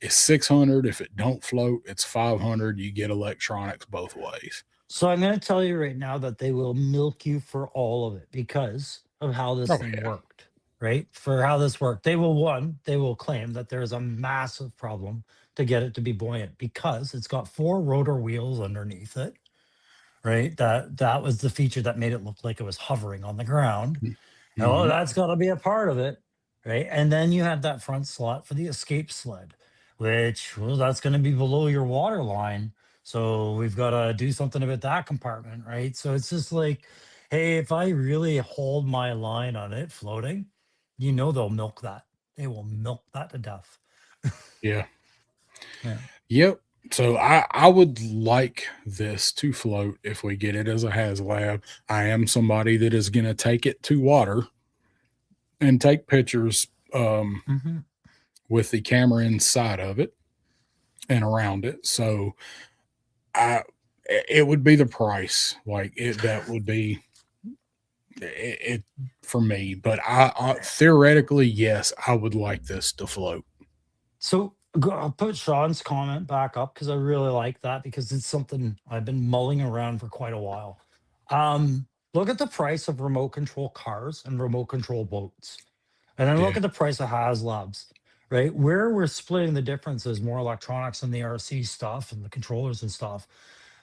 it's 600. If it don't float, it's 500. You get electronics both ways. So I'm going to tell you right now that they will milk you for all of it because of how this thing worked, right? For how this worked, they will claim that there's a massive problem to get it to be buoyant because it's got 4 rotor wheels underneath it, right? That was the feature that made it look like it was hovering on the ground. Mm-hmm. Oh, that's got to be a part of it, right? And then you have that front slot for the escape sled, which, well, that's going to be below your water line. So we've got to do something about that compartment, right? So it's just like, hey, if I really hold my line on it floating, they'll milk that. They will milk that to death. Yeah. Yep. So I would like this to float if we get it as a HasLab. I am somebody that is going to take it to water and take pictures with the camera inside of it and around it. So it would be the price. Like that would be it for me. But I theoretically, yes, I would like this to float. So I'll put Sean's comment back up because I really like that because it's something I've been mulling around for quite a while. Look at the price of remote control cars and remote control boats. And then look at the price of HasLabs, right? Where we're splitting the difference is more electronics and the RC stuff and the controllers and stuff.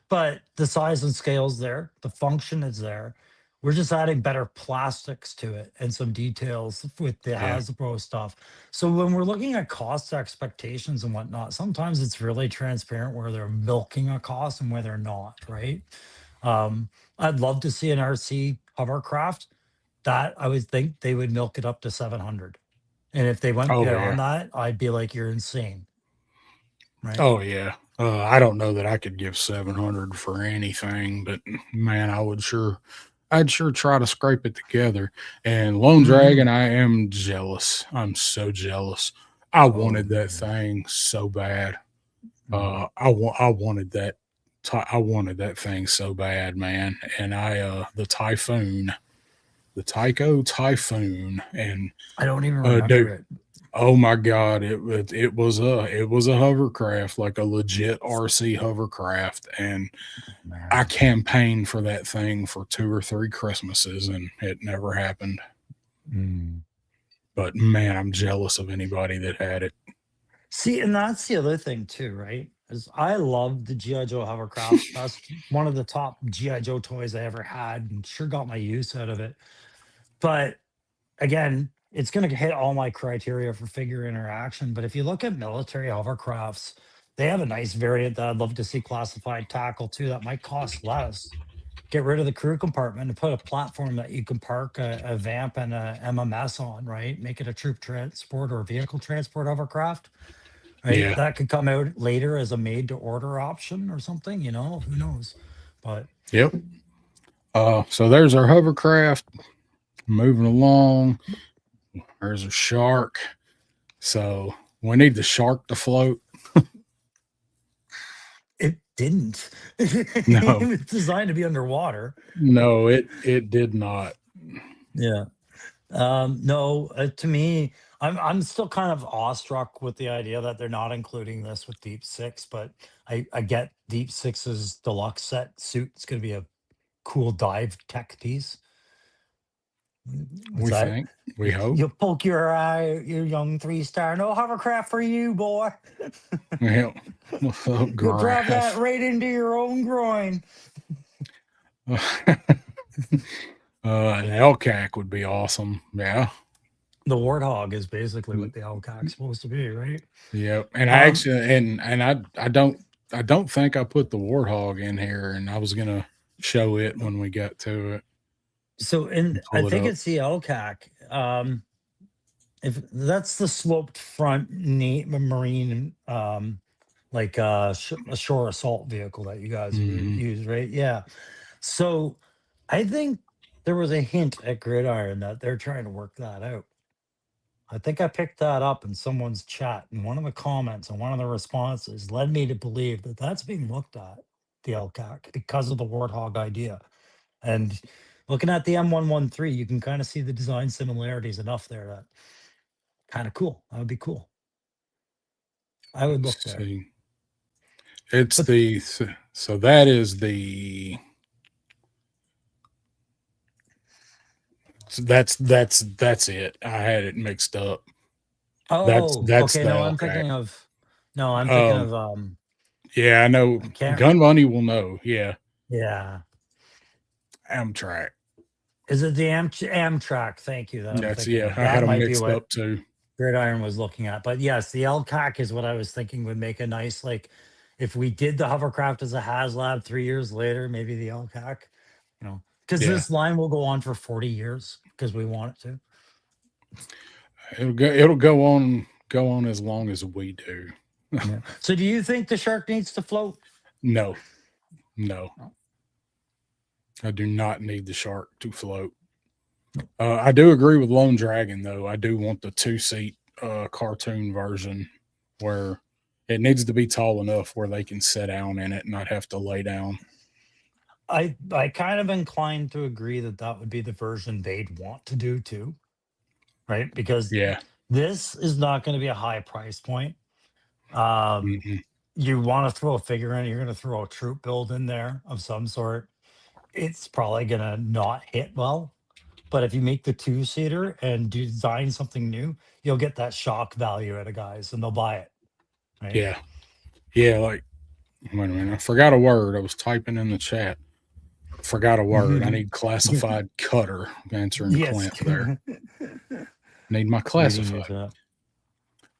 But the size and scale's there. The function is there. We're just adding better plastics to it and some details with the Hasbro stuff. So when we're looking at cost expectations and whatnot, sometimes it's really transparent where they're milking a cost and where they're not, right? I'd love to see an RC hovercraft that I would think they would milk it up to 700. And if they went beyond that, I'd be like, you're insane. Right? Oh, yeah. I don't know that I could give 700 for anything, but man, I'd sure try to scrape it together. And Lone Dragon, I am jealous. I'm so jealous. I wanted that thing so bad. I wanted that. I wanted that thing so bad, man. And the Tyco Typhoon, and I don't even remember it. Oh my God, it was a hovercraft, like a legit RC hovercraft, and I campaigned for that thing for 2 or 3 Christmases, and it never happened. But man, I'm jealous of anybody that had it. See, and that's the other thing too, right? Is I love the G.I. Joe hovercraft. That's one of the top G.I. Joe toys I ever had, and sure got my use out of it. But again, it's going to hit all my criteria for figure interaction. But if you look at military hovercrafts, they have a nice variant that I'd love to see classified tackle too. That might cost less. Get rid of the crew compartment and put a platform that you can park a VAMP and a MMS on, right? Make it a troop transport or a vehicle transport hovercraft. right? Yeah. That could come out later as a made to order option or something, you know, who knows? But Yep. So there's our hovercraft moving along. There's a shark. So we need the shark to float. it didn't. It No, was designed to be underwater. no, it did not. Yeah. No, to me, I'm still kind of awestruck with the idea that they're not including this with Deep Six, but I get Deep Six's deluxe set suit. It's going to be a cool dive tech piece. What's We that? think. We hope. You poke your eye, you young 3-star. No hovercraft for you, boy. Yeah. Oh, You'll drive that graph. right into your own groin. An LCAC would be awesome. Yeah. The warthog is basically what the LCAC's supposed to be, right? Yep. And I Um, actually and I don't think I put the warthog in here, and I was gonna show it when we get to it. So, and I Pull it think up. it's the LCAC. If that's the sloped front marine, like a shore assault vehicle that you guys Mhm. use, right? Yeah. So, I think there was a hint at Gridiron that they're trying to work that out. I think I picked that up in someone's chat, and one of the comments and one of the responses led me to believe that that's being looked at, the LCAC, because of the Warthog idea. And looking at the M113, you can kind of see the design similarities enough there that kind of cool. That would be cool. I would look Let's there. see. It's But the so that is the that's it. I had it mixed up. oh, That's okay. the No, I'm LCAC. thinking of no, I'm thinking of Yeah, I know. I can't Gun Bunny will know. Yeah, yeah. Amtrak. Is it the Amtrak? Thank you that I'm That's thinking yeah. of. I had That them might be mixed what up too. Gridiron was looking at. But yes, the LCAC is what I was thinking would make a nice, like, if we did the hovercraft as a HasLab 3 years later, maybe the LCAC, because Yeah, this line will go on for 40 years because we want it to. it'll go on as long as we do. Yeah. So do you think the shark needs to float? No, no, No. I do not need the shark to float. I do agree with Lone Dragon though. I do want the 2-seat cartoon version where it needs to be tall enough where they can sit down in it and not have to lay down. I kind of inclined to agree that that would be the version they'd want to do too, right? Because Yeah. this is not going to be a high price point. Um, Mhm. you want to throw a figure in, you're going to throw a troop build in there of some sort. It's probably going to not hit well. But if you make the 2-seater and design something new, you'll get that shock value out of guys and they'll buy it. Right. Yeah. Yeah. Like, wait a minute. I forgot a word. I was typing in the chat. Forgot a word. I need classified cutter answering Yes. Clint there. Need my We can use classified. that.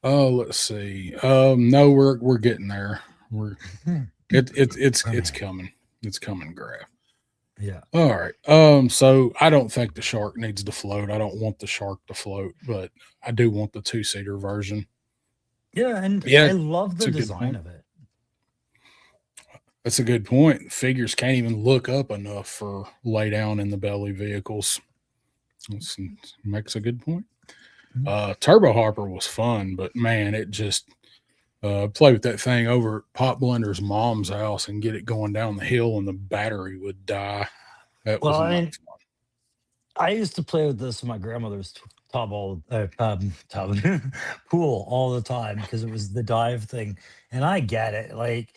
Oh, let's see. No, we're getting there. We're it's coming. It's coming, Graph. Yeah. All right. So I don't think the shark needs to float. I don't want the shark to float, but I do want the 2-seater version. Yeah. And Yeah, I love the it's a good design point. of it. That's a good point. Figures can't even look up enough for lay down in the belly vehicles. This makes a good point. Turbo Harper was fun, but man, it just play with that thing over at Pop Blender's mom's house and get it going down the hill and the battery would die. That was Well, I not mean, fun. I used to play with this in my grandmother's tub pool all the time because it was the dive thing. And I get it. Like,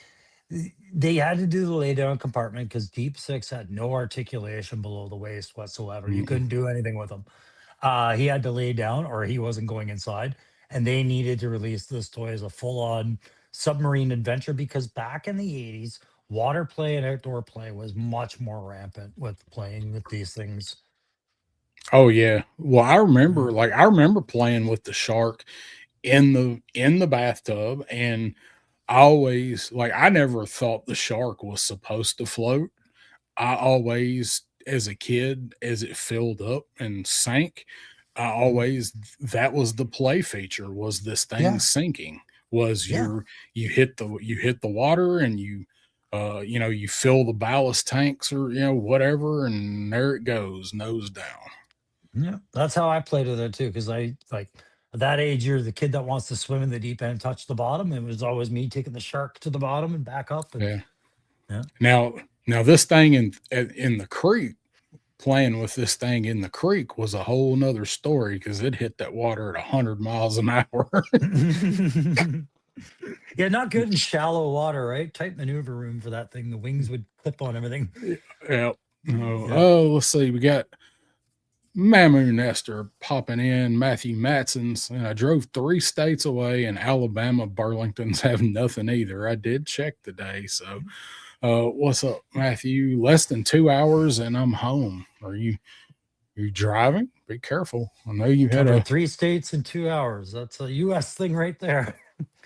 they had to do the lay down compartment because Deep Six had no articulation below the waist whatsoever. You Mm-mm. couldn't do anything with him. He had to lay down or he wasn't going inside. And they needed to release this toy as a full on submarine adventure because back in the 80s, water play and outdoor play was much more rampant with playing with these things. Oh yeah. Well, I remember playing with the shark in the bathtub, and I never thought the shark was supposed to float. I always, as a kid, as it filled up and sank, I always that was the play feature was this thing Yeah. sinking. was Yeah. you hit the water and you you fill the ballast tanks or whatever, and there it goes, nose down. Yeah, that's how I played with it too. Because I like at that age, you're the kid that wants to swim in the deep end, touch the bottom. It was always me taking the shark to the bottom and back up. And Yeah. yeah, Now this thing in the creek, playing with this thing in the creek was a whole nother story because it hit that water at 100 miles an hour. yeah, not good in shallow water, right? Tight maneuver room for that thing. The wings would clip on everything. Yeah. Oh, Yeah. let's see. We got Mamu Nestor popping in, Matthew Matson's, and I drove 3 states away, and Alabama Burlington's have nothing either. I did check today. So, what's up, Matthew? Less than 2 hours, and I'm home. Are you driving? Be careful. I know you had Covered a 3 states in 2 hours. That's a U.S. thing right there.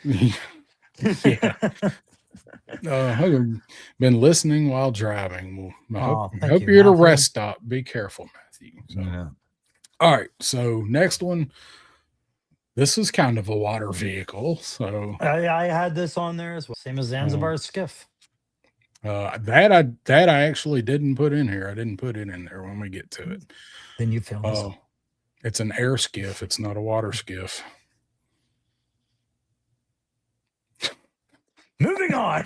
yeah. I've been listening while driving. Well, I Oh, hope, thank you, you're at a Matthew. rest stop. Be careful, Matthew. So, Yeah. all right. So next one. This is kind of a water vehicle. So I had this on there as well. Same as Zanzibar skiff. that I actually didn't put in here. I didn't put it in there when we get to it. Then you film this. It's an air skiff. It's not a water skiff. Moving on.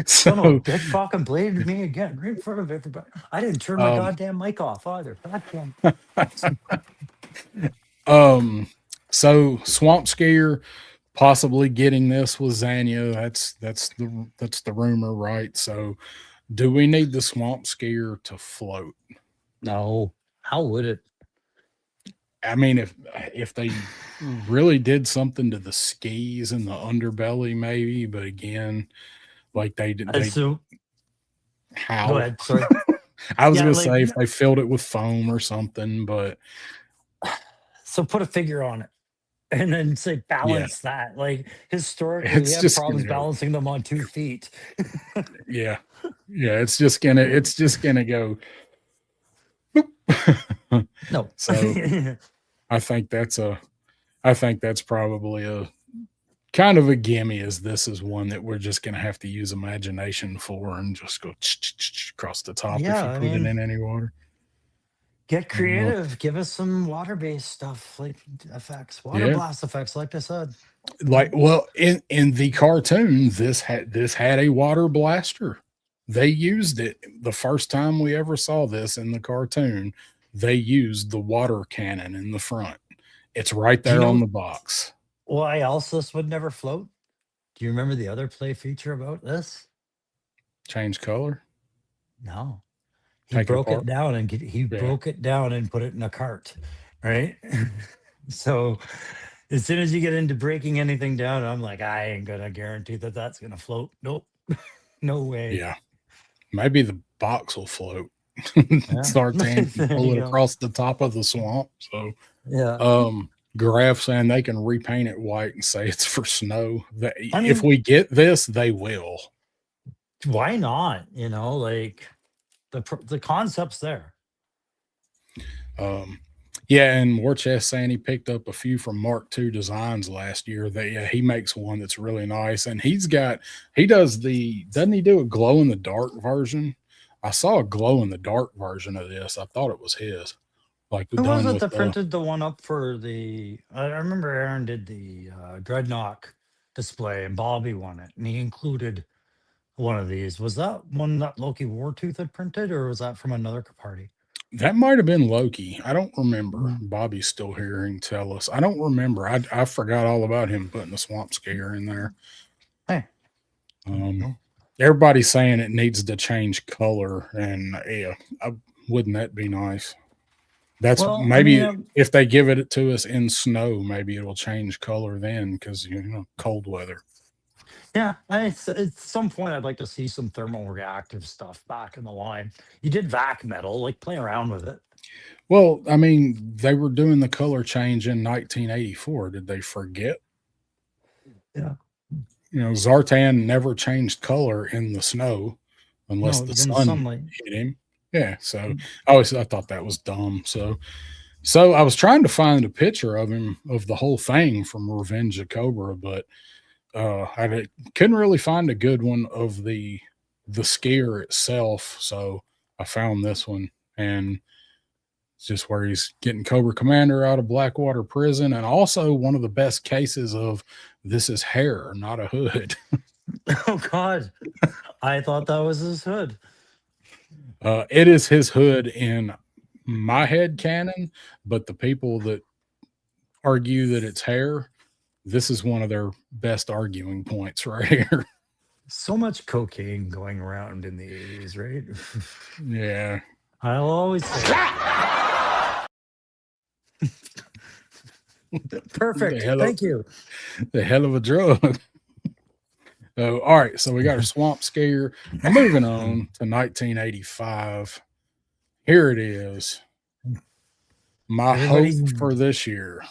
So Son of a bitch fucking bladed me again right in front of everybody. I didn't turn my goddamn mic off either. So Swamp Skier possibly getting this with Zanya. That's the rumor, right? So do we need the Swamp Skier to float? No. How would it? I mean, if they really did something to the skis and the underbelly, maybe, but again, like they did, how? Go ahead. Sorry. I was Yeah, gonna like- say if they filled it with foam or something, but So put a figure on it and then say balance that. Like historically, It's we have just problems gonna go- balancing them on 2 feet. yeah, it's just gonna go. boop. No. So I think that's probably a kind of a gimme, as this is one that we're just going to have to use imagination for and just go across the top Yeah, I if you put mean- it in any water. Get creative. Give us some water-based stuff like effects, water Yeah. blast effects, like I said. Like, well, in the cartoon, this had a water blaster. They used it the first time we ever saw this in the cartoon. They used the water cannon in the front. It's right Do you there on know- the box. Why else this would never float? Do you remember the other play feature about this? Change color. No. He Take it broke apart? it down and broke it down and put it in a cart, right? So as soon as you get into breaking anything down, I'm like, I ain't gonna guarantee that that's gonna float. Nope. No way. Yeah. Maybe the box will float. Yeah. Sartan There can pull you it go. across the top of the swamp. So Yeah. Graph saying they can repaint it white and say it's for snow. I If mean- we get this, they will. Why not? You know, like the concept's there. Yeah, and Warchest saying he picked up a few from Mark II Designs last year. He makes one that's really nice, and doesn't he do a glow in the dark version? I saw a glow in the dark version of this. I thought it was his. Like Who was done it with that the- printed the one up for the? I remember Aaron did the Dreadnought display, and Bobby won it, and he included one of these. Was that one that Loki Wartooth had printed, or was that from another party? That might have been Loki. I don't remember. Mm. Bobby's still here. He can tell us. I don't remember. I forgot all about him putting the swamp scare in there. Hey. Everybody's saying it needs to change color, and yeah, wouldn't that be nice? That's Well, I maybe mean, if they give it to us in snow, maybe it'll change color then, because cold weather. Yeah, at some point I'd like to see some thermal reactive stuff back in the line. You did vac metal, like play around with it. Well, I mean, they were doing the color change in 1984. Did they forget? Yeah. Zartan never changed color in the snow unless No, the it was in sun sunlight. hit him. Yeah. So Mm. I thought that was dumb. So So I was trying to find a picture of him of the whole thing from Revenge of Cobra, but couldn't really find a good one of the skier itself. So I found this one, and it's just where he's getting Cobra Commander out of Blackwater Prison, and also one of the best cases of this is hair, not a hood. Oh God, I thought that was his hood. It is his hood in my head canon, but the people that argue that it's hair, this is one of their best arguing points right here. So much cocaine going around in the 80s, right? Yeah. I'll always say perfect. The hell of- Thank you. The hell of a drug. So, all right. So we got our swamp scare. Moving on to 1985. Here it is. My Everybody's- hope for this year.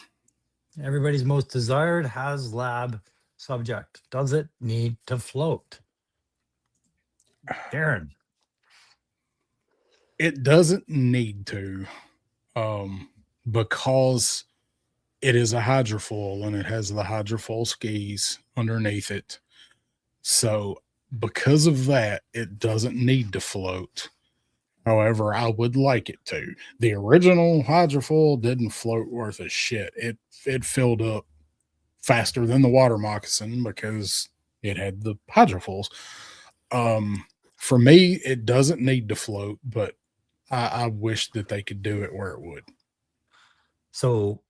Everybody's most desired HasLab subject. Does it need to float? Darren. It doesn't need to, because it is a hydrofoil and it has the hydrofoil skis underneath it. So because of that, it doesn't need to float. However, I would like it to. The original hydrofoil didn't float worth a shit. It filled up faster than the water moccasin because it had the hydrofoils. For me, it doesn't need to float, but I wish that they could do it where it would. So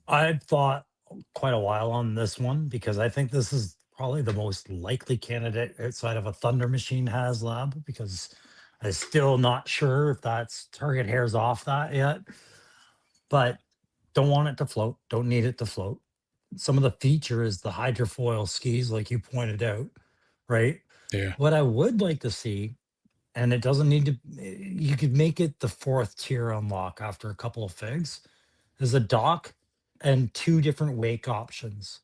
I've thought quite a while on this one because I think this is probably the most likely candidate outside of a Thunder Machine HasLab because I'm still not sure if that's Target hairs off that yet. But don't want it to float. Don't need it to float. Some of the feature is the hydrofoil skis, like you pointed out, right? Yeah. What I would like to see, and it doesn't need to, you could make it the 4th tier unlock after a couple of figs, is a dock and 2 different wake options,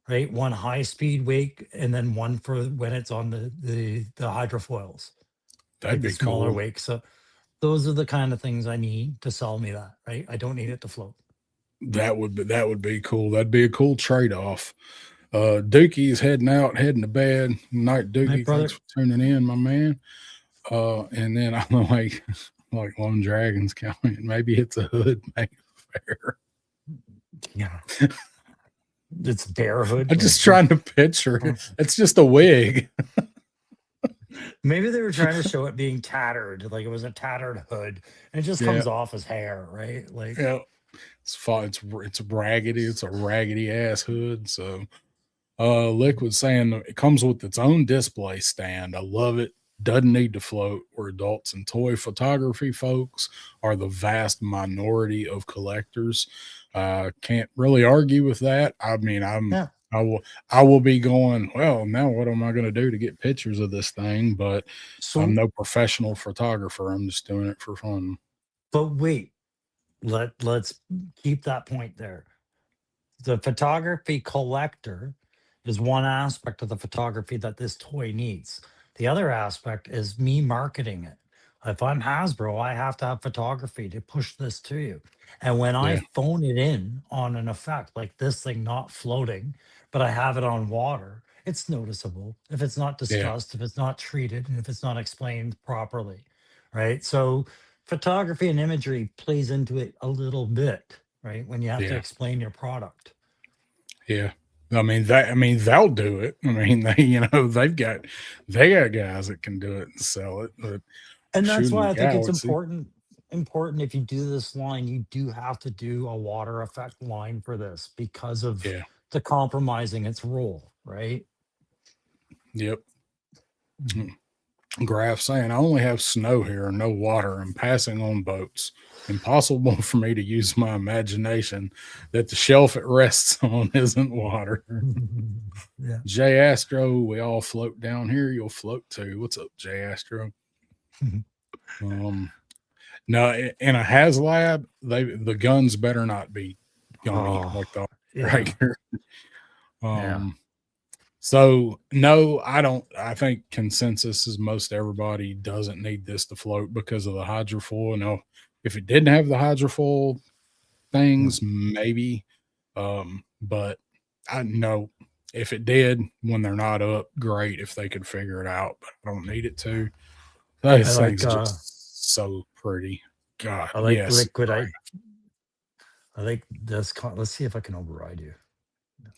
right? One high speed wake and then one for when it's on the hydrofoils. That'd be the smaller cool. wake. So those are the kind of things I need to sell me that, right? I don't need it to float. That would be cool. That'd be a cool trade-off. Dookie's heading to bed. Night, Dookie. Night, brother. Thanks for tuning in, my man. And then I'm like Lone Dragon's coming. Maybe it's a hood, maybe fair. Yeah. It's bear hood. I'm just trying to picture it. It's just a wig. Maybe they were trying to show it being tattered, like it was a tattered hood, and it just comes off as hair, right? Like, Yeah, it's fine. It's raggedy. It's a raggedy ass hood. So, Liquid saying it comes with its own display stand. I love it. Doesn't need to float. Where adults and toy photography folks are the vast minority of collectors. Can't really argue with that. I mean, I will be going, well, now what am I going to do to get pictures of this thing? But so, I'm no professional photographer. I'm just doing it for fun. but wait, let's keep that point there. The photography collector is one aspect of the photography that this toy needs. The other aspect is me marketing it. If I'm Hasbro, I have to have photography to push this to you. And when I phone it in on an effect like this thing not floating, but I have it on water, it's noticeable if it's not discussed, if it's not treated, and if it's not explained properly, right? So photography and imagery plays into it a little bit, right? When you have to explain your product. Yeah. I mean they'll do it. I mean they got guys that can do it and sell it. But and that's why I think it's important if you do this line, you do have to do a water effect line for this because of the compromising its role, right? Yep. Graph saying I only have snow here, no water. I'm passing on boats. Impossible for me to use my imagination that the shelf it rests on isn't water. Yeah. Jay Astro, we all float down here. You'll float too. What's up, Jay Astro? No, in a HasLab, the guns better not be gummy like the right here. So no, I don't. I think consensus is most everybody doesn't need this to float because of the hydrofoil. Now, if it didn't have the hydrofoil, things, maybe. But I know if it did when they're not up, great if they could figure it out, but I don't need it to. Those I things like are just so pretty. God, I like yes. liquid. I like this. Let's see if I can override you.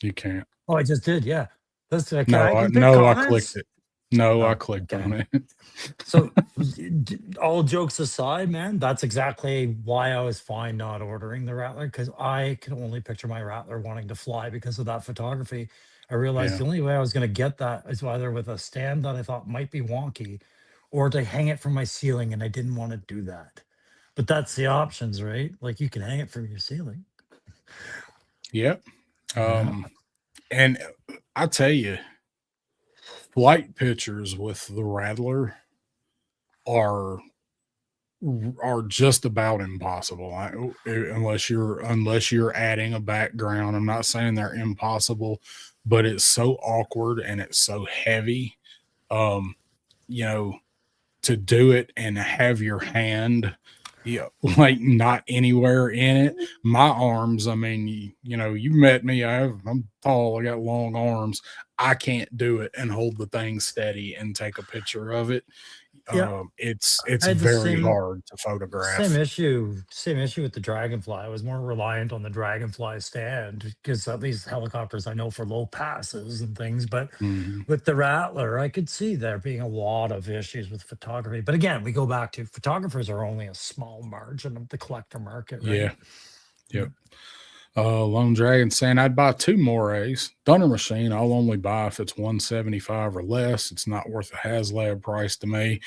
You can't. Oh, I just did. Yeah. Let's. Can No, I I can pick no, I comments? clicked it. No, I Oh, clicked okay. on it. So, all jokes aside, man, that's exactly why I was fine not ordering the Rattler, because I can only picture my Rattler wanting to fly because of that photography. I realized Yeah. the only way I was going to get that is either with a stand that I thought might be wonky or to hang it from my ceiling, and I didn't want to do that. But that's the options, right? Like you can hang it from your ceiling. Yep. Yeah. And I tell you, flight pictures with the Rattler are just about impossible. Unless you're adding a background. I'm not saying they're impossible, but it's so awkward and it's so heavy. Um, you know, to do it and have your hand, like not anywhere in it. My arms, I mean, you met me. I'm tall. I got long arms. I can't do it and hold the thing steady and take a picture of it. Yeah. It's I had the very hard to photograph. Same issue with the Dragonfly. I was more reliant on the Dragonfly stand because at least helicopters I know for low passes and things. But Mhm. with the Rattler, I could see there being a lot of issues with photography. But again, we go back to photographers are only a small margin of the collector market, right? Yeah. Yep. Lone Dragon saying I'd buy 2 Morays. Thunder Machine, I'll only buy if it's 175 or less. It's not worth a HasLab price to me.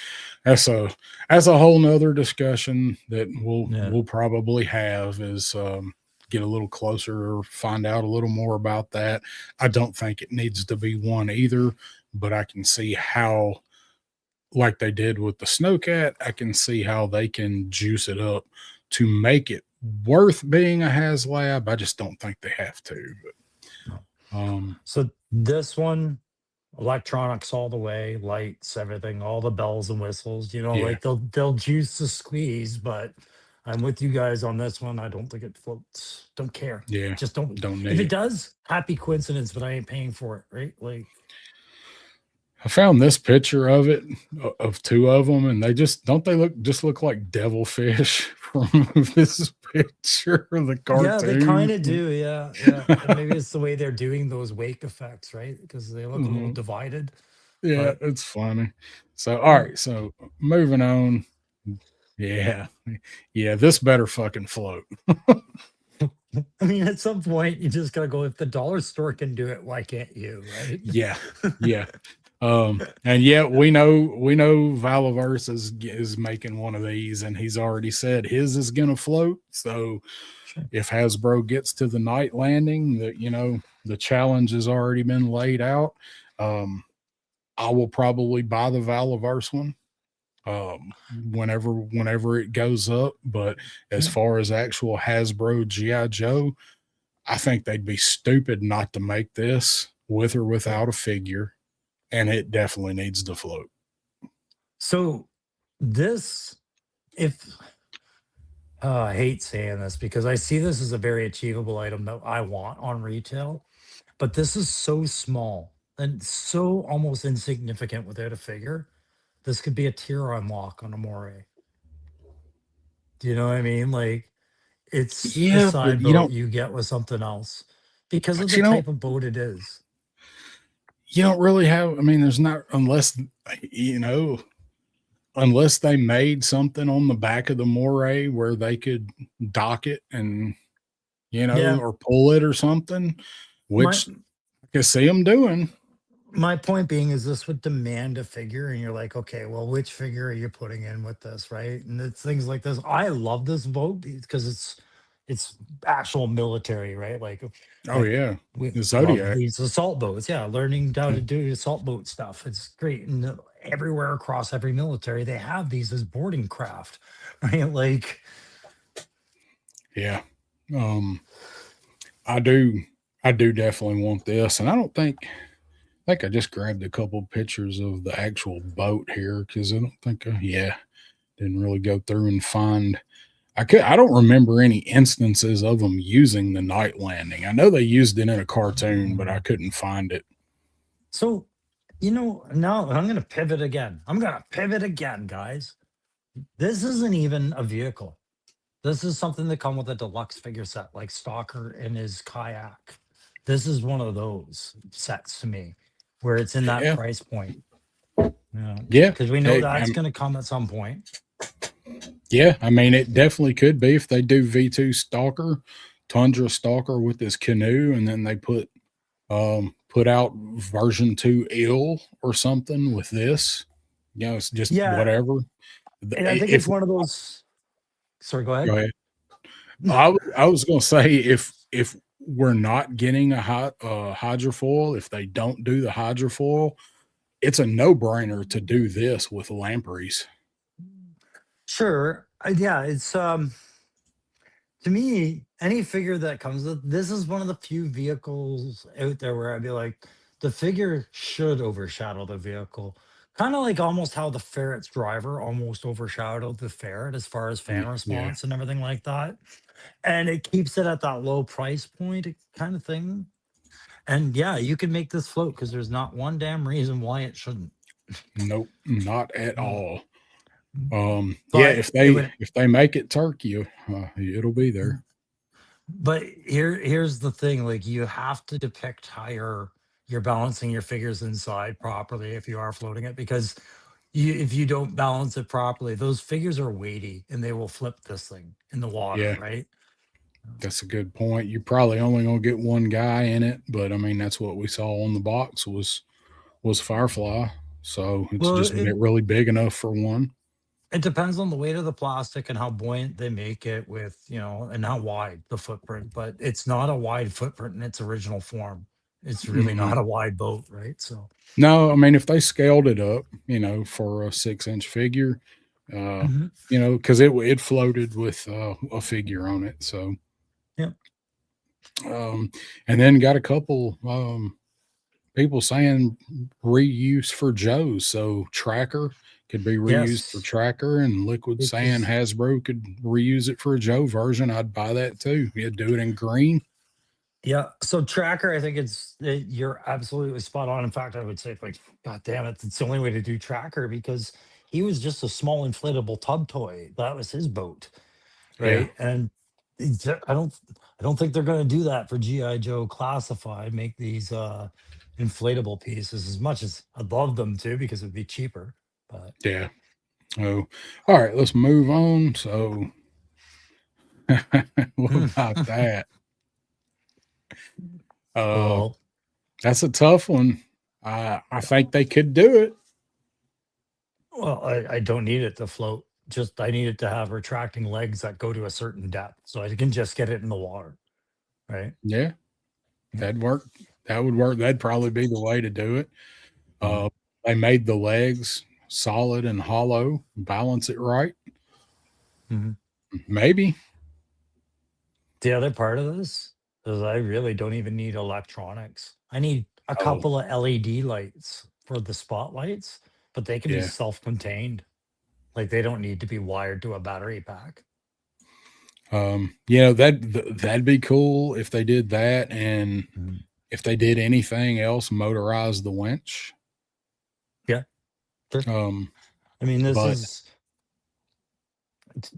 That's a whole nother discussion that Yeah. we'll probably have is get a little closer or find out a little more about that. I don't think it needs to be one either, but I can see how, like they did with the Snowcat, I can see how they can juice it up to make it worth being a HasLab. I just don't think they have to. No. But So this one, electronics all the way, lights, everything, all the bells and whistles. yeah, Like they'll juice the squeeze, but I'm with you guys on this one. I don't think it floats. Don't care. yeah, Just don't. don't If need it it. does, happy coincidence, but I ain't paying for it, right? Like, I found this picture of it of 2 of them, and they look like devilfish from this picture of the yeah, they cartoon. kind of do. Yeah, yeah. And maybe it's the way they're doing those wake effects, right? Because they look a little Mhm. divided. Yeah, But it's funny. So, all right, so moving on. Yeah, yeah, this better fucking float. I mean, at some point, you just gotta go. If the dollar store can do it, why can't you? Right? Yeah, yeah. And yet we know Valaverse is making one of these, and he's already said his is gonna float. So Sure. if Hasbro gets to the night landing, the challenge has already been laid out. I will probably buy the Valaverse one whenever it goes up. But as Yeah. far as actual Hasbro GI Joe, I think they'd be stupid not to make this with or without a figure, and it definitely needs to float. So this, if I hate saying this because I see this as a very achievable item that I want on retail, but this is so small and so almost insignificant without a figure. This could be a tier unlock on a Moray. Do you know what I mean? Like it's the Yeah, but side boat you get with something else because of but the type of boat it is. you don't really have. I mean, there's not you know unless they made something on the back of the Moray where they could dock it and Yeah. or pull it or something, My which I can see them doing. my point being is this would demand a figure and you're like, okay, well, which figure are you putting in with this, right? And it's things like this. I love this boat because it's actual military, right? Oh Like yeah, we the love Zodiac. these assault boats. Yeah, learning how to do assault boat stuff. It's great. And everywhere across every military, they have these as boarding craft, right? Like, Yeah. Um, I do definitely want this, and I think I just grabbed a couple pictures of the actual boat here because I don't think, yeah, didn't really go through and find. I don't remember any instances of them using the night landing. I know they used it in a cartoon, but I couldn't find it. So, now I'm going to pivot again. I'm going to pivot again, guys. This isn't even a vehicle. This is something that come with a deluxe figure set, like Stalker and his kayak. This is one of those sets to me, where it's in that Yeah. price point. Yeah. Because we know Hey, that's going to come at some point. Yeah, I mean, it definitely could be if they do V2 Stalker, Tundra Stalker with this canoe, and then they put out version 2 ill or something with this. It's just Yeah. whatever. And I think If it's one of those. Sorry, go ahead. go ahead. I was gonna say if we're not getting a hydrofoil, if they don't do the hydrofoil, it's a no-brainer to do this with lampreys. Sure. Yeah, it's to me, any figure that comes with this is one of the few vehicles out there where I'd be like, the figure should overshadow the vehicle. Kind of like almost how the ferret's driver almost overshadowed the ferret as far as fan Yeah. response and everything like that. And it keeps it at that low price point kind of thing. And yeah, you can make this float because there's not one damn reason why it shouldn't. Nope, not at all. But Yeah, it if they make it turkey, it'll be there. But here's the thing, like you have to depict how you're balancing your figures inside properly if you are floating it, because if you don't balance it properly, those figures are weighty and they will flip this thing in the water, Yeah. right? That's a good point. You're probably only gonna get one guy in it, but I mean that's what we saw on the box was Firefly. So it's Well, just really big enough for one. it depends on the weight of the plastic and how buoyant they make it with, and how wide the footprint, but it's not a wide footprint in its original form. It's really Mhm. not a wide boat, right? So No, I mean if they scaled it up, for a 6-inch figure, Mhm. because it floated with a figure on it. So Yep. And then got a couple people saying reuse for Joe's. So Tracker could be reused for Yes. Tracker, and Liquid Which saying is Hasbro could reuse it for a Joe version. I'd buy that too. Yeah, do it in green. Yeah. So Tracker, I think you're absolutely spot on. In fact, I would say like, God damn it, it's the only way to do Tracker because he was just a small inflatable tub toy. That was his boat, Yeah. right? And I don't think they're going to do that for GI Joe Classified. Make these inflatable pieces as much as I'd love them to because it'd be cheaper. But Yeah. Oh, all right. Let's move on. So, what about that? well, That's a tough one. I think they could do it. Well, I don't need it to float. Just I need it to have retracting legs that go to a certain depth, so I can just get it in the water, right? Yeah, that'd work. That would work. That'd probably be the way to do it. They made the legs solid and hollow, balance it right. Mhm. Maybe. The other part of this is I really don't even need electronics. I need a Oh, couple of LED lights for the spotlights, but they can be yeah. self-contained. Like they don't need to be wired to a battery pack. That'd be cool if they did that, and if they did anything else, motorize the winch. Yeah, sure. I mean, But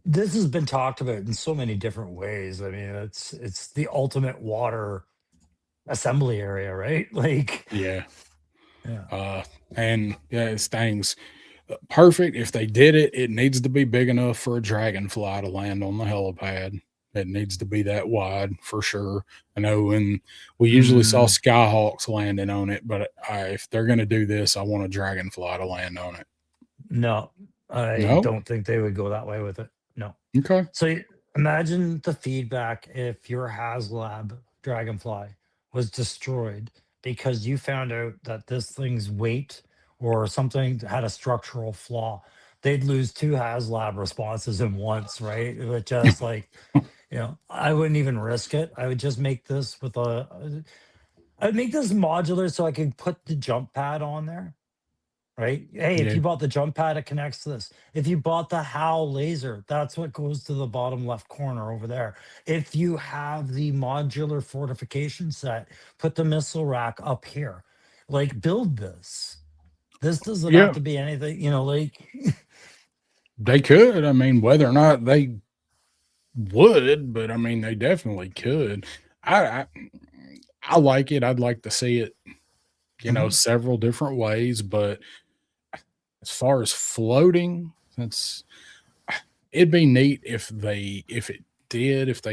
this has been talked about in so many different ways. I mean, it's the ultimate water assembly area, right? Like, yeah, yeah. and yeah, it stings. Perfect. If they did it, it needs to be big enough for a dragonfly to land on the helipad. It needs to be that wide for sure. I know, and we usually saw Skyhawks landing on it, but if they're going to do this, I want a dragonfly to land on it. No, I No? don't think they would go that way with it. No. Okay. So imagine the feedback if your HasLab Dragonfly was destroyed because you found out that this thing's weight or something had a structural flaw. They'd lose 2 HasLab responses in once, right? It would just like, I wouldn't even risk it. I would just make this I'd make this modular so I could put the jump pad on there, right? Hey, if Yeah. you bought the jump pad, it connects to this. If you bought the HAL laser, that's what goes to the bottom left corner over there. If you have the modular fortification set, put the missile rack up here. Like, build this. This doesn't have Yeah. to be anything, you know, like, They could. I mean, whether or not they would, but I mean, they definitely could. I I like it. I'd like to see it, Mhm. several different ways, but as far as floating, since it'd be neat if they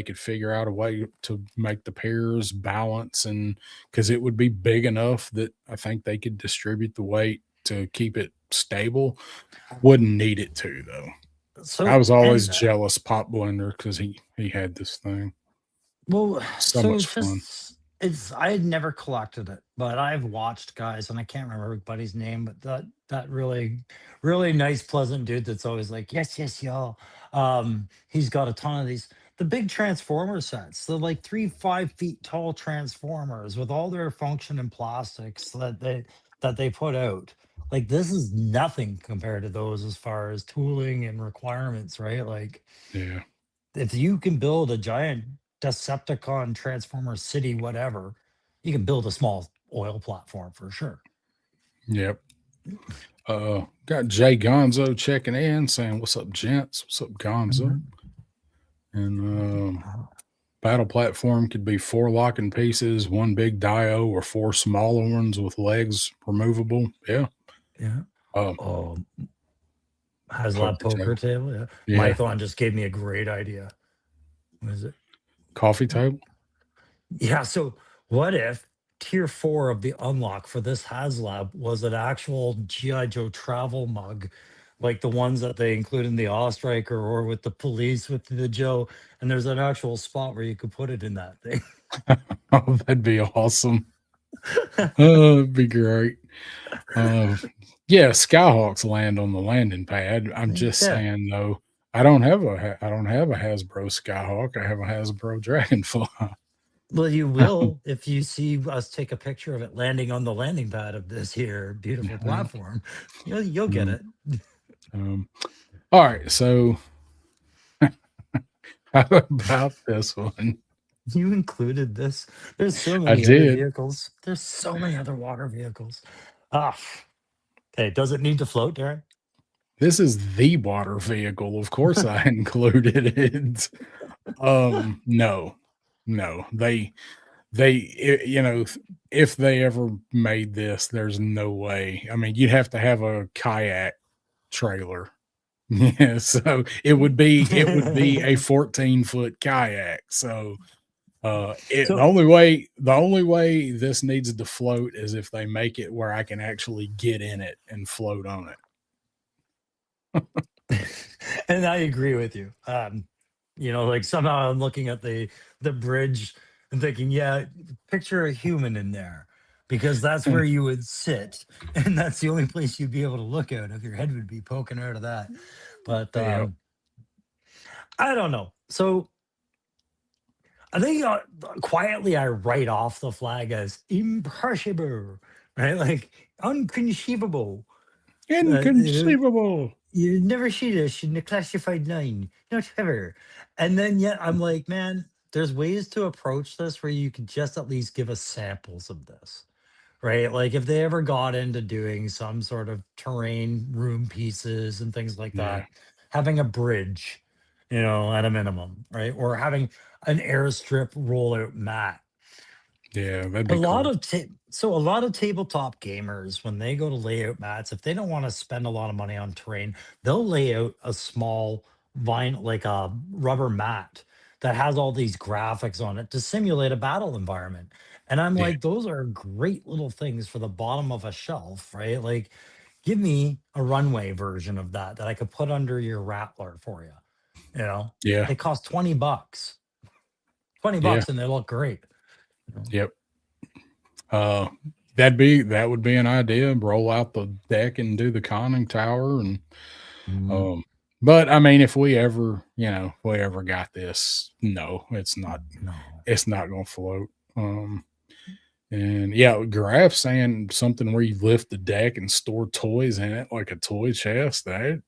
could figure out a way to make the pairs balance, and because it would be big enough that I think they could distribute the weight to keep it stable. I wouldn't need it to though. I So, was always and jealous Pop Blender because he had this thing. well, So so much fun. just it's I had never collected it, but I've watched guys, and I can't remember everybody's name, but that really nice, pleasant dude that's always like, yes, yes, y'all. He's got a ton of these. The big transformer sets, the like 3 5 feet tall transformers with all their function and plastics that they put out. Like, this is nothing compared to those as far as tooling and requirements, right? Like, Yeah. if you can build a giant Decepticon Transformer city, whatever, you can build a small oil platform for sure. Yep. Got Jay Gonzo checking in saying, "What's up, gents? What's up, Gonzo?" Mhm. And battle platform could be 4 locking pieces, one big dio, or 4 smaller ones with legs removable. Yeah. Yeah. Um, Oh, HasLab poker poker table. table. Yeah. Yeah. Mython just gave me a great idea. What is it? Coffee table. Yeah. So what if tier 4 of the unlock for this HasLab was an actual G.I. Joe travel mug, like the ones that they include in the Striker or with the police with the Joe, and there's an actual spot where you could put it in that thing. Oh, that'd be awesome. Oh, it'd be great. Uh, yeah, Skyhawks land on the landing pad. I'm just Yeah. saying though, I don't have a Hasbro Skyhawk. I have a Hasbro Dragonfly. Well, you will if you see us take a picture of it landing on the landing pad of this here beautiful Yeah. platform. You'll get Mm, it. all right, so how about this one? You included this. There's so I many other did. vehicles. There's so many other water vehicles. Ah, okay. Does it need to float, Darren? This is the water vehicle. Of course, I included it. No, no, if they ever made this, there's no way. I mean, you'd have to have a kayak trailer. Yeah, so it would be a 14-foot kayak. So So, the only way this needs to float is if they make it where I can actually get in it and float on and I agree with you. Like somehow I'm looking at the bridge and thinking, yeah, picture a human in there because that's it. where you would sit, and that's the only place you'd be able to look out if your head would be poking out of that. But Yeah, I don't know. So I think quietly I write off the flag as impossible, right? Like unconceivable. You inconceivable. you never see this in the classified nine, not ever. And then yet I'm like, man, there's ways to approach this where you can just at least give us samples of this, right? Like if they ever got into doing some sort of terrain room pieces and things like Yeah, that, having a bridge, at a minimum, right? Or having an airstrip rollout mat. yeah, that'd A be lot cool. of so a lot of tabletop gamers, when they go to layout mats, if they don't want to spend a lot of money on terrain, they'll lay out a small vine, like a rubber mat that has all these graphics on it to simulate a battle environment. And I'm Yeah, like, those are great little things for the bottom of a shelf, right? Like, give me a runway version of that I could put under your Rattler for you. You know, yeah, they cost $20, 20 yeah, bucks, and they look great. yep. Uh, that would be an idea. Roll out the deck and do the conning tower, and Mhm. um. But I mean, if we ever got this, no, it's not. No. It's not going to float. And yeah, Graf saying something where you lift the deck and store toys in it like a toy chest. That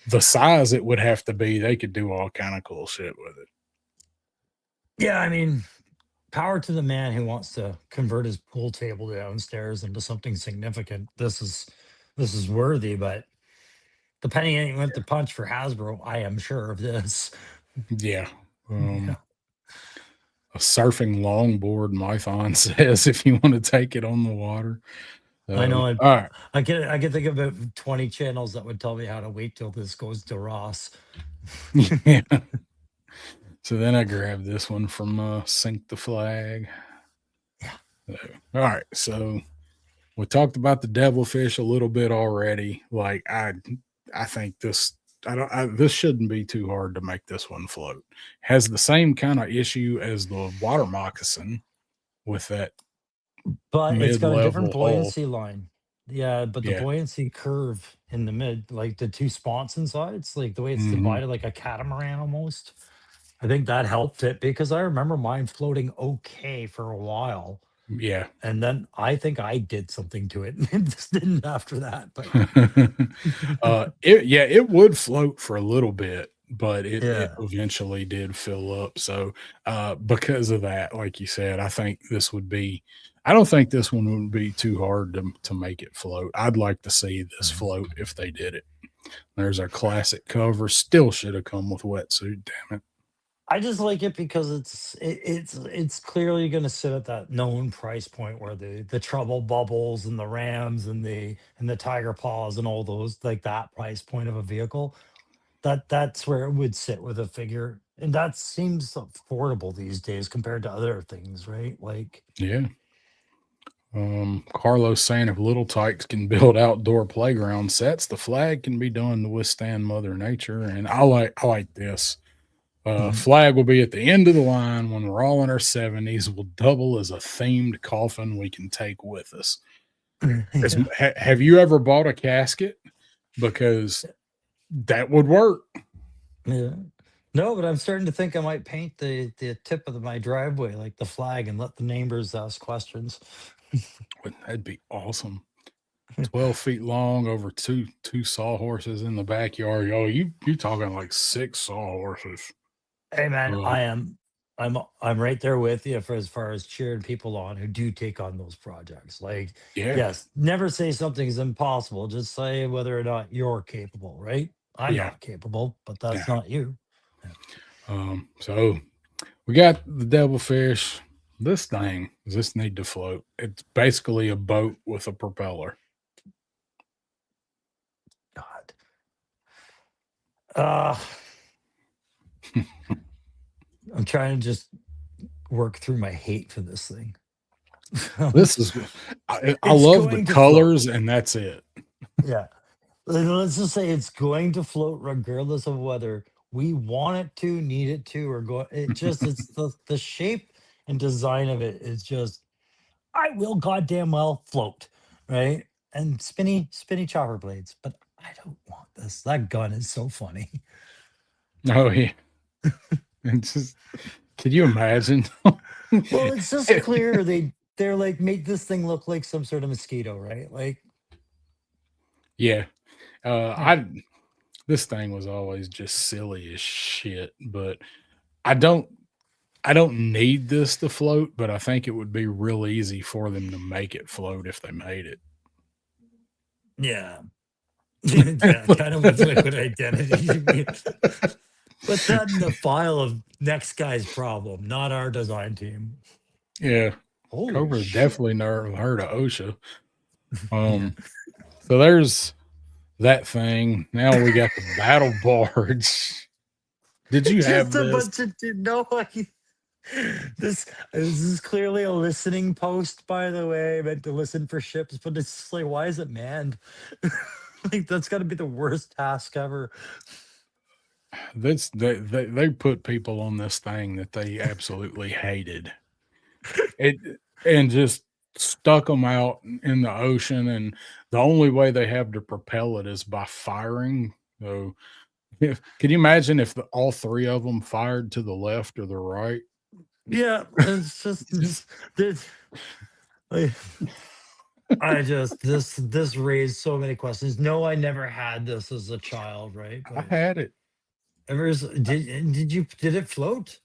the size it would have to be, they could do all kind of cool shit with it. Yeah, I mean, power to the man who wants to convert his pool table downstairs into something significant. This is worthy, but the penny ain't went to punch for Hasbro. I am sure of this. Yeah. Yeah. A surfing longboard, Mython says, if you want to take it on the water. I know. All right. I can think of about 20 channels that would tell me how to wait till this goes to Ross. Yeah. So then I grabbed this one from Sink the Flag. Yeah. All right. So we talked about the devilfish a little bit already. Like I think this shouldn't be too hard to make this one float. Has the same kind of issue as the water moccasin with that But it's got a different mid-level hull. buoyancy line. Yeah, but the Yeah. buoyancy curve in the mid, like the two spots inside, it's like the way it's Mhm. divided like a catamaran almost. I think that helped it because I remember mine floating okay for a while. Yeah. And then I think I did something to it. It just didn't after that. But it would float for a little bit, but it yeah. eventually did fill up. So because of that, like you said, I don't think this one would be too hard to make it float. I'd like to see this float if they did it. There's our classic cover. Still should have come with wetsuit, damn it. I just like it because it's clearly going to sit at that known price point where the trouble bubbles and the rams and the tiger paws and all those, like that price point of a vehicle, that's where it would sit with a figure, and that seems affordable these days compared to other things, right? Like, Yeah. Carlos saying if Little Tykes can build outdoor playground sets, the flag can be done to withstand Mother Nature. And I like this. Flag will be at the end of the line when we're all in our 70s. Will double as a themed coffin we can take with us. Have you ever bought a casket? Because that would work. yeah. No, but I'm starting to think I might paint the tip of my driveway like the flag and let the neighbors ask questions. That'd be awesome. 12 feet long, over two sawhorses in the backyard. Oh, you talking like 6 sawhorses. Hey man, Oh. I'm right there with you for as far as cheering people on who do take on those projects. Like, Yeah. yes, never say something is impossible. Just say whether or not you're capable, right? I'm Yeah. not capable, but that's Yeah. not you. So we got the devilfish. This thing, does this need to float? It's basically a boat with a propeller. God. I'm trying to just work through my hate for this thing. This is I It's love the going to colors, and that's it. Yeah. Let's just say it's going to float regardless of whether we want it to, need it to, or go. It's the shape and design of it is just, I will goddamn well float, right? And spinny chopper blades, but I don't want this. That gun is so funny. Oh yeah. It's just, can you imagine? Well, it's just clear they're like, make this thing look like some sort of mosquito, right? Like, Yeah. This thing was always just silly as shit, but I don't need this to float, but I think it would be real easy for them to make it float if they made it. yeah. Yeah, kind of with liquid identity. Put that in the file of next guy's problem, not our design team. Yeah. Holy Cobra's shit. definitely never heard of OSHA. Yeah. So there's that thing. Now we got the battle barge. Did you have Just a this? bunch of no. This is clearly a listening post, by the way. I meant to listen for ships, but it's just like, why is it manned? Like, that's got to be the worst task ever. They put people on this thing that they absolutely hated. And just stuck them out in the ocean, and the only way they have to propel it is by firing. So can you imagine if all 3 of them fired to the left or the right? Yeah, it's just there's I I just this raised so many questions. No, I never had this as a child, right? I But had it. did it float?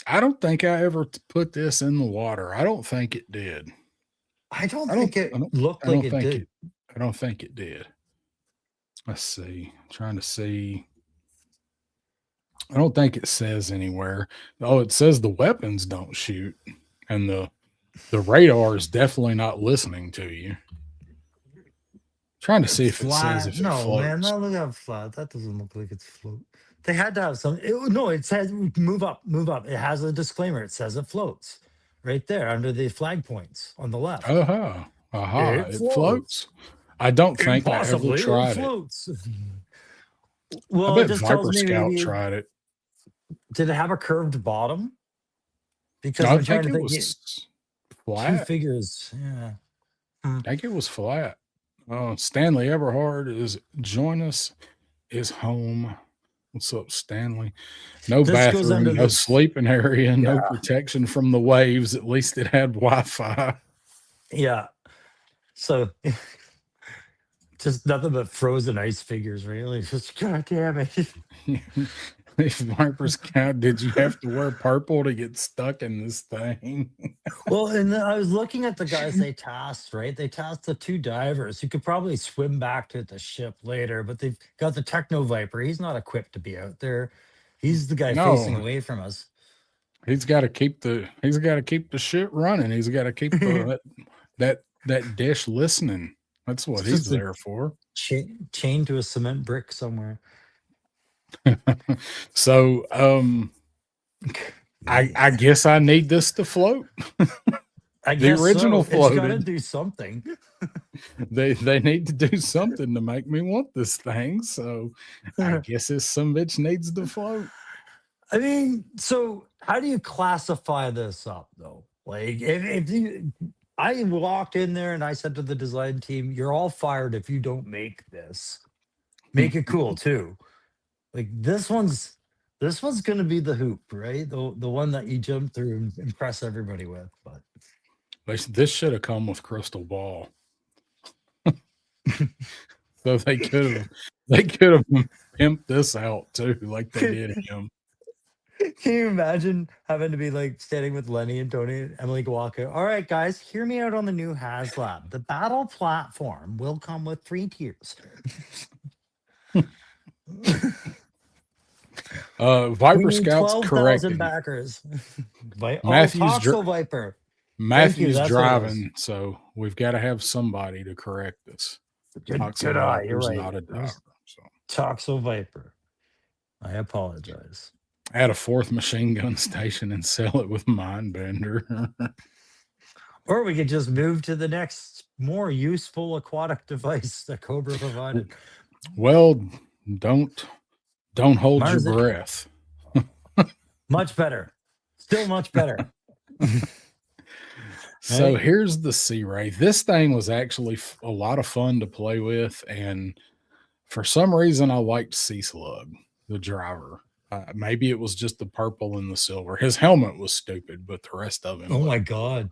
I don't think I ever put this in the water. I don't think it did. I don't I don't. think it I don't. looked I like don't it think did. it. I don't think it did. Let's see. Trying to see. I don't think it says anywhere. Oh, it says the weapons don't shoot, and the radar is definitely not listening to you. Trying to see if it says Flat. if it No, man, floats. that look how flat. That doesn't look like it's float. They had to have some. No, it says move up, move up. It has a disclaimer. It says it floats right there under the flag points on the left. Aha. Aha. It It floats. floats. I don't think I ever Impossibly, it tried it. floats. I Well, it bet just tells Viper me Scout maybe tried it. did it have a curved bottom? Because I I'm trying think to it think. was Two flat. figures. Yeah. Hmm. I think it was flat. Stanley Everhard is join us is home. What's up, Stanley? No This goes bathroom, under no this. sleeping area, no Yeah. protection from the waves. At least it had Wi-Fi. Yeah. So just nothing but frozen ice figures, really. Just God damn it. If Viper Scout, did you have to wear purple to get stuck in this thing? Well, and then I was looking at the guys they tasked, right? They tasked the two divers who could probably swim back to the ship later, but they've got the Techno Viper. He's not equipped to be out there. He's the guy facing No, away from us. he's got to keep the shit running. He's got to keep the that dish listening. That's what It's he's just a there for. chained to a cement brick somewhere. So, I guess I need this to float. I The guess original so. It's got to floated. do something. They need to do something to make me want this thing. So I guess this some bitch needs to float. I mean, so how do you classify this up though? Like if you I walked in there and I said to the design team, you're all fired if you don't make this. Make it cool too. Like this one's gonna be the hoop, right? The one that you jump through and impress everybody with. But This should have come with Crystal Ball. So they could have pimped this out too, like they did him. can you imagine having to be like standing with Lenny and Tony and Emily Kawaka? All right, guys, hear me out on the new HasLab. The battle platform will come with 3 tiers. We Viper need Scout's 12,000 correcting. backers. Matthew's Toxel Viper. Matthew's that's what it is. driving, so we've got to have somebody to correct this. Good Toxel eye, you're Viper's right. not a It was driver. So Toxel Viper. I apologize. add a 4th machine gun station and sell it with Mindbender. Or we could just move to the next more useful aquatic device that Cobra provided. Well, don't hold Mars your it- breath. Much better. Still much better. So Right. here's the Sea Ray. This thing was actually a lot of fun to play with, and for some reason, I liked Sea Slug, the driver. Maybe it was just the purple and the silver. His helmet was stupid, but the rest of him. Oh was- my god.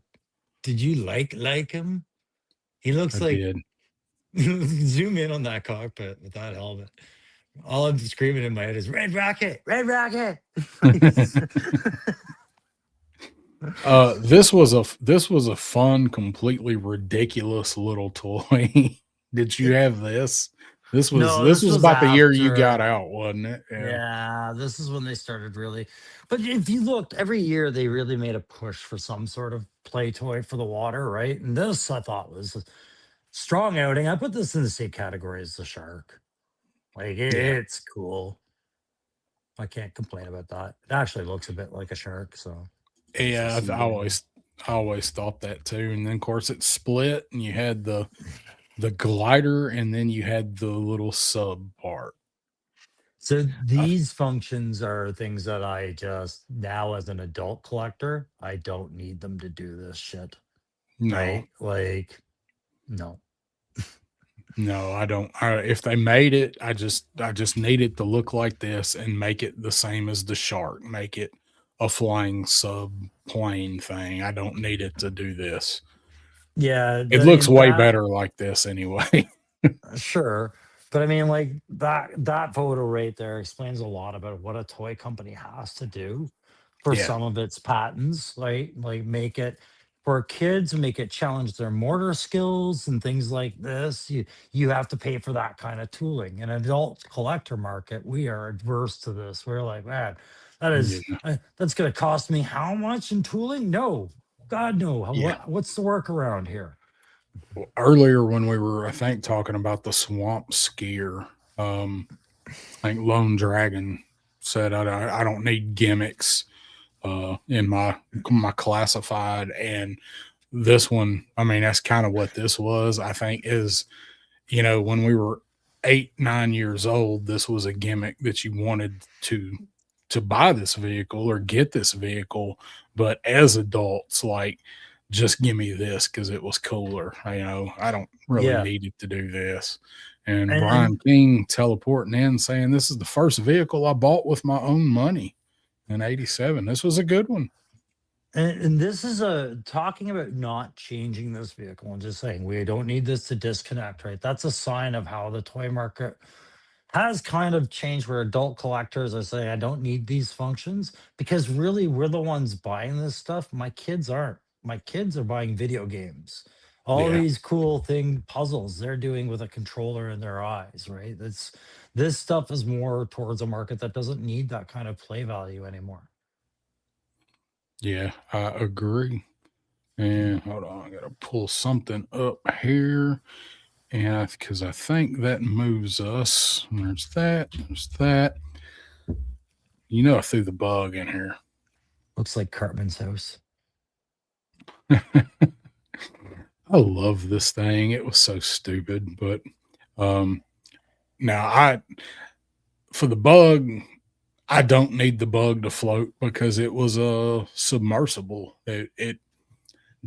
Did you like him? He looks I like did. zoom in on that cockpit with that helmet. All I'm screaming in my head is Red Rocket, Red Rocket. This was a fun, completely ridiculous little toy. Did you have this? This was No, this this was was about the year you after. got out, wasn't it? Yeah, this is when they started really. But if you looked, every year they really made a push for some sort of play toy for the water, right? And this I thought was a strong outing. I put this in the same category as the shark. Like it's cool. I can't complain about that. It actually looks a bit like a shark, so Yeah, It's I always thought that too. And then of course it split, and you had the glider, and then you had the little sub part. So these functions are things that I just now as an adult collector, I don't need them to do this shit. No, Right? Like no. no, I don't. If they made it, I just need it to look like this and make it the same as the shark. Make it a flying sub plane thing. I don't need it to do this. Yeah, It I looks mean, way that better like this anyway. sure. But I mean, like that photo right there explains a lot about what a toy company has to do for Yeah. some of its patents, right? Like make it for kids, make it challenge their motor skills and things like this. You have to pay for that kind of tooling. An adult collector market, we are adverse to this. We're like, man, Yeah. that's going to cost me how much in tooling? No, God no. Yeah. What's the workaround here? Earlier when we were, I think, talking about the swamp skier, I think Lone Dragon said, I don't need gimmicks in my classified. And this one, I mean, that's kind of what this was, I think, is, when we were 8, 9 years old, this was a gimmick that you wanted to buy this vehicle or get this vehicle. But as adults, like, just give me this because it was cooler. I don't really Yeah. need it to do this. And And Brian King teleporting in saying this is the first vehicle I bought with my own money in '87. This was a good one. And this is a talking about not changing this vehicle and just saying we don't need this to disconnect, right? That's a sign of how the toy market has kind of changed where adult collectors are saying, I don't need these functions because really we're the ones buying this stuff. My kids aren't. My kids are buying video games. All Yeah. these cool thing puzzles they're doing with a controller in their eyes, right? This stuff is more towards a market that doesn't need that kind of play value anymore. Yeah, I agree. And hold on, I gotta pull something up here. And because I think that moves us. There's that. There's that. I threw the bug in here. Looks like Cartman's house. I love this thing. It was so stupid, but now for the bug, I don't need the bug to float because it was a submersible. It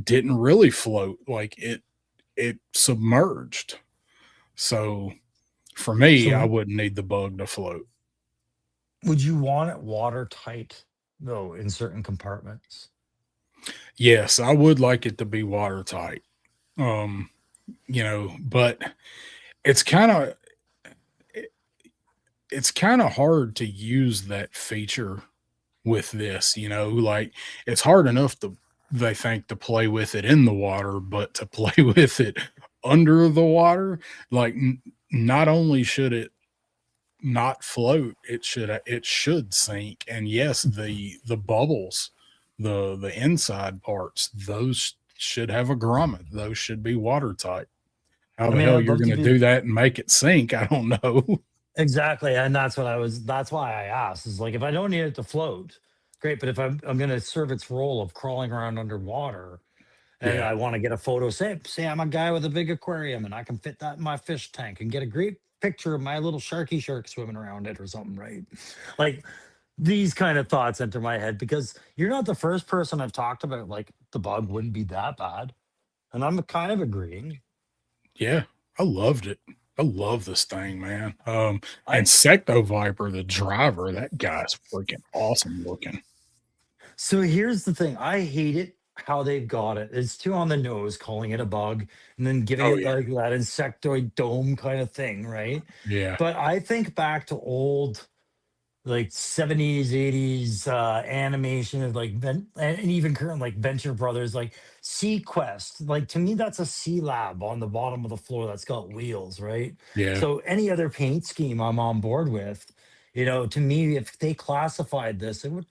didn't really float, like it submerged. So for me, I So wouldn't need the bug to float. would you want it watertight though in certain compartments? Yes, I would like it to be watertight. Um, but it's kind of it's kind of hard to use that feature with this, like it's hard enough to they think to play with it in the water, but to play with it under the water, like not only should it not float, it should sink. And yes, the bubbles, the inside parts, those should have a grommet. Those should be watertight. How I the mean, hell I'd you're love to going to be do that and make it sink? I don't know. exactly, and that's why I asked. Is like if I don't need it to float, great. But if I'm going to serve its role of crawling around underwater, and Yeah. I want to get a photo, say I'm a guy with a big aquarium, and I can fit that in my fish tank and get a great picture of my little sharky shark swimming around it or something, right? Like these kind of thoughts enter my head because you're not the first person I've talked about. Like the bug wouldn't be that bad, and I'm kind of agreeing. Yeah. I loved it. I love this thing, man. And I Secto Viper, the driver, that guy's freaking awesome looking. So here's the thing. I hate it how they've got it. It's too on the nose calling it a bug and then giving Oh it yeah. like that insectoid dome kind of thing, right? Yeah. But I think back to old like 70s, 80s animation of like and even current like Venture Brothers, like Sea Quest. Like to me, that's a sea lab on the bottom of the floor that's got wheels, right? Yeah. So any other paint scheme I'm on board with, to me, if they classified this, it would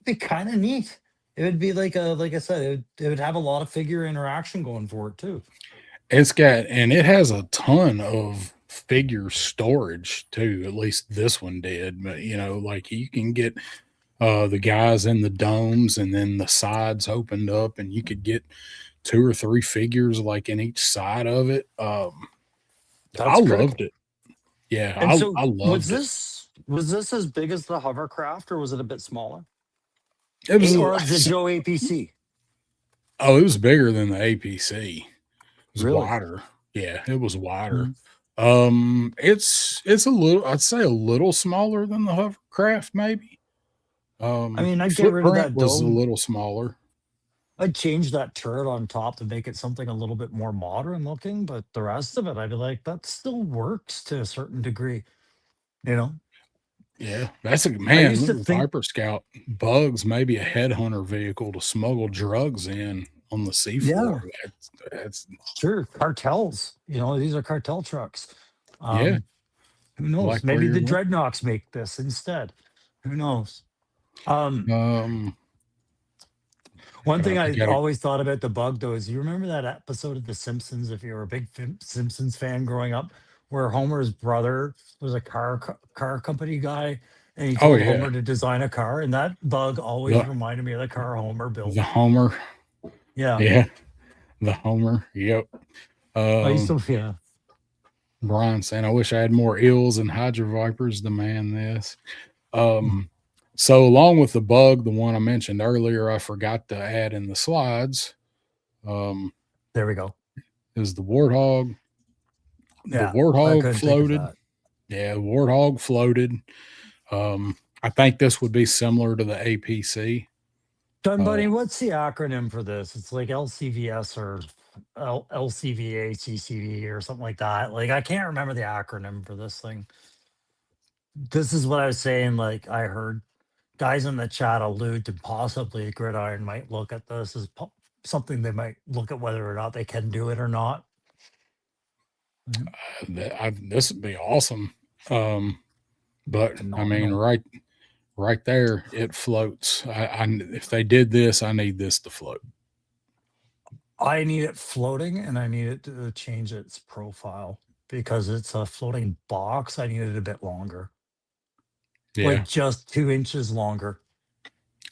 be kind of neat. It would be like I said, it would have a lot of figure interaction going for it too. And it has a ton of figure storage too. At least this one did. But like you can get the guys in the domes and then the sides opened up and you could get 2 or 3 figures like in each side of it. I That's loved critical. it. Yeah, And I so loved it. was this as big as the hovercraft or was it a bit smaller? It was Or the Joe APC? it was bigger than the APC. It was Really? wider. Yeah, it was wider. Mhm. It's a little, I'd say a little smaller than the hovercraft, maybe. I mean, I'd get rid of Footprint that was a dome. little smaller. I'd change that turret on top to make it something a little bit more modern looking, but the rest of it, I'd be like, that still works to a certain degree. You know, Yeah, that's a I man. used Look to at think, Viper Scout. Bugs, maybe a headhunter vehicle to smuggle drugs in on the seafloor. yeah, That's sure, cartels. You know, these are cartel trucks. yeah, Um, who I knows? like where Maybe you're the going. dreadnoughts make this instead. Who knows? Um, Um, One thing I I gotta. always thought about the bug though is you remember that episode of The Simpsons, if you were a big Simpsons fan growing up, where Homer's brother was a car company guy, and he Oh told yeah, Homer to design a car, and that bug always the reminded me of the car Homer the built. Homer. Yeah, Yeah, the Homer. Yep. I used Um, to. Yeah, Brian saying, "I wish I had more eels and hydro vipers to man this." Mhm. Um, so along with the bug, the one I mentioned earlier, I forgot to add in the slides. Um, There we go. is the warthog. The Yeah, I warthog couldn't think of floated. that. Yeah, the warthog floated. I think this would be similar to the APC. Done, Uh, buddy. What's the acronym for this? It's like LCVS or LCVA, CCV or something like that. Like I can't remember the acronym for this thing. This is what I was saying. Like I heard guys in the chat allude to possibly Gridiron might look at this as something they might look at whether or not they can do it or not. Mhm. this would be awesome. But I mean, Phenomenal. right there, it floats. If they did this, I need this to float. I need it floating and I need it to change its profile because it's a floating box. I need it a bit longer, Yeah, like just 2 inches longer.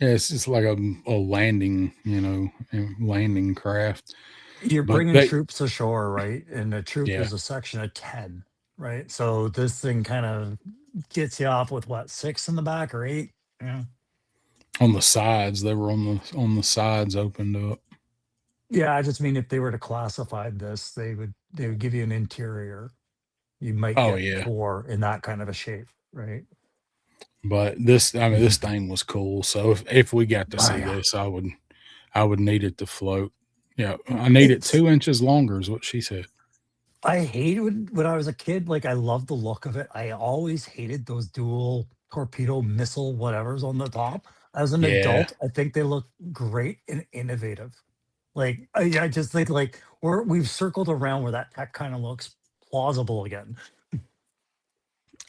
yeah, it's just like a landing, landing craft. You're But bringing they, troops ashore, right? And a troop yeah, is a section of 10, right? So this thing kind of gets you off with what, 6 in the back or 8? Yeah. on the sides, they were on the sides opened up. Yeah, I just mean if they were to classify this, they would give you an interior. You might Oh get yeah, 4 in that kind of a shape, right? but this, I mean, this Mhm. thing was cool. So if we got to Oh see yeah. this, I would need it to float. Yeah, I need it It's 2 inches longer, is what she said. I hated when I was a kid, like I loved the look of it. I always hated those dual torpedo missile whatevers on the top. As an Yeah, adult, I think they look great and innovative. Like I just think like we've circled around where that kind of looks plausible again.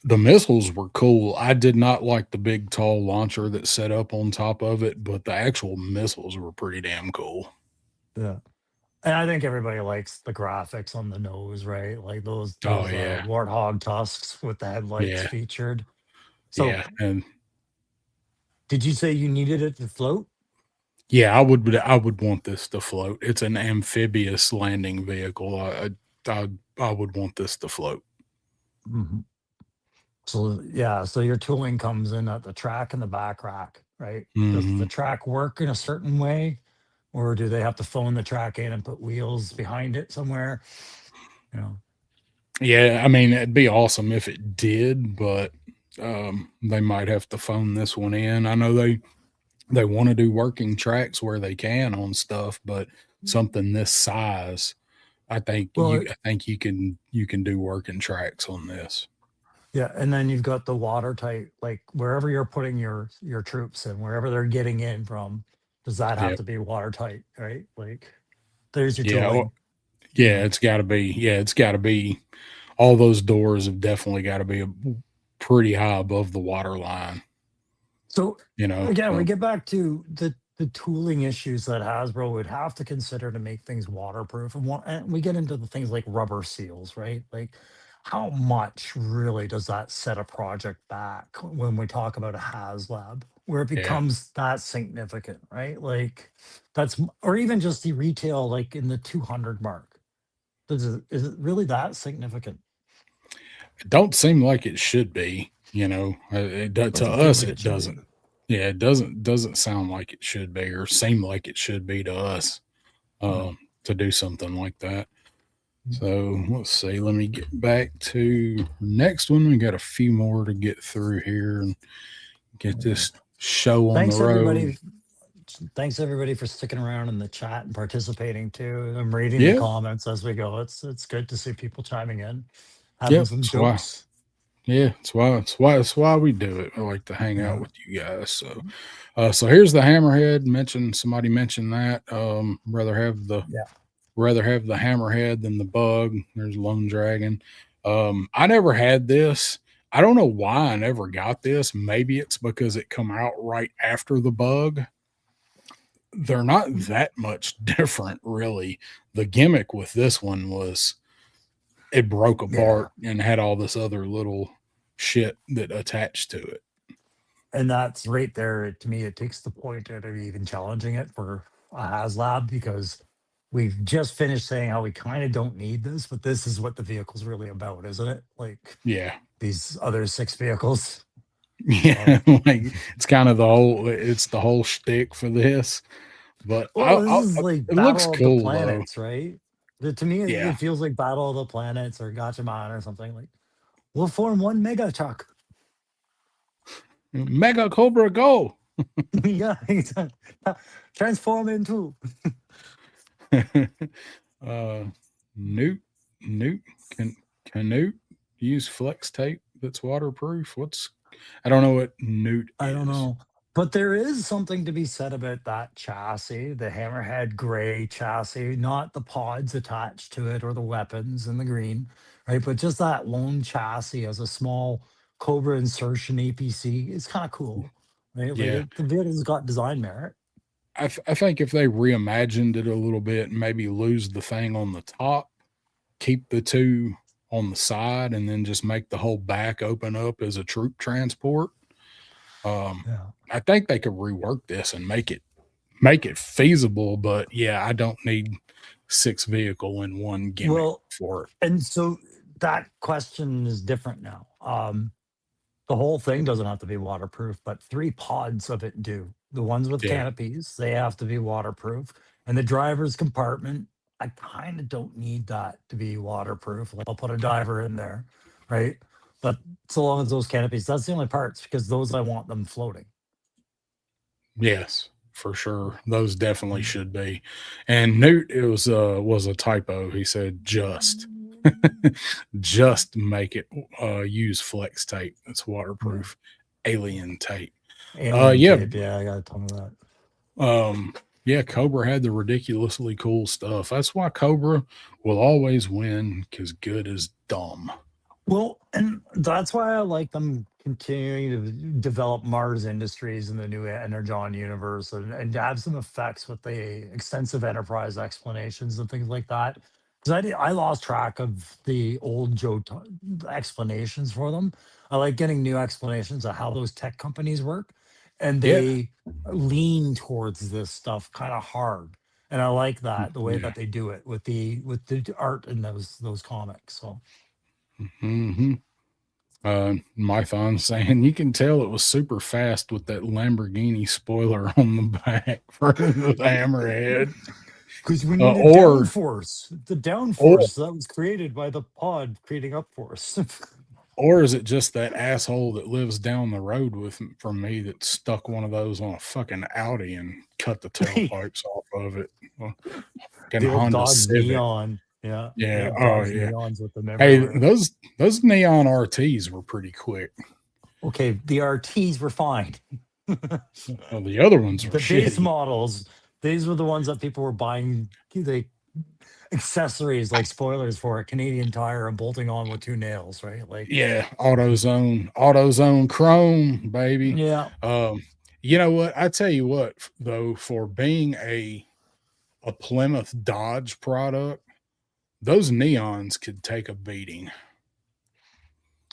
the missiles were cool. I did not like the big tall launcher that set up on top of it, but the actual missiles were pretty damn cool. Yeah. And I think everybody likes the graphics on the nose, right? Like those Oh those yeah, warthog tusks with the headlights yeah, featured. So, yeah, and did you say you needed it to float? yeah, I would want this to float. It's an amphibious landing vehicle. I would want this to float. Mhm. So, yeah, so your tooling comes in at the track and the back rack, right? Does the Hmm. track work in a certain way, or do they have to phone the track in and put wheels behind it somewhere? You know, Yeah, I mean, it'd be awesome if it did, but they might have to phone this one in. I know they want to do working tracks where they can on stuff, but something this size, well, I think you can do working tracks on this. yeah, and then you've got the watertight, like wherever you're putting your troops in, wherever they're getting in from, does that have Yeah, to be watertight, right? Like there's your yeah, tooling. yeah. Yeah. It's got to be. All those doors have definitely got to be pretty high above the water line. So again, we So get back to the tooling issues that Hasbro would have to consider to make things waterproof, and we get into the things like rubber seals, right? Like how much really does that set a project back when we talk about a HasLab, where it yeah, becomes that significant, right? Like or even just the retail, like in the 200 mark. Is it really that significant? it don't seem like it should be. To Doesn't feel us like it it should be. doesn't. Yeah, it doesn't sound like it should be or seem like it should be to us No. to do something like that. So let's see. Let me get back to next one. We got a few more to get through here and get this show on the Thanks road. everybody. Thanks everybody for sticking around in the chat and participating too. I'm reading the Yeah, comments as we go. It's good to see people chiming in, having yep. some That's why. jokes. Yeah, it's why we do it. I like to hang out Yeah. with you guys. So here's the hammerhead. Somebody mentioned that. Yeah. Rather have the hammerhead than the bug. There's Lone Dragon. I never had this. I don't know why I never got this. Maybe it's because it come out right after the bug. They're not that much different, really. The gimmick with this one was it broke Yeah. apart and had all this other little shit that attached to it. And that's right there. To me, it takes the point out of even challenging it for a HasLab because we've just finished saying how we kind of don't need this, but this is what the vehicle's really about, isn't it? Like Yeah. these other 6 vehicles. Yeah. Like it's the whole shtick for this. But Well, this is like it looks Battle of the cool though. Planets, right? To me, Yeah. it feels like Battle of the Planets or Gatchaman or something. Like we'll form one mega truck. Mega Cobra Go. Yeah, transform into. Newt Canute use flex tape that's waterproof. I don't know what Newt I don't is. know. But there is something to be said about that chassis, the Hammerhead gray chassis, not the pods attached to it or the weapons in the green, right? But just that lone chassis as a small Cobra insertion APC is kind of cool, right? Like Yeah. the vehicle's got design merit. I think if they reimagined it a little bit, maybe lose the thing on the top, keep the two on the side, and then just make the whole back open up as a troop transport. Yeah. I think they could rework this and make it feasible. But yeah, I don't need 6 vehicle in one gimmick for it. And so that question is different now. The whole thing doesn't have to be waterproof, but 3 pods of it do. The ones with Yeah. canopies, they have to be waterproof. And the driver's compartment, I kind of don't need that to be waterproof. Like, I'll put a diver in there, right? But so long as those canopies, that's the only parts because those I want them floating. Yes, for sure. Those definitely should be. And Newt, it was a typo. He said just make it use flex tape. It's waterproof. Alien tape. Alien yeah. tape, yeah, I got a ton of that. Yeah, Cobra had the ridiculously cool stuff. That's why Cobra will always win, because good is dumb. Well, and that's why I like them continuing to develop Mars Industries in the new Energon universe and have some effects with the extensive enterprise explanations and things like that. Because I lost track of the old explanations for them. I like getting new explanations of how those tech companies work. And Yeah. they lean towards this stuff kind of hard. And I like that, the way Yeah. that they do it with the art in those comics. So Mm-hmm. Mython saying you can tell it was super fast with that Lamborghini spoiler on the back for the hammerhead. because we need a downforce. The downforce that was created by the pod creating upforce. Or is it just that asshole that lives down the road from me that stuck one of those on a fucking Audi and cut the tailpipes off of it? The old Dodge Neon. Yeah. Yeah. Dodge Yeah. Neons with them Hey, everywhere. those neon RTs were pretty quick. Okay, the RTs were fine. Well, the other ones were The base shitty. models, these were the ones that people were buying the accessories like spoilers for a Canadian Tire and bolting on with 2 nails, right? Like, Yeah, AutoZone Chrome, baby. yeah. You know what? I tell you what, though, for being a Plymouth Dodge product, those neons could take a beating.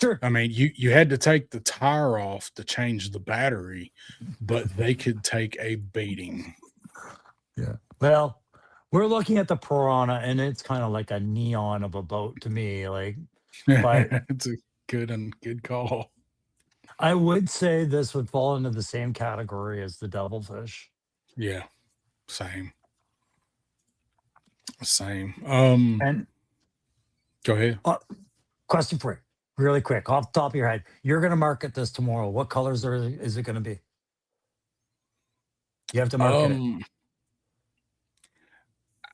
Sure. I mean, you had to take the tire off to change the battery, but they could take a beating. Yeah. Well, we're looking at the Piranha, and it's kind of like a neon of a boat to me. Like, but It's a good call. I would say this would fall into the same category as the Devilfish. Yeah, same. And go ahead. question for you, really quick, off the top of your head. You're going to market this tomorrow. What colors is it going to be? You have to market it.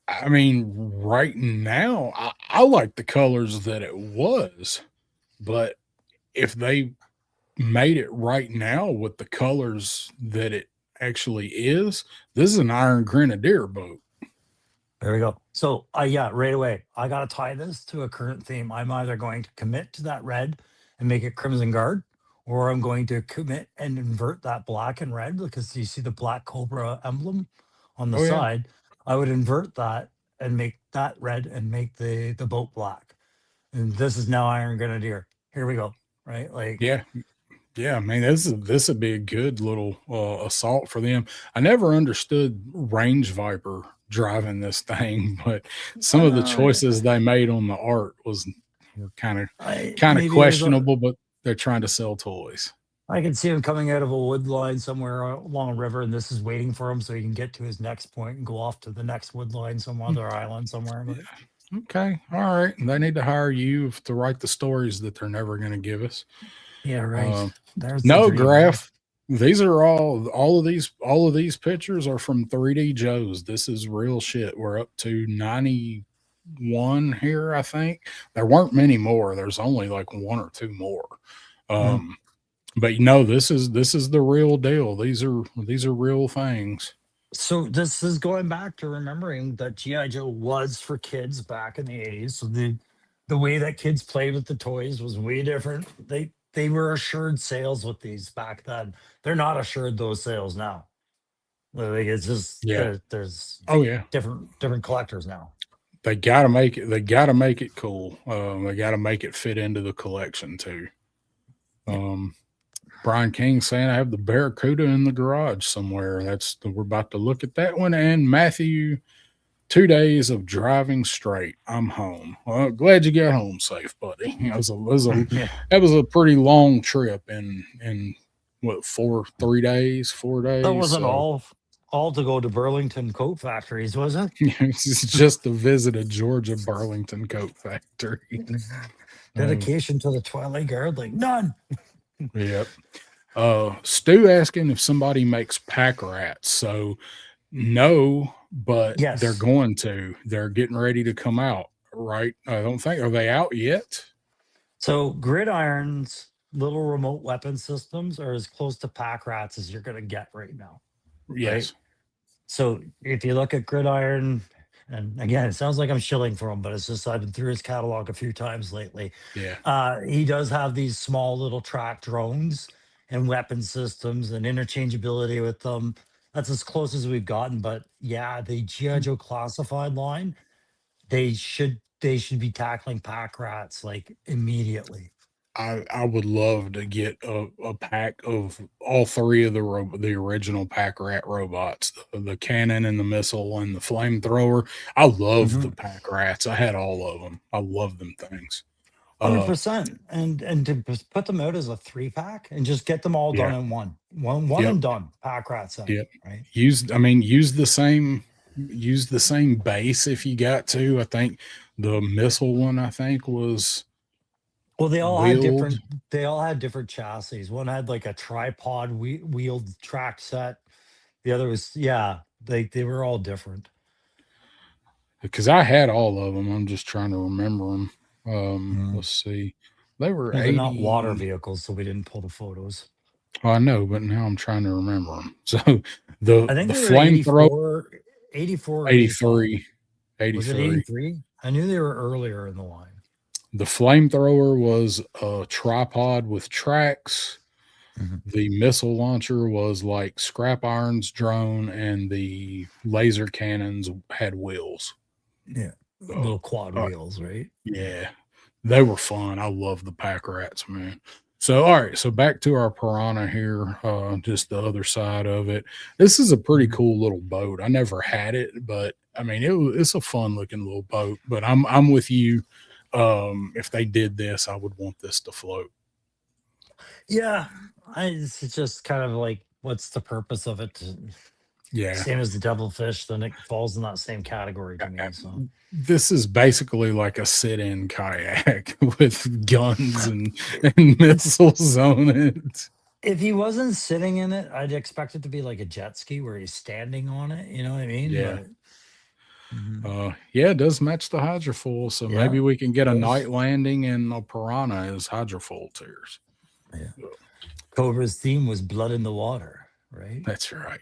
I mean, right now, I like the colors that it was, but if they made it right now with the colors that it actually is, this is an Iron Grenadier boat. There we go. So, yeah, right away, I got to tie this to a current theme. I'm either going to commit to that red and make it Crimson Guard, or I'm going to commit and invert that black and red because you see the black Cobra emblem on the Oh, yeah. side. I would invert that and make that red and make the boat black. And this is now Iron Grenadier. Here we go. Right? Like, Yeah. Yeah, I mean, this would be a good little assault for them. I never understood Range Viper driving this thing, but some of the choices they made on the art were kind of maybe there's questionable, but they're trying to sell toys. I can see him coming out of a wood line somewhere along a river, and this is waiting for him so he can get to his next point and go off to the next wood line, some other island somewhere. But Okay, all right. They need to hire you to write the stories that they're never going to give us. yeah, right. There's the No, dream. Graf. These are all of these pictures are from 3D Joe's. This is real shit. We're up to 91 here, I think. There weren't many more. There's only like one or two more. But this is the real deal. These are real things. So this is going back to remembering that G.I. Joe was for kids back in the 80s. So the way that kids played with the toys was way different. They were assured sales with these back then. They're not assured those sales now. Like it's just there's Oh yeah. different collectors now. They gotta make it. They gotta make it cool. They gotta make it fit into the collection too. Brian King saying I have the Barracuda in the garage somewhere. We're about to look at that one. And Matthew, 2 days of driving straight. I'm home. Well, glad you got home safe, buddy. That was a pretty long trip in what 3 days, 4 days. That wasn't all to go to Burlington Coat Factories, was it? It's just to visit a Georgia Burlington Coat Factory. Dedication to the Twilight Guard, like none. Yep. Stu asking if somebody makes pack rats. So no, but Yes. they're getting ready to come out, right? I don't think, are they out yet? So Gridiron's little remote weapon systems are as close to pack rats as you're gonna get right now. Yes. So if you look at Gridiron, and again, it sounds like I'm shilling for him, but it's just I've been through his catalog a few times lately. Yeah. He does have these small little track drones and weapon systems and interchangeability with them. That's as close as we've gotten. But yeah, the G.I. Joe classified line, they should be tackling pack rats like immediately. I would love to get a pack of all three of the original pack rat robots, the cannon and the missile and the flamethrower. I love the pack rats. I had all of them. I love them things. 100%. And to put them out as a 3-pack and just get them all done in one and done pack rat set. Yep. Right. Use the same base if you got to. I think the missile one was. Well, they all had different chassis. One had like a tripod wheeled track set. The other was they were all different. Because I had all of them. I'm just trying to remember them. Let's see. They were they're not water vehicles, so we didn't pull the photos. I know, but now I'm trying to remember them. So I think the flamethrower 84, 83. Was it 83? I knew they were earlier in the line. The flamethrower was a tripod with tracks. The missile launcher was like Scrap Iron's drone, and the laser cannons had wheels. Yeah. Little quad wheels, right? Yeah. They were fun. I love the pack rats, man. So, all right. So back to our Piranha here, just the other side of it. This is a pretty cool little boat. I never had it, but I mean, it's a fun looking little boat, but I'm with you. If they did this, I would want this to float. Yeah. It's just kind of like, what's the purpose of it? Yeah. Same as the devilfish, then it falls in that same category to me. So this is basically like a sit-in kayak with guns and missiles on it. If he wasn't sitting in it, I'd expect it to be like a jet ski where he's standing on it. You know what I mean? Yeah. But Yeah, it does match the hydrofoil, so yeah, maybe we can get a does. night landing and a piranha as hydrofoil tiers. Yeah. Cobra's theme was blood in the water, right? That's right.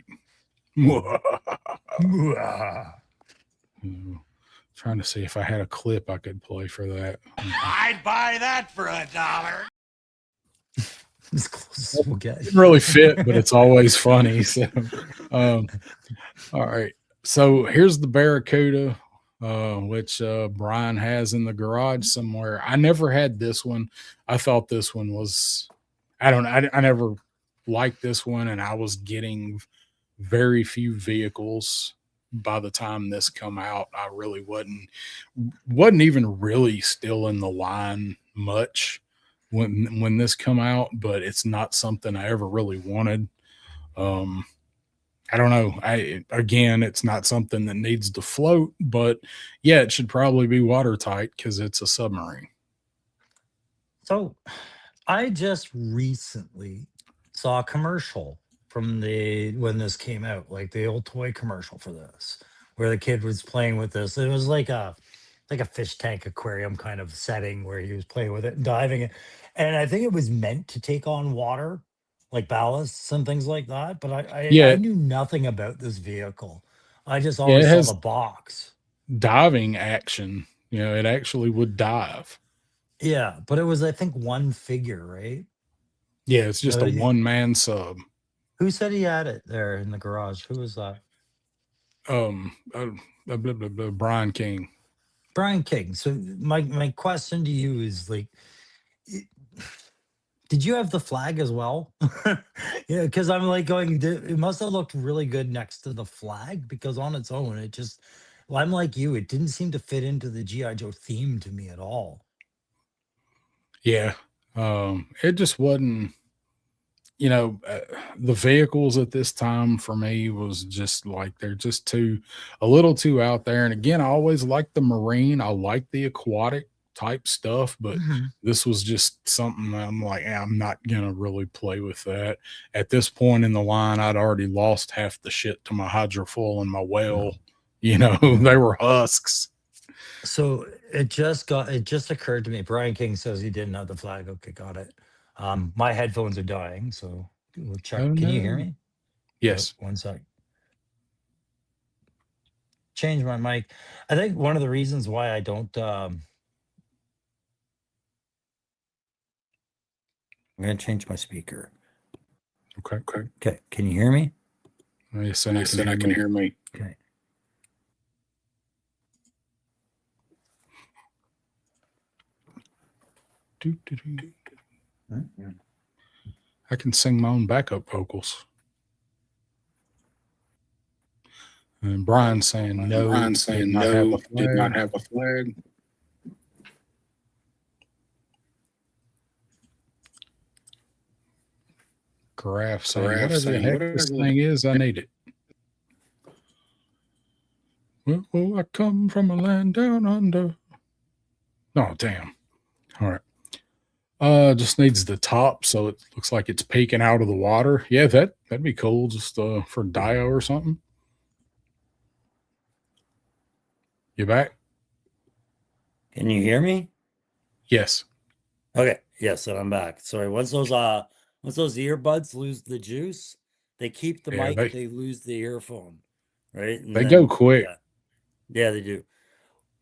Trying to see if I had a clip I could play for that. I'd buy that for $1. As close as we'll get. Didn't really fit, but it's always funny. So, all right. So here's the Barracuda, which Brian has in the garage somewhere. I never had this one. I thought this one was, I never liked this one, and I was getting very few vehicles by the time this come out. I really wasn't even really still in the line much when this come out, but it's not something I ever really wanted. I don't know. Again, it's not something that needs to float, but yeah, it should probably be watertight because it's a submarine. So I just recently saw a commercial from when this came out, like the old toy commercial for this, where the kid was playing with this. It was like a fish tank aquarium kind of setting where he was playing with it and diving it. And I think it was meant to take on water, like ballasts and things like that. But I knew nothing about this vehicle. I just always saw the box. Diving action. You know, it actually would dive. Yeah, but it was, I think, one figure, right? Yeah, it's just a one-man sub. Who said he had it there in the garage? Who was that? Brian King. Brian King. So my question to you is, like, did you have the flag as well? Yeah, because I'm like going, it must have looked really good next to the flag, because on its own, it just, well, I'm like you, it didn't seem to fit into the G.I. Joe theme to me at all. Yeah. It just wasn't, you know, the vehicles at this time for me was just like, they're just a little too out there. And again, I always liked the marine. I like the aquatic type stuff, but this was just something that I'm like, I'm not going to really play with that. At this point in the line, I'd already lost half the shit to my hydrofoil and my whale. You know, they were husks. So it just occurred to me. Brian King says he didn't have the flag. Okay, got it. My headphones are dying, so we'll check. Oh, Can you hear me? Yes. Oh, one sec. Change my mic. I think one of the reasons why I don't I'm gonna change my speaker. Okay. Can you hear me? Yes, and I can hear me. Okay. I can sing my own backup vocals. And Brian's saying no. Brian's saying no. Did not have a flag. Giraffe saying, whatever the heck this thing is, I need it. Well, I come from a land down under. Oh, damn. All right. Just needs the top, so it looks like it's peeking out of the water. Yeah, that'd be cool, just for Dio or something. You back? Can you hear me? Yes. Okay. Yes, and I'm back. Sorry. Once those earbuds lose the juice, they keep the mic, they lose the earphone. Right? And they go quick. Yeah, they do.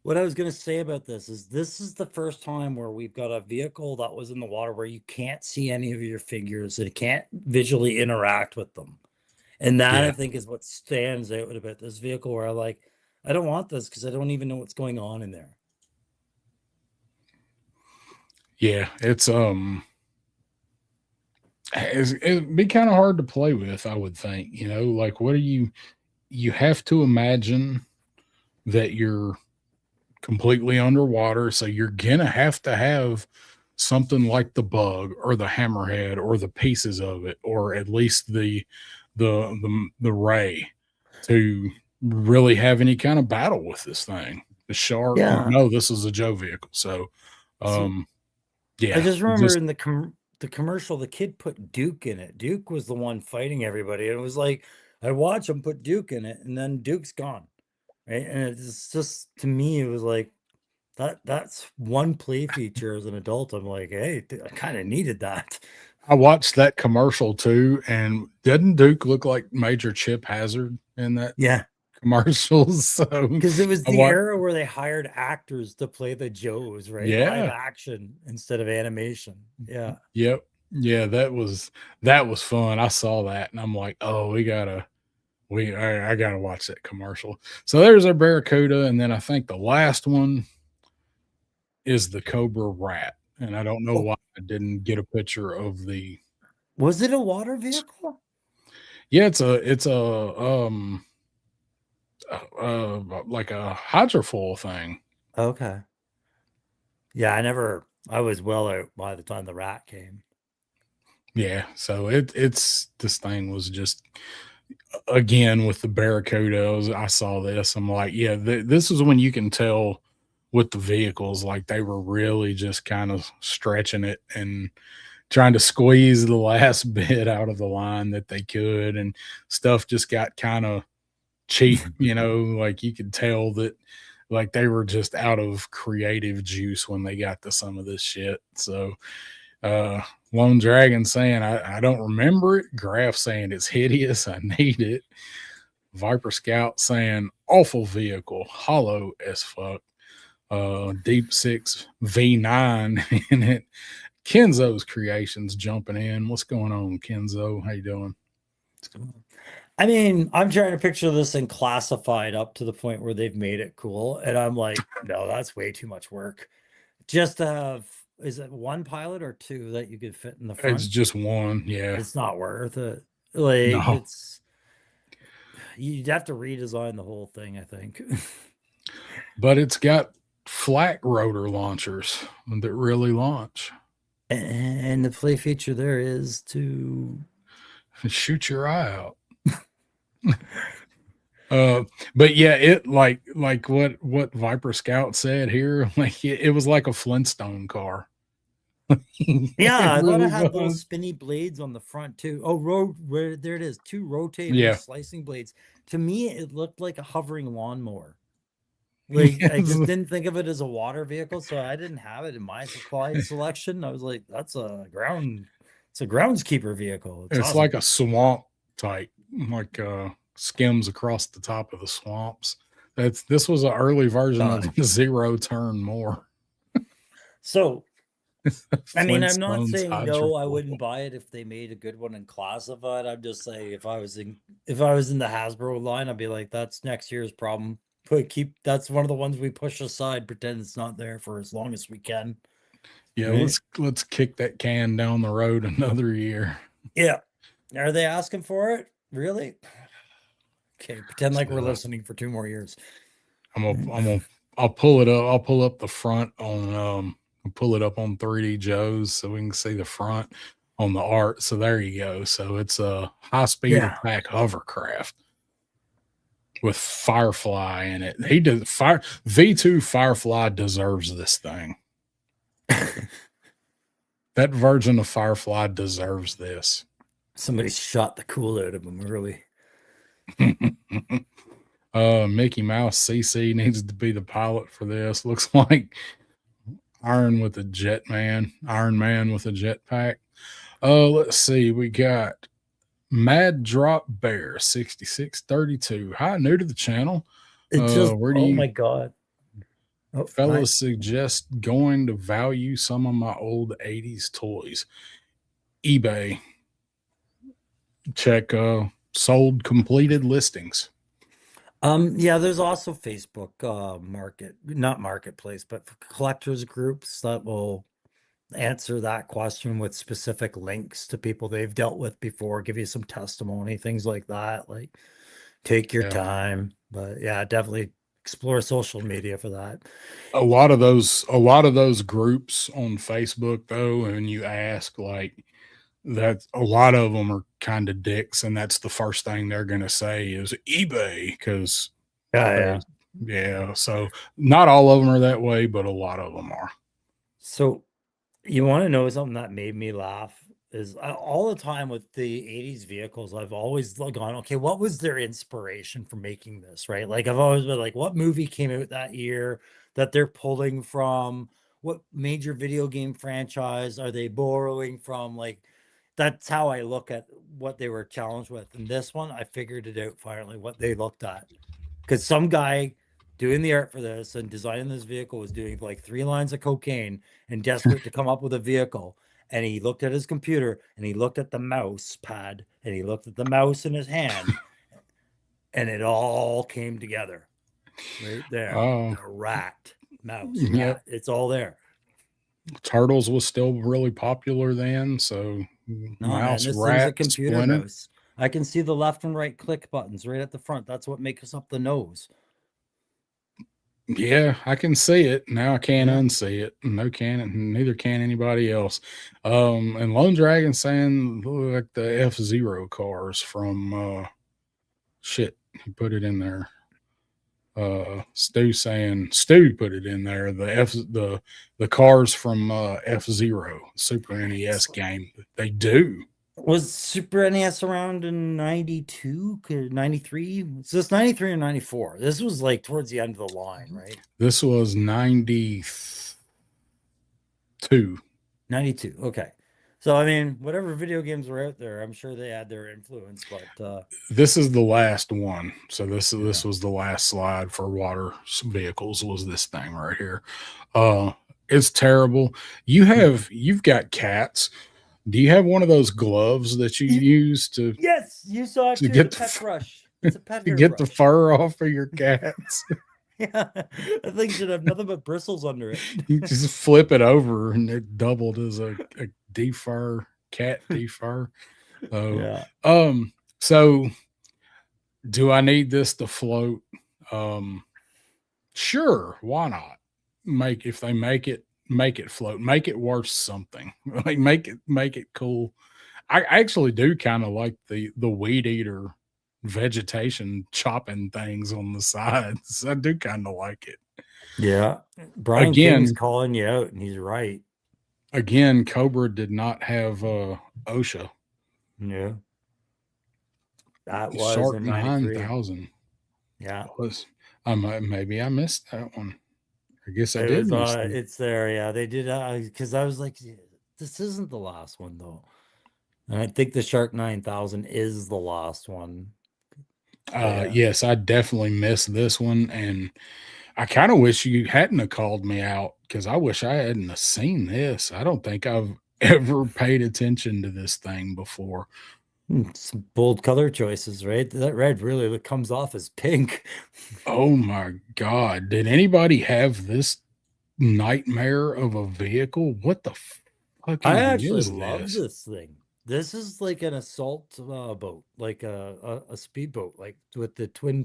What I was going to say about this is the first time where we've got a vehicle that was in the water where you can't see any of your figures. It can't visually interact with them. And that, I think, is what stands out about this vehicle, where I don't want this because I don't even know what's going on in there. Yeah, it'd be kind of hard to play with, I would think. You know, like, what are you have to imagine that you're completely underwater, so you're gonna have to have something like the bug or the hammerhead or the pieces of it, or at least the ray, to really have any kind of battle with this thing. The shark. No, this is a Joe vehicle, so yeah. I just remember the commercial, the kid put Duke in it. Duke was the one fighting everybody. And it was like, I watch him put Duke in it, and then Duke's gone. Right. And it's just, to me, it was like, that's one play feature as an adult. I'm like, hey, I kind of needed that. I watched that commercial too, and didn't Duke look like Major Chip Hazard in that Yeah. commercial? So Because it was I the wa- era where they hired actors to play the Joes, right? Yeah. Live action instead of animation. Yeah. Yep. Yeah, that was fun. I saw that and I'm like, oh, I gotta watch that commercial. So there's our Barracuda, and then I think the last one is the Cobra Rat. And I don't know Oh. why I didn't get a picture of the Was it a water vehicle? yeah, it's a like a hydrofoil thing. Okay. Yeah, I was well out by the time the rat came. Yeah, so it's this thing was just again with the Barracuda. I saw this. I'm like, yeah, this is when you can tell with the vehicles, like they were really just kind of stretching it and trying to squeeze the last bit out of the line that they could, and stuff just got kind of cheap, like you could tell that like they were just out of creative juice when they got to some of this shit. So Lone Dragon saying I don't remember it. Graph saying it's hideous. I need it. Viper Scout saying awful vehicle, hollow as fuck. Deep Six V9 in it. Kenzo's Creations jumping in. What's going on, Kenzo? How you doing? I mean, I'm trying to picture this thing classified up to the point where they've made it cool. And I'm like, no, that's way too much work. Just to have, is it one pilot or two that you could fit in the front? It's just one, yeah. It's not worth it. Like, No. you'd have to redesign the whole thing, I think. But it's got flat rotor launchers that really launch. And the play feature there is to shoot your eye out. But yeah, it like what Viper Scout said here, like it was like a Flintstone car. Yeah, I thought really it had little was. spinny blades on the front too. Oh, there it is, two rotating Yeah. slicing blades. To me, it looked like a hovering lawnmower. Like I just didn't think of it as a water vehicle, so I didn't have it in my supply selection. I was like, it's a groundskeeper vehicle. It's awesome. like a swamp type, like skims across the top of the swamps. This was an early version of the Zero Turn More. So I mean, I'm not Flintstones saying no, I hydrofoil. wouldn't buy it if they made a good one and classified. I'm just saying if I was in the Hasbro line, I'd be like, that's next year's problem. That's one of the ones we push aside, pretend it's not there for as long as we can. Yeah, Right? let's kick that can down the road another year. Yeah. Are they asking for it? Really? Okay, pretend like we're listening for 2 more years. I'll pull it up. I'll pull up the front on pull it up on 3D Joe's so we can see the front on the art. So there you go. So it's a high-speed attack hovercraft with Firefly in it. He does V2 Firefly deserves this thing. That version of Firefly deserves this. Somebody shot the cool out of him early. Mickey Mouse CC needs to be the pilot for this. Looks like Iron Man with a jetpack. Let's see. We got Mad Drop Bear 6632. Hi, new to the channel. My god. Fellas suggest going to value some of my old 80s toys. eBay. Check sold completed listings. Yeah, there's also Facebook not marketplace, but collectors groups that will answer that question with specific links to people they've dealt with before, give you some testimony, things like that. Like, take your time. But yeah, definitely explore social media for that. A lot of those groups on Facebook though, and you ask, like, that a lot of them are kind of dicks, and that's the first thing they're going to say is eBay, because so not all of them are that way, but a lot of them are. So You want to know something that made me laugh is all the time with the 80s vehicles, I've always gone, okay, what was their inspiration for making this, right? Like I've always been like, what movie came out that year that they're pulling from? What major video game franchise are they borrowing from? Like that's how I look at what they were challenged with. And this one, I figured it out finally what they looked at. Because some guy doing the art for this and designing this vehicle was doing like 3 lines of cocaine and desperate to come up with a vehicle. And he looked at his computer and he looked at the mouse pad and he looked at the mouse in his hand and it all came together right there. Oh, The rat, mouse, yep. rat, it's all there. Turtles was still really popular then, so No, man, mouse, this thing's a rat, computer Splinter. mouse. I can see the left and right click buttons right at the front. That's what makes up the nose. Yeah, I can see it. Now I can't Yeah. unsee it. No can, neither can anybody else. And Lone Dragon saying look like the F-Zero cars from shit, he put it in there. Stu saying Stu put it in there. The cars from F-Zero Super NES game. They do. Was Super NES around in 92, 93? Is this 93 or 94? This was like towards the end of the line, right? This was 92. 92. Okay. So, I mean, whatever video games were out there, I'm sure they had their influence, but This is the last one. So this Yeah. was the last slide for water vehicles was this thing right here. It's terrible. You've got cats. Do you have one of those gloves that you use to yes, you saw it To too. get The the pet f- brush. It's a pet to hair get the brush. fur off of your cats? Yeah, that thing should have nothing but bristles under it. You just flip it over and it doubled as a defur cat defur. Oh, Yeah. So do I need this to float? Sure, why not? If they make it float, make it worth something. Like make it cool. I actually do kind of like the weed eater vegetation chopping things on the sides. I do kind of like it. Yeah. Brian Again- King's calling you out, and he's right. Again, Cobra did not have OSHA. Yeah. That was Shark in 93. 9000 Yeah. was. Maybe I missed that one. I guess I It did was, miss it. it's there. Yeah. They did. Because I was like, this isn't the last one, though. And I think the Shark 9000 is the last one. Yeah. Yes, I definitely missed this one, and I kind of wish you hadn't have called me out because I wish I hadn't have seen this. I don't think I've ever paid attention to this thing before. Some bold color choices, right? That red really comes off as pink. Oh my God. Did anybody have this nightmare of a vehicle? What the fuck I actually is love this? this thing. This is like an assault boat, like a speedboat, like with the twin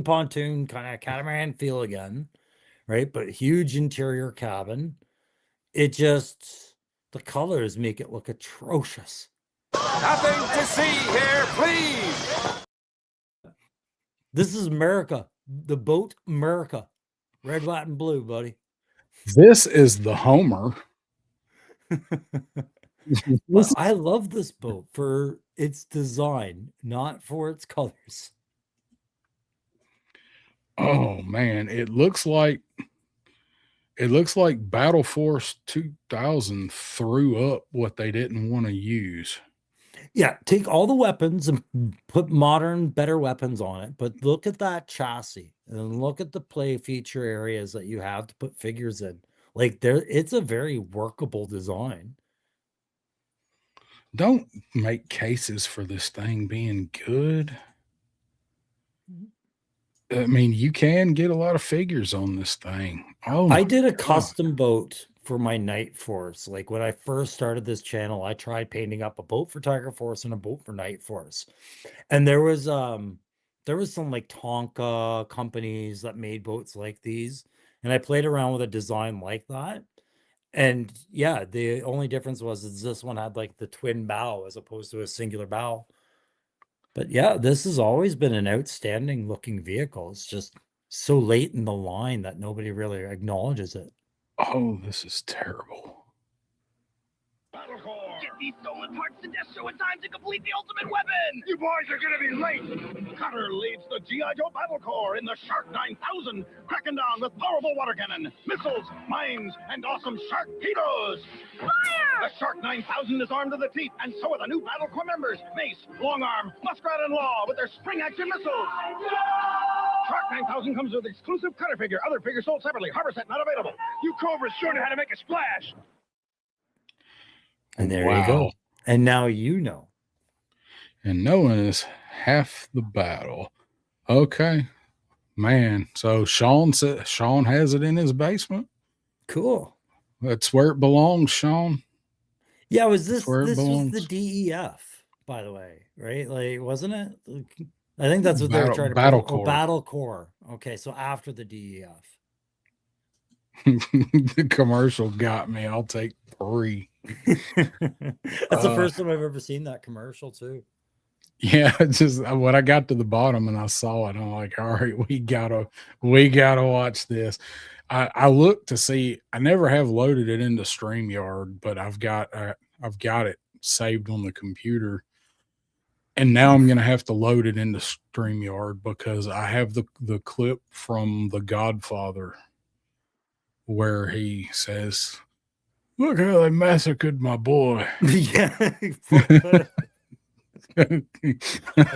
pontoon kind of catamaran feel again, right? But huge interior cabin. It just, the colors make it look atrocious. Nothing to see here, please. This is America, the boat America, red, white, and blue, buddy. This is the Homer. But I love this boat for its design, not for its colors. Oh man, it looks like Battle Force 2000 threw up what they didn't want to use. Yeah, take all the weapons and put modern, better weapons on it. But look at that chassis and look at the play feature areas that you have to put figures in. Like it's a very workable design. Don't make cases for this thing being good. I mean, you can get a lot of figures on this thing. Oh, I my did a God. custom boat for my Night Force. Like when I first started this channel, I tried painting up a boat for Tiger Force and a boat for Night Force. And there was some like Tonka companies that made boats like these. And I played around with a design like that. And yeah, the only difference was this one had like the twin bow as opposed to a singular bow. But yeah, this has always been an outstanding looking vehicle. It's just so late in the line that nobody really acknowledges it. Oh, this is terrible. Get these stolen parts to Destro in time to complete the ultimate weapon! You boys are gonna be late! Cutter leads the G.I. Joe Battle Corps in the Shark 9000, cracking down with powerful water cannon, missiles, mines, and awesome shark torpedoes! Fire! The Shark 9000 is armed to the teeth, and so are the new Battle Corps members, Mace, Longarm, Muskrat, and Law, with their spring-action missiles! Shark 9000 comes with exclusive Cutter figure, other figures sold separately, harbor set not available. You Cobras sure know how to make a splash! And there you go. And now you know. And knowing is half the battle. Okay, man. So Sean has it in his basement. Cool. That's where it belongs, Sean. Yeah, was this where it was belongs. the DEF, by the way, right? Like, wasn't it? I think that's what they were trying to Battle Corps. Corps. Battle Corps. Okay, so after the DEF. The commercial got me. I'll take 3. That's the first time I've ever seen that commercial too. Yeah, just when I got to the bottom and I saw it, I'm like, all right, we gotta watch this. I looked to see. I never have loaded it into StreamYard, but I've got it saved on the computer, and now I'm gonna have to load it into StreamYard because I have the clip from The Godfather where he says, "Look how they massacred my boy." Yeah. I'm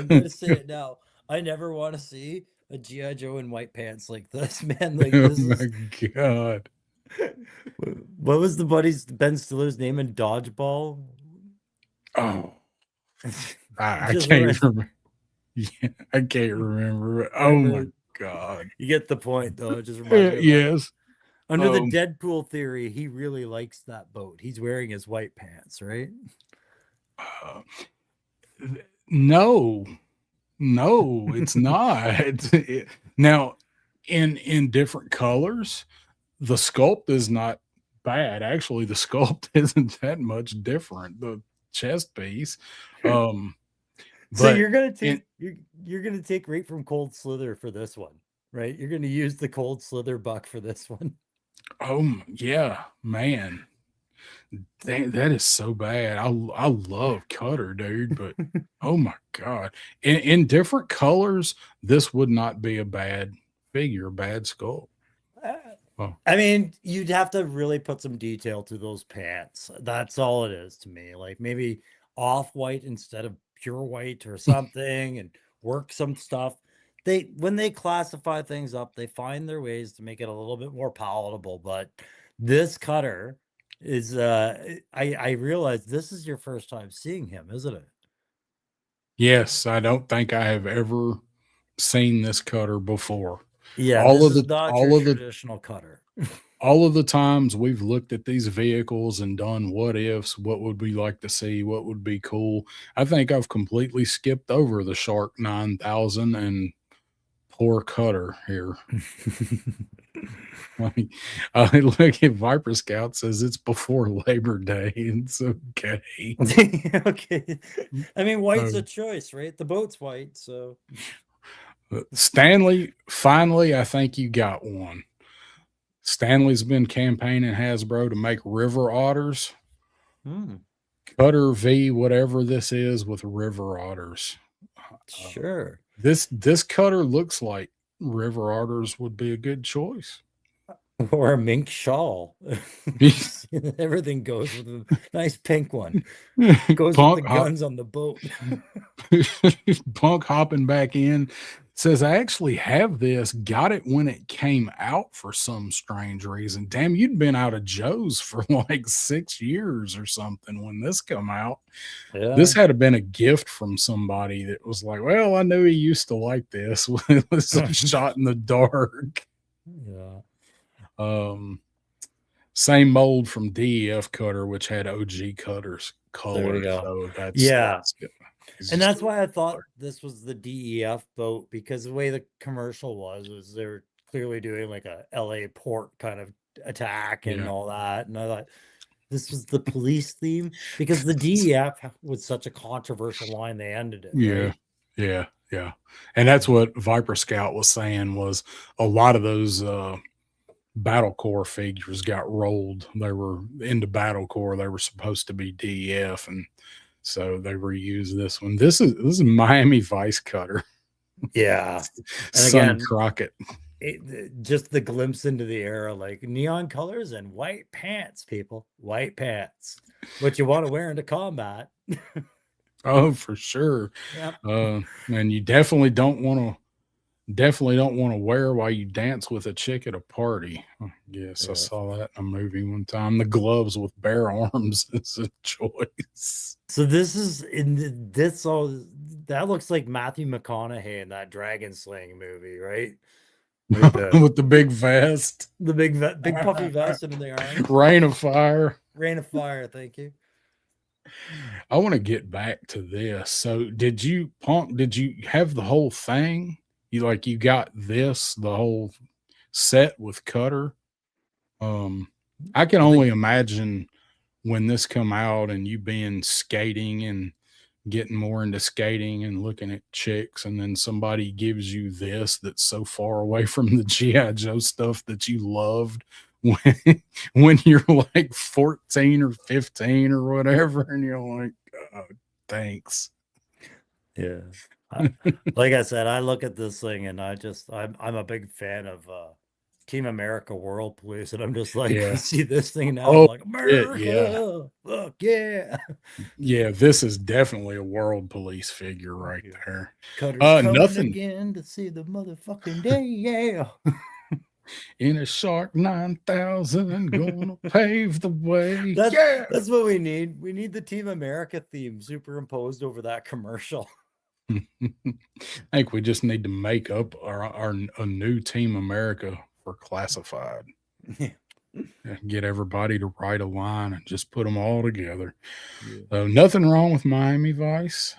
gonna say it now. I never want to see a G.I. Joe in white pants like this, man. Like, Oh this my is god! what was the buddy's Ben Stiller's name in Dodgeball? Oh, I Just can't right. remember. Yeah, I can't remember. Oh my god! You get the point, though. It just reminds me of that. Yes. Under the Deadpool theory, he really likes that boat. He's wearing his white pants, right? No, it's not. Now, in different colors, the sculpt is not bad. Actually, the sculpt isn't that much different. The chest piece. So But you're gonna take you're gonna take right from Cold Slither for this one, right? You're gonna use the Cold Slither buck for this one. yeah, man. That is so bad. I love Cutter, dude, but oh my god. In different colors, this would not be a bad figure, bad skull. Oh. I mean, you'd have to really put some detail to those pants. That's all it is to me. Like maybe off-white instead of pure white or something, and work some stuff. When they classify things up, they find their ways to make it a little bit more palatable. But this Cutter is I realize this is your first time seeing him, isn't it? Yes, I don't think I have ever seen this Cutter before. Yeah, all this of is the not all your of the traditional Cutter. all of the times we've looked at these vehicles and done what ifs, what would we like to see, what would be cool. I think I've completely skipped over the Shark 9000 and poor Cutter here. I look at Viper Scout says it's before Labor Day. It's okay. Okay. I mean, white's a choice, right? The boat's white, so Stanley, finally, I think you got one. Stanley's been campaigning Hasbro to make river otters. Cutter V, whatever this is, with river otters. Sure. This Cutter looks like river otters would be a good choice. Or a mink shawl. Everything goes with a nice pink one. Goes with the guns on the boat. Punk hopping back in says, I actually have this, got it when it came out for some strange reason. Damn, you'd been out of Joe's for like 6 years or something when this come out. Yeah. This had been a gift from somebody that was like, well, I knew he used to like this. It was a shot in the dark. Yeah. Same mold from DEF Cutter, which had OG Cutter's color. There we go. So that's good. And that's why I thought this was the DEF boat, because the way the commercial was they're clearly doing like a LA port kind of attack and all that. And I thought this was the police theme, because the DEF was such a controversial line, they ended it. Yeah. Right? Yeah. And that's what Viper Scout was saying, was a lot of those Battle Corps figures got rolled. They were into Battle Corps. They were supposed to be DEF, and so they reused this one. This is Miami Vice Cutter, Yeah. And Son again, Crockett. just the glimpse into the era, like neon colors and white pants, people. White pants. What you want to wear into combat. Oh, for sure. Yep. And you definitely don't want to wear while you dance with a chick at a party. Yes, I Yeah. saw that in a movie one time. The gloves with bare arms is a choice. So this is this all that looks like Matthew McConaughey in that Dragon Slaying movie, right? With With the big vest, the big puffy vest under the arm. Rain of Fire. Rain of Fire, thank you. I want to get back to this. So did you have the whole thing? You got this, the whole set with Cutter? I can only imagine when this come out and you being skating and getting more into skating and looking at chicks, and then somebody gives you this that's so far away from the G.I. Joe stuff that you loved when you're like 14 or 15 or whatever, and you're like, oh, thanks. Yeah. Like I said, I look at this thing and I'm a big fan of Team America World Police, and I'm just like, Yeah. I see this thing now, Oh, I'm like, yeah. America, fuck yeah. Yeah, this is definitely a world police figure right there. Cutter's coming Nothing again to see the motherfucking day, yeah. in a Shark 9000 gonna pave the way. That's Yeah. that's what we need. We need the Team America theme superimposed over that commercial. I think we just need to make up a new Team America for classified. Yeah. Get everybody to write a line and just put them all together. Yeah. So nothing wrong with Miami Vice.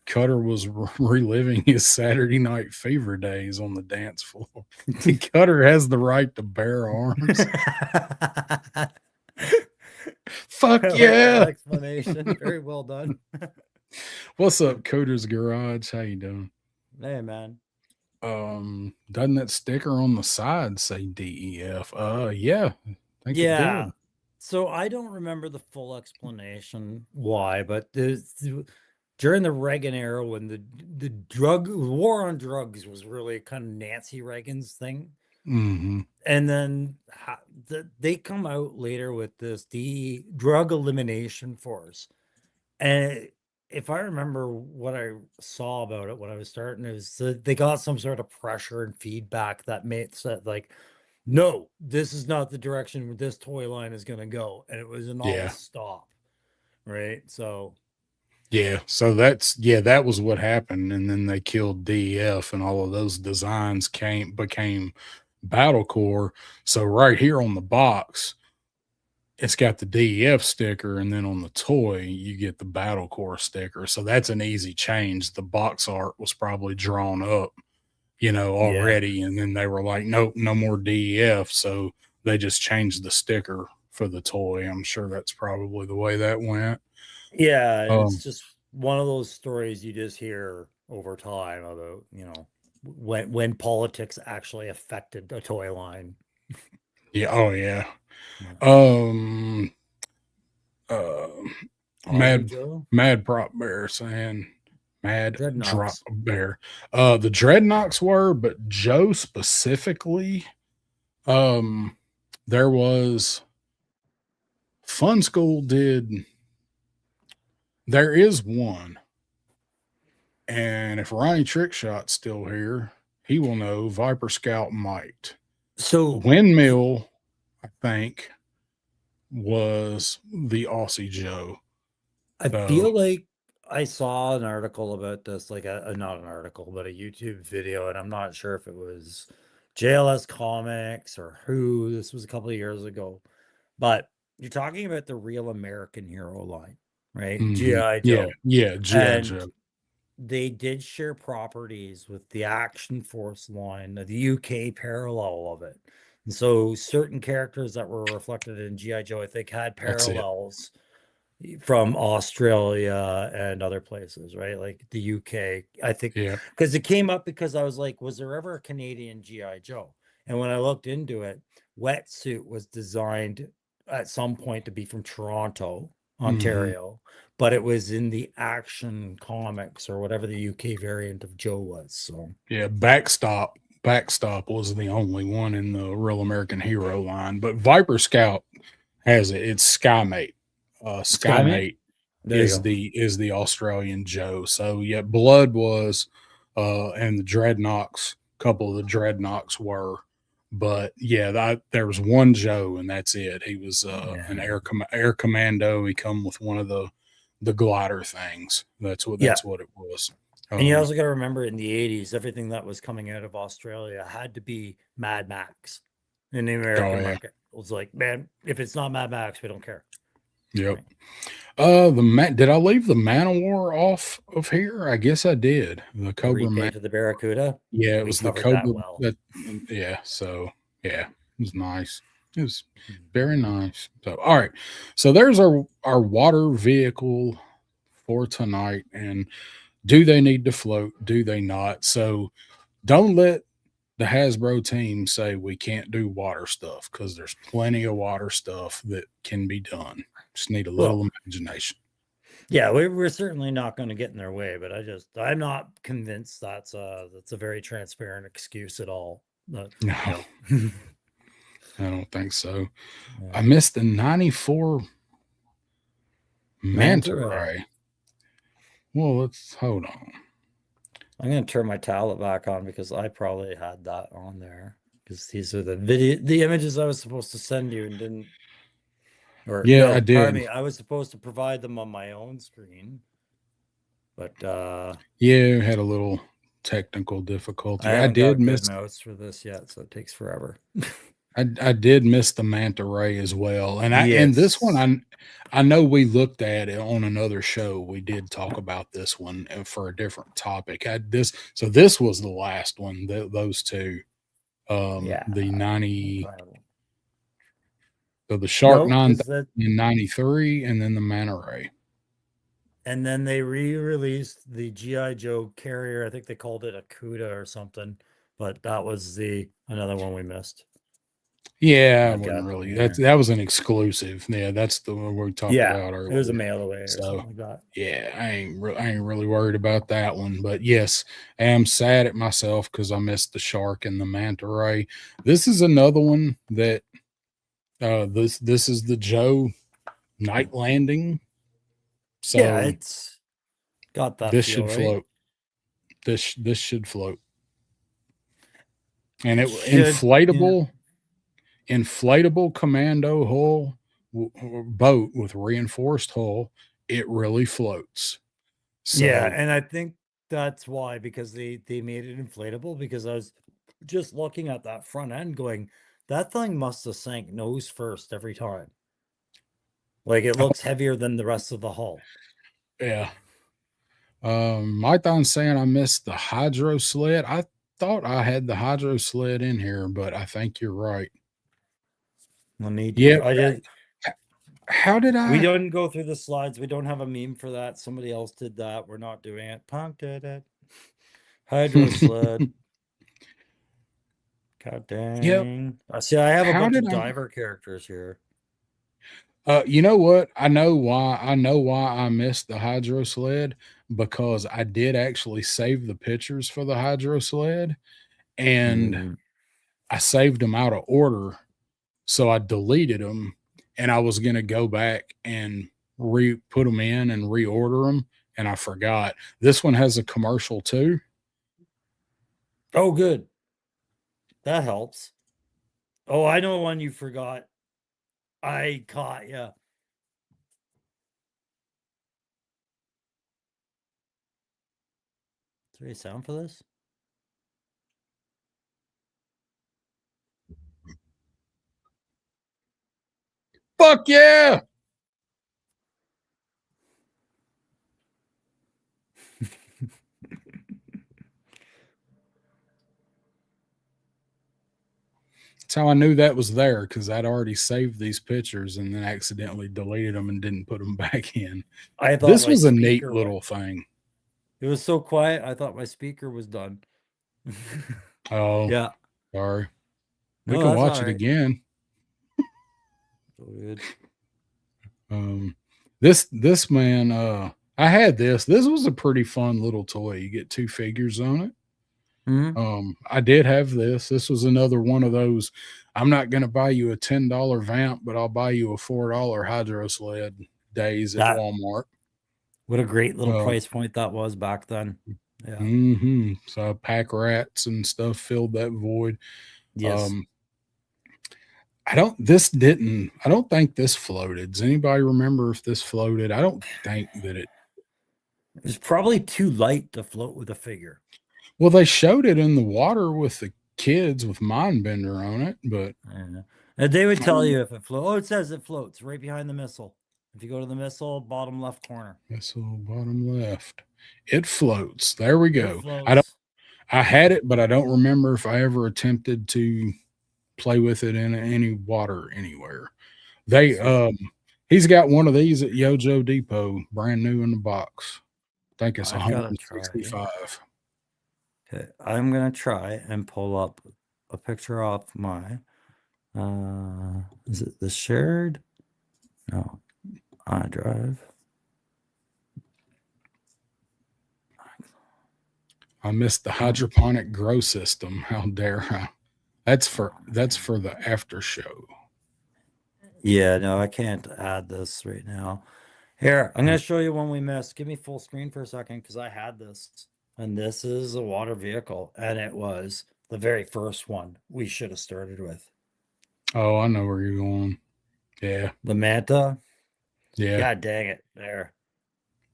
Cutter was reliving his Saturday Night Fever days on the dance floor. Cutter has the right to bear arms. Fuck yeah! Explanation. Very well done. What's up, Coder's Garage? How you doing? Hey man. Doesn't that sticker on the side say DEF? Yeah. I think it Yeah. did. So I don't remember the full explanation why, but during the Reagan era, when the war on drugs was really kind of Nancy Reagan's thing, Mhm. and then they come out later with this drug elimination force, and if I remember what I saw about it when I was starting, is that they got some sort of pressure and feedback that made said like, no, this is not the direction where this toy line is going to go, and it was an all Yeah. stop, right? So Yeah. So that was what happened. And then they killed DEF, and all of those designs became Battle Corps. So right here on the box, it's got the DEF sticker, and then on the toy, you get the Battle Corps sticker. So that's an easy change. The box art was probably drawn up, already. And then they were like, nope, no more DEF. So they just changed the sticker for the toy. I'm sure that's probably the way that went. yeah, and it's just one of those stories you just hear over time about, when politics actually affected a toy line. Yeah. Oh, yeah. Mad Prop Bear saying Mad Drop Dreadnoughts. Bear. The Dreadnoughts were, but Joe specifically, there was Fun School there is one. And if Ronnie Trickshot's still here, he will know Viper Scout might. So Windmill, I think, was the Aussie Joe. I feel like I saw an article about this, like not an article, but a YouTube video, and I'm not sure if it was JLS Comics or who. This was a couple of years ago, but you're talking about the Real American Hero line, right? Mhm. G.I. Joe. Yeah, G.I. And Joe. they did share properties with the Action Force line, the UK parallel of it. And so certain characters that were reflected in G.I. Joe, I think, had That's it. parallels from Australia and other places, right? Like the UK, I think, Yeah. because it came up because I was like, was there ever a Canadian G.I. Joe? And when I looked into it, Wetsuit was designed at some point to be from Toronto, Ontario, but it was in the Action Comics or whatever the UK variant of Joe was. So Yeah, Backstop was the only one in the Real American Hero line, but Viper Scout has it. It's Skymate. Skymate there you is go. the Australian Joe. So yeah, Blood was and the Dreadnoks, a couple of the Dreadnoks were, but yeah, there was one Joe and that's it. He was an air commando. He come with one of the glider things. That's what it was. And you also got to remember in the 80s, everything that was coming out of Australia had to be Mad Max in the American market. It was like, man, if it's not Mad Max, we don't care. Yep. Did I leave the Man-O-War off of here? I guess I did. The Cobra Man to the Barracuda. Yeah, it We was the covered that Cobra. well. Yeah. So yeah, it was nice. It was very nice. So all right. So there's our water vehicle for tonight. And do they need to float? Do they not? So don't let the Hasbro team say we can't do water stuff, because there's plenty of water stuff that can be done. Just need a little imagination. Yeah, we're certainly not going to get in their way, but I'm not convinced that's a very transparent excuse at all. No. I don't think so. Yeah. I missed the 94 Manta Ray. Well, let's hold on. I'm going to turn my tablet back on because I probably had that on there, because these are the images I was supposed to send you and didn't. Or yeah, no, I did. Pardon me, I was supposed to provide them on my own screen, but yeah, had a little technical difficulty. I did miss notes for this yet, so it takes forever. I did miss the Manta Ray as well, and and this one I know we looked at it on another show. We did talk about this one for a different topic. So this was the last one. Those two, the 90. So the Shark 9000 in 93, and then the Manta Ray. And then they re-released the G.I. Joe carrier. I think they called it a CUDA or something, but that was another one we missed. Yeah, I wouldn't really. That was an exclusive. Yeah, that's the one we talked about earlier. It was a mail away or something like that. Yeah, I ain't really worried about that one. But yes, I am sad at myself because I missed the Shark and the Manta Ray. This is another one that this is the Joe Night Landing. So yeah, it's got that. This should float. This should float. And inflatable commando hull boat with reinforced hull. It really floats. So, yeah, and I think that's why, because they made it inflatable, because I was just looking at that front end going, that thing must have sank nose first every time. Like, it looks heavier than the rest of the hull. Yeah. Mython's saying I missed the hydro sled. I thought I had the hydro sled in here, but I think you're right. How did I? We didn't go through the slides. We don't have a meme for that. Somebody else did that. We're not doing it. Punk did it. Hydro sled. God dang. Yep. See, I have a bunch of diver characters here. You know what? I know why I missed the hydro sled, because I did actually save the pictures for the hydro sled, and I saved them out of order. So I deleted them, and I was going to go back and put them in and reorder them, and I forgot. This one has a commercial too. Oh, good. That helps. Oh, I know one you forgot. I caught you. Is there any sound for this? Fuck yeah! That's how I knew that was there, because I'd already saved these pictures and then accidentally deleted them and didn't put them back in. I thought this was a neat little thing. It was so quiet. I thought my speaker was done. Oh, yeah. Sorry. We No, can that's watch all it right. again. So good. This man, I had this. This was a pretty fun little toy. You get 2 figures on it. Mhm. I did have this. This was another one of those. I'm not going to buy you a $10 vamp, but I'll buy you a $4 hydro sled days at That Walmart. what a great little Um, price point that was back then. Yeah. So pack rats and stuff filled that void. Yes. I don't think this floated. Does anybody remember if this floated? I don't think that it. It was probably too light to float with a figure. Well, they showed it in the water with the kids with Mindbender on it, but Yeah. And they would tell you if it floats. Oh, it says it floats right behind the missile. If you go to the missile, bottom left corner. missile bottom left, it floats. There we It go. floats. I had it, but I don't remember if I ever attempted to play with it in any water anywhere. He's got one of these at Yojo Depot, brand new in the box. I think it's I've gotta try it. 165. Okay, I'm gonna try and pull up a picture off my is it the shared? No, iDrive. I missed the hydroponic grow system. How dare I? That's for the after show. Yeah, no, I can't add this right now. Here, I'm gonna show you one we missed. Give me full screen for a second because I had this, and this is a water vehicle, and it was the very first one we should have started with. Oh, I know where you're going. Yeah, The Manta. yeah. God dang it. There.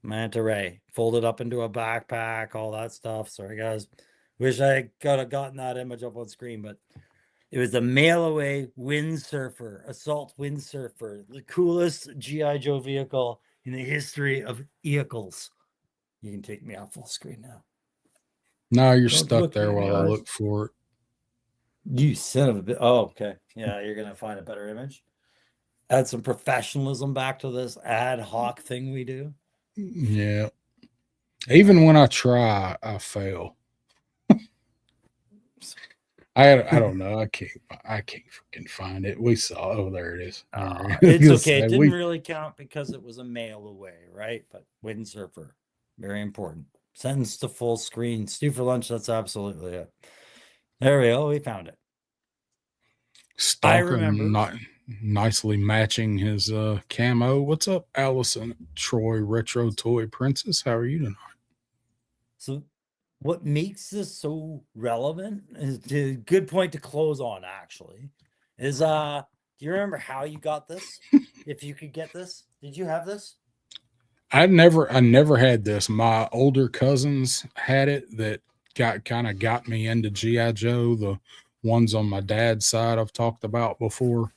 Manta Ray. Folded up into a backpack, all that stuff. Sorry, guys. Wish I could have gotten that image up on screen, but it was a mail away windsurfer, assault windsurfer, the coolest G.I. Joe vehicle in the history of vehicles. You can take me off full screen now. No, you're Don't stuck look there me in the while I eyes. look for it. You son of a bit. Oh, okay. Yeah, you're gonna find a better image. Add some professionalism back to this ad hoc thing we do. Yeah. Even when I try, I fail. I don't know. I can't freaking find it. We saw. Oh, there it is. It's okay. It didn't really count because it was a mail away, right? But windsurfer, very important. Sentence to full screen. Stew for lunch. That's absolutely it. There we go. We found it. Stalker remember. not nicely matching his camo. What's up, Allison Troy Retro Toy Princess? How are you tonight? So, what makes this so relevant is a good point to close on. Actually, is do you remember how you got this? If you could get this, did you have this? I never had this. My older cousins had it that got me into G.I. Joe. The ones on my dad's side I've talked about before.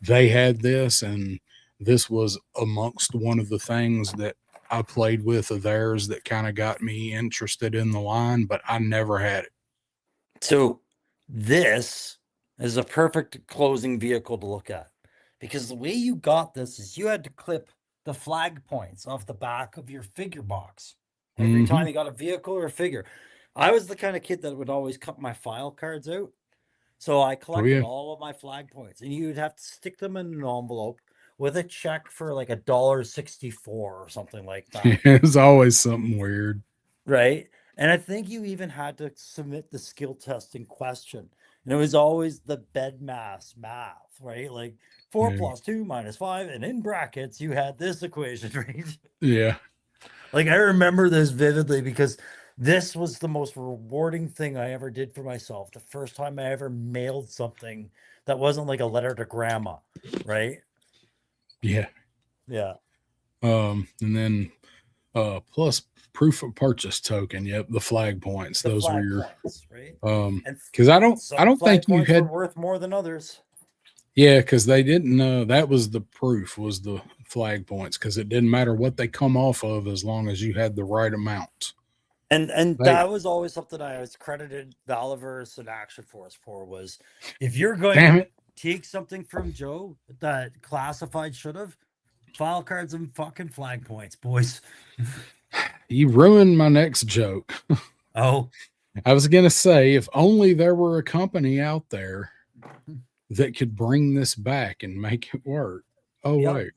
They had this, and this was amongst one of the things that I played with of theirs that kind of got me interested in the line, but I never had it. So this is a perfect closing vehicle to look at because the way you got this is you had to clip the flag points off the back of your figure box every time you got a vehicle or a figure. I was the kind of kid that would always cut my file cards out. So I collected all of my flag points, and you'd have to stick them in an envelope with a check for like $1.64 or something like that. It's always something weird. Right. And I think you even had to submit the skill test in question. And it was always the bed math, right? Like 4 plus 2 minus 5. And in brackets, you had this equation, right? Yeah. Like I remember this vividly because this was the most rewarding thing I ever did for myself. The first time I ever mailed something that wasn't like a letter to grandma, right? Yeah. Yeah. And then plus proof of purchase token. Yep, the flag points. Those were your points, right? Because I don't think you had worth more than others. Yeah, because they didn't know that was the proof was the flag points because it didn't matter what they come off of as long as you had the right amount. And that was always something I was credited Valiverse and Action Force for was if you're going to take something from Joe that classified should have file cards and fucking flag points, boys. You ruined my next joke. Oh, I was going to say, if only there were a company out there that could bring this back and make it work. Oh, Yep. wait.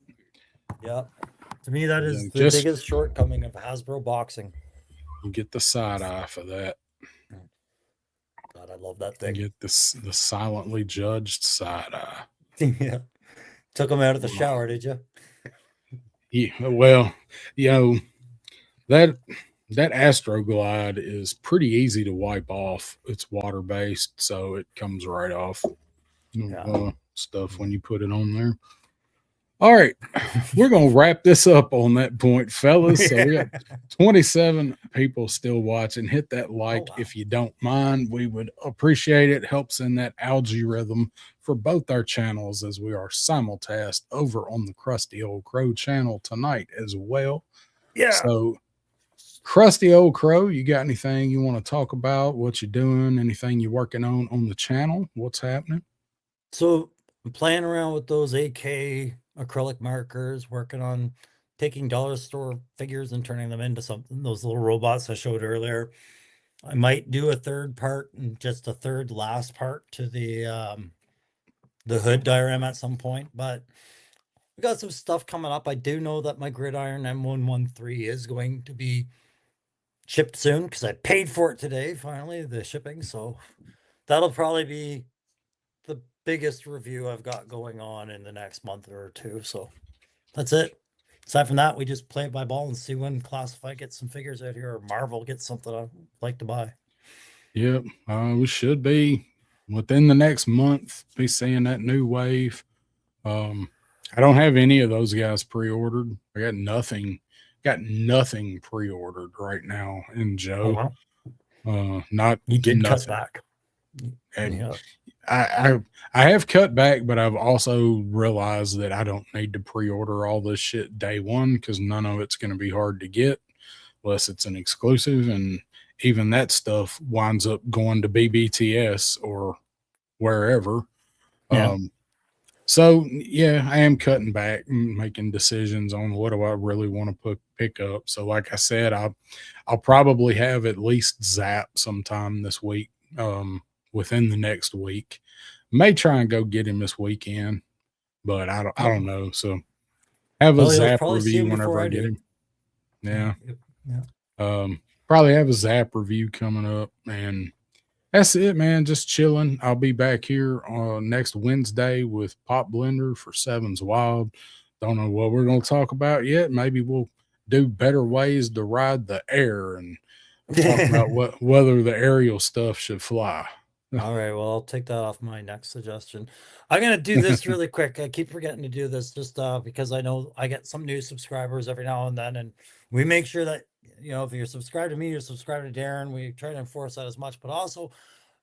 Yeah. To me, that is Yeah, the just- biggest shortcoming of Hasbro boxing. Get the side eye for that. God, I love that And thing. get the silently judged side eye. Yeah. Took him out of the shower, did you? Yeah, well, you know, that Astroglide is pretty easy to wipe off. It's water based, so it comes right off. Stuff when you put it on there. All right, we're gonna wrap this up on that point, fellas. So we got 27 people still watching. Hit that like if you don't mind. We would appreciate it. Helps in that algorithm for both our channels, as we are simulcast over on the Crusty Old Crow channel tonight as well. Yeah. So, Crusty Old Crow, you got anything you want to talk about? What you doing? Anything you're working on the channel? What's happening? So I'm playing around with those AK acrylic markers, working on taking dollar store figures and turning them into something. Those little robots I showed earlier. I might do a third part and just a third last part to the hood diorama at some point, but we got some stuff coming up. I do know that my Gridiron M113 is going to be shipped soon because I paid for it today, finally, the shipping. So that'll probably be the biggest review I've got going on in the next month or two. So that's it. Aside from that, we just play it by ball and see when Classify gets some figures out here or Marvel gets something I'd like to buy. Yep. We should be within the next month be seeing that new wave. I don't have any of those guys pre-ordered. I got nothing pre-ordered right now in Joe. Not You did nothing. cut back. And Yeah. I have cut back, but I've also realized that I don't need to pre-order all this shit day one because none of it's going to be hard to get unless it's an exclusive, and even that stuff winds up going to BBTS or wherever. Yeah. So yeah, I am cutting back and making decisions on what do I really want to pick up. So like I said, I'll probably have at least Zap sometime this week. Within the next week, may try and go get him this weekend, but I don't know. So have a Well, you'll Zap probably see review him whenever before I I get do. him. Yeah. Yeah. Probably have a Zap review coming up, and that's it, man. Just chilling. I'll be back here on next Wednesday with Pop Blender for Sevens Wild. Don't know what we're going to talk about yet. Maybe we'll do better ways to ride the air and talk about whether the aerial stuff should fly. All right. Well, I'll take that off my next suggestion. I'm going to do this really quick. I keep forgetting to do this just because I know I get some new subscribers every now and then. And we make sure that, if you're subscribed to me, you're subscribed to Darren. We try to enforce that as much. But also,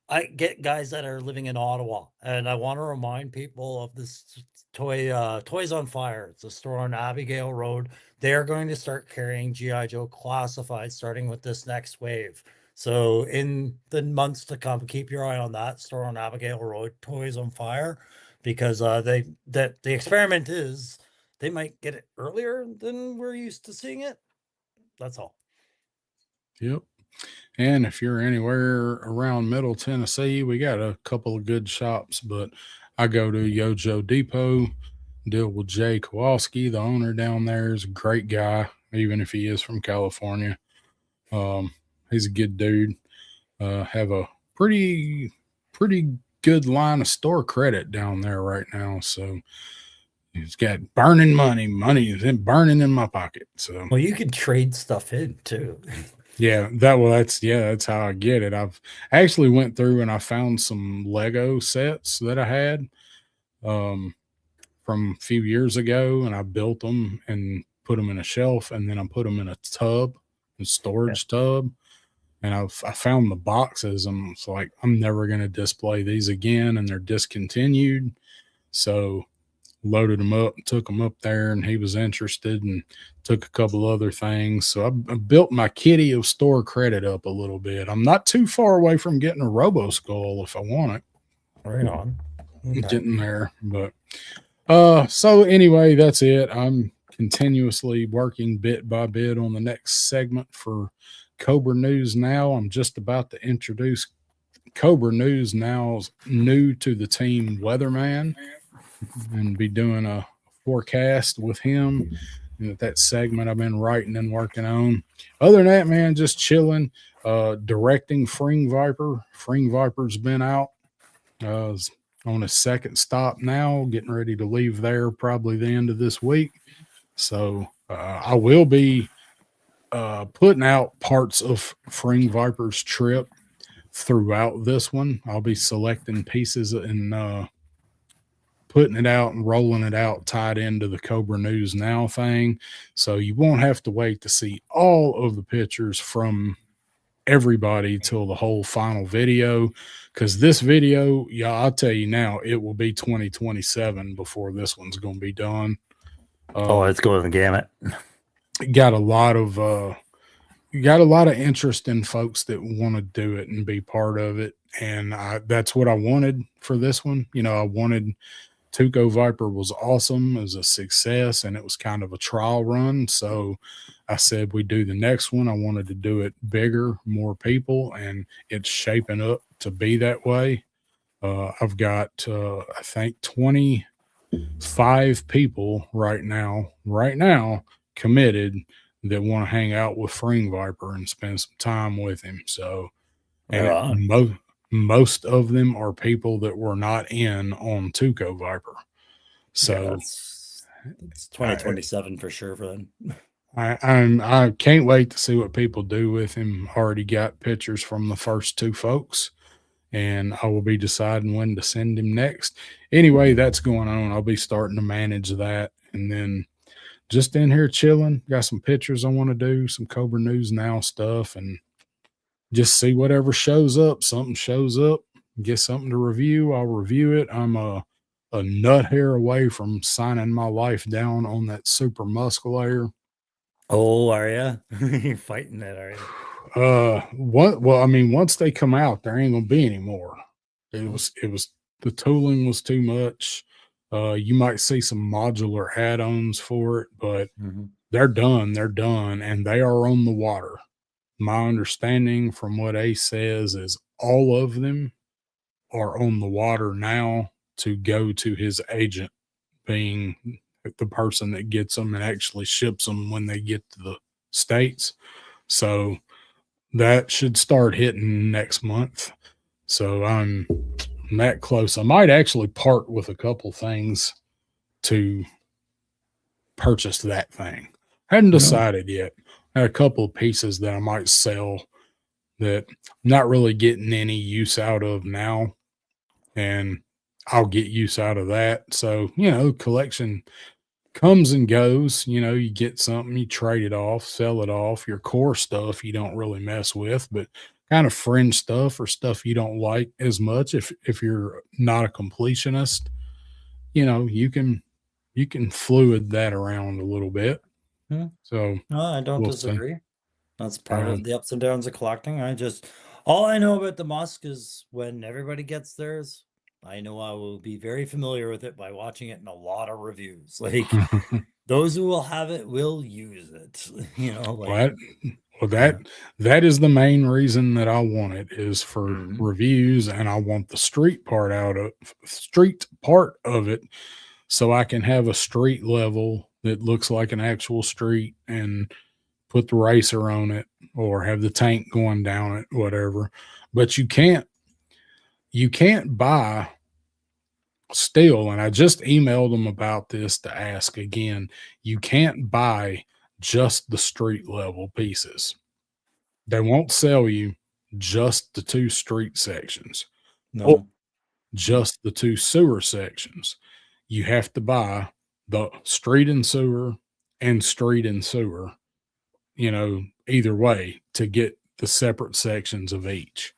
I get guys that are living in Ottawa. And I want to remind people of this Toys on Fire. It's a store on Abigail Road. They are going to start carrying G.I. Joe Classified starting with this next wave. So in the months to come, keep your eye on that store on Abigail Road, Toys on Fire, because the experiment is they might get it earlier than we're used to seeing it. That's all. Yep. And if you're anywhere around Middle Tennessee, we got a couple of good shops, but I go to Yojo Depot, deal with Jay Kowalski. The owner down there is a great guy, even if he is from California. He's a good dude. Have a pretty good line of store credit down there right now. So he's got burning money. Money is burning in my pocket. So Well, you can trade stuff in too. yeah, that's how I get it. I've actually went through and I found some Lego sets that I had from a few years ago, and I built them and put them in a shelf, and then I put them in a storage tub. And I found the boxes, and it's like, I'm never going to display these again, and they're discontinued. So loaded them up, took them up there, and he was interested and took a couple other things. So I built my kitty of store credit up a little bit. I'm not too far away from getting a Robo Skull if I want it. Right on. Okay. Getting there. But so anyway, that's it. I'm continuously working bit by bit on the next segment for Cobra News Now. I'm just about to introduce Cobra News Now's new to the team weatherman and be doing a forecast with him. And that segment I've been writing and working on. Other than that, man, just chilling, directing Fring Viper. Fring Viper's been out. Is on his second stop now, getting ready to leave there probably the end of this week. So I will be putting out parts of Fring Viper's trip throughout this one. I'll be selecting pieces and putting it out and rolling it out tied into the Cobra News Now thing. So you won't have to wait to see all of the pictures from everybody till the whole final video, because this video, yeah, I'll tell you now, it will be 2027 before this one's going to be done. Oh, it's going the gamut. Got a lot of interest in folks that want to do it and be part of it, and that's what I wanted for this one. You know, I wanted Tuco Viper was awesome, it was a success, and it was kind of a trial run. So I said we do the next one. I wanted to do it bigger, more people, and it's shaping up to be that way. I've got I think 25 people right now committed that want to hang out with Fring Viper and spend some time with him. So, and most of them are people that were not in on Tuco Viper. So it's 2027 for sure for them. I can't wait to see what people do with him. Already got pictures from the first two folks, and I will be deciding when to send him next. Anyway, that's going on. I'll be starting to manage that, and then just in here chilling. Got some pictures I want to do, some Cobra News Now stuff, and just see whatever shows up. Something shows up, get something to review, I'll review it. I'm a nut hair away from signing my life down on that Super Musculaire. Oh, are you? You're fighting that, are you? Well, I mean, once they come out, there ain't gonna be any more. It was the tooling was too much. You might see some modular add-ons for it, but they're done, and they are on the water. My understanding from what Ace says is all of them are on the water now to go to his agent, being the person that gets them and actually ships them when they get to the States. So that should start hitting next month. So I'm that close. I might actually part with a couple things to purchase that thing. Hadn't decided yet. I had a couple of pieces that I might sell that I'm not really getting any use out of now, and I'll get use out of that. So, you know, collection comes and goes. You know, you get something, you trade it off, sell it off. Your core stuff you don't really mess with, but kind of fringe stuff or stuff you don't like as much, if you're not a completionist, you know, you can fluid that around a little bit. So no, I don't we'll disagree. That's part of the ups and downs of collecting. All I know about the Musk is when everybody gets theirs, I know I will be very familiar with it by watching it in a lot of reviews. Like those who will have it will use it. You know, like that is the main reason that I want it, is for reviews, and I want the street part of it, so I can have a street level that looks like an actual street and put the racer on it or have the tank going down it, whatever. But you can't buy still, and I just emailed them about this to ask again, you can't buy just the street level pieces. They won't sell you just the two street sections. no. Just the two sewer sections. You have to buy the street and sewer and street and sewer, you know, either way, to get the separate sections of each.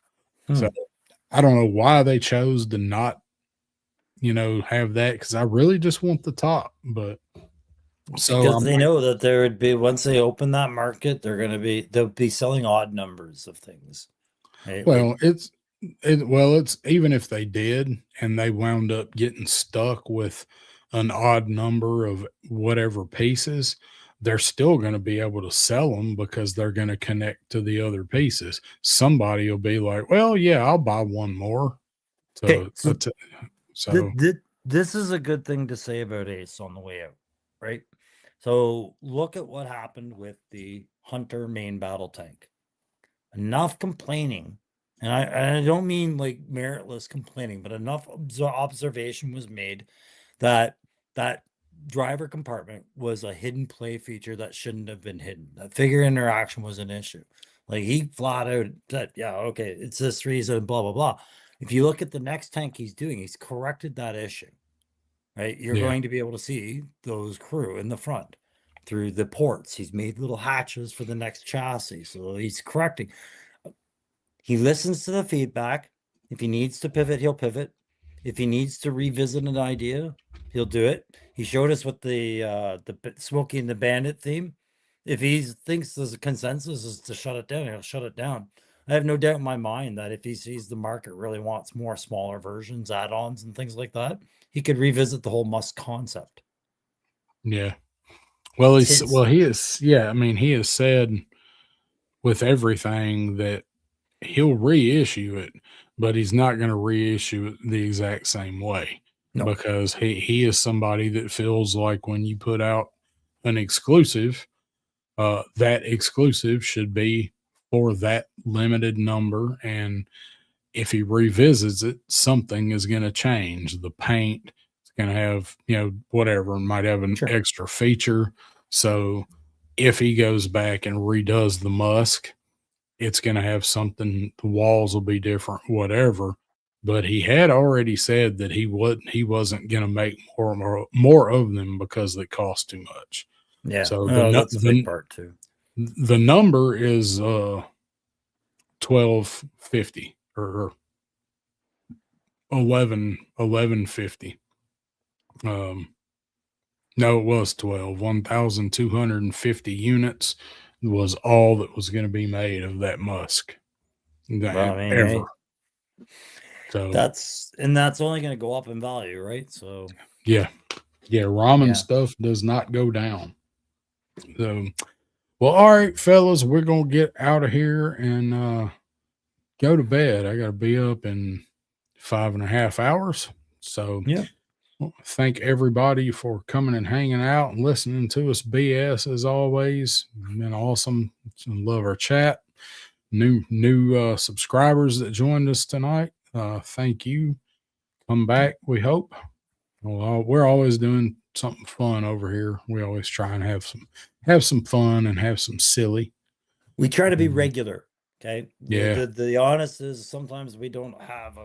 So I don't know why they chose to not, you know, have that, because I really just want the top. But so because they know that there would be, once they open that market, they'll be selling odd numbers of things. Right? Well, it's even if they did and they wound up getting stuck with an odd number of whatever pieces, they're still going to be able to sell them because they're going to connect to the other pieces. Somebody will be like, well, yeah, I'll buy one more. Okay, so So this is a good thing to say about Ace on the way out, right? So look at what happened with the Hunter main battle tank. Enough complaining, and I don't mean like meritless complaining, but enough observation was made that that driver compartment was a hidden play feature that shouldn't have been hidden. That figure interaction was an issue. Like he flat out said, yeah, okay, it's this reason, blah, blah, blah. If you look at the next tank he's doing, he's corrected that issue, right? You're Yeah. going to be able to see those crew in the front through the ports. He's made little hatches for the next chassis. So he's correcting. He listens to the feedback. If he needs to pivot, he'll pivot. If he needs to revisit an idea, he'll do it. He showed us with the Smokey and the Bandit theme. If he thinks there's a consensus is to shut it down, he'll shut it down. I have no doubt in my mind that if he sees the market really wants more smaller versions, add-ons, and things like that, he could revisit the whole Musk concept. yeah. Well, he has said with everything that he'll reissue it, but he's not going to reissue it the exact same way. No. Because he is somebody that feels like when you put out an exclusive, that exclusive should be for that limited number. And if he revisits it, something is going to change. The paint is going to have, whatever, might have an extra feature. So if he goes back and redoes the Musk, it's going to have something, the walls will be different, whatever. But he had already said that he wasn't going to make more of them because they cost too much. Yeah. So that's a big part too. The number is 1250 or 1150. No, it was 1,250 units was all that was going to be made of that Musk. Ever. So that's only going to go up in value, right? So yeah, ramen stuff does not go down. So, well, all right, fellas, we're gonna get out of here and go to bed. I got to be up in 5.5 hours. So yeah. Well, thank everybody for coming and hanging out and listening to us BS as always. Been awesome. Love our chat. New subscribers that joined us tonight. Thank you. Come back, we hope. Well, we're always doing something fun over here. We always try and have some fun and have some silly. We try to be regular. Okay. Yeah. The honest is sometimes we don't have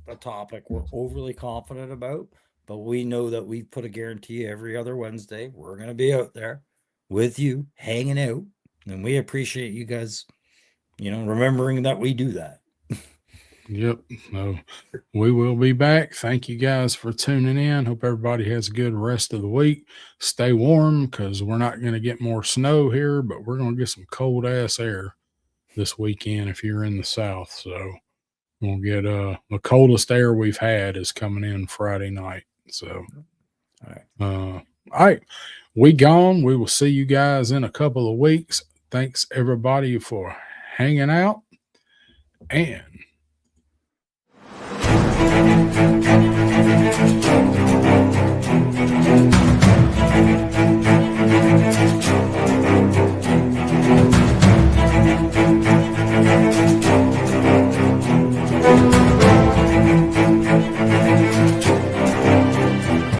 a topic we're overly confident about, but we know that we put a guarantee every other Wednesday. We're going to be out there with you hanging out. And we appreciate you guys, remembering that we do that. Yep. No, we will be back. Thank you guys for tuning in. Hope everybody has a good rest of the week. Stay warm because we're not going to get more snow here, but we're going to get some cold ass air this weekend if you're in the South. So we'll get the coldest air we've had is coming in Friday night. So all right. We gone. We will see you guys in a couple of weeks. Thanks everybody for hanging out and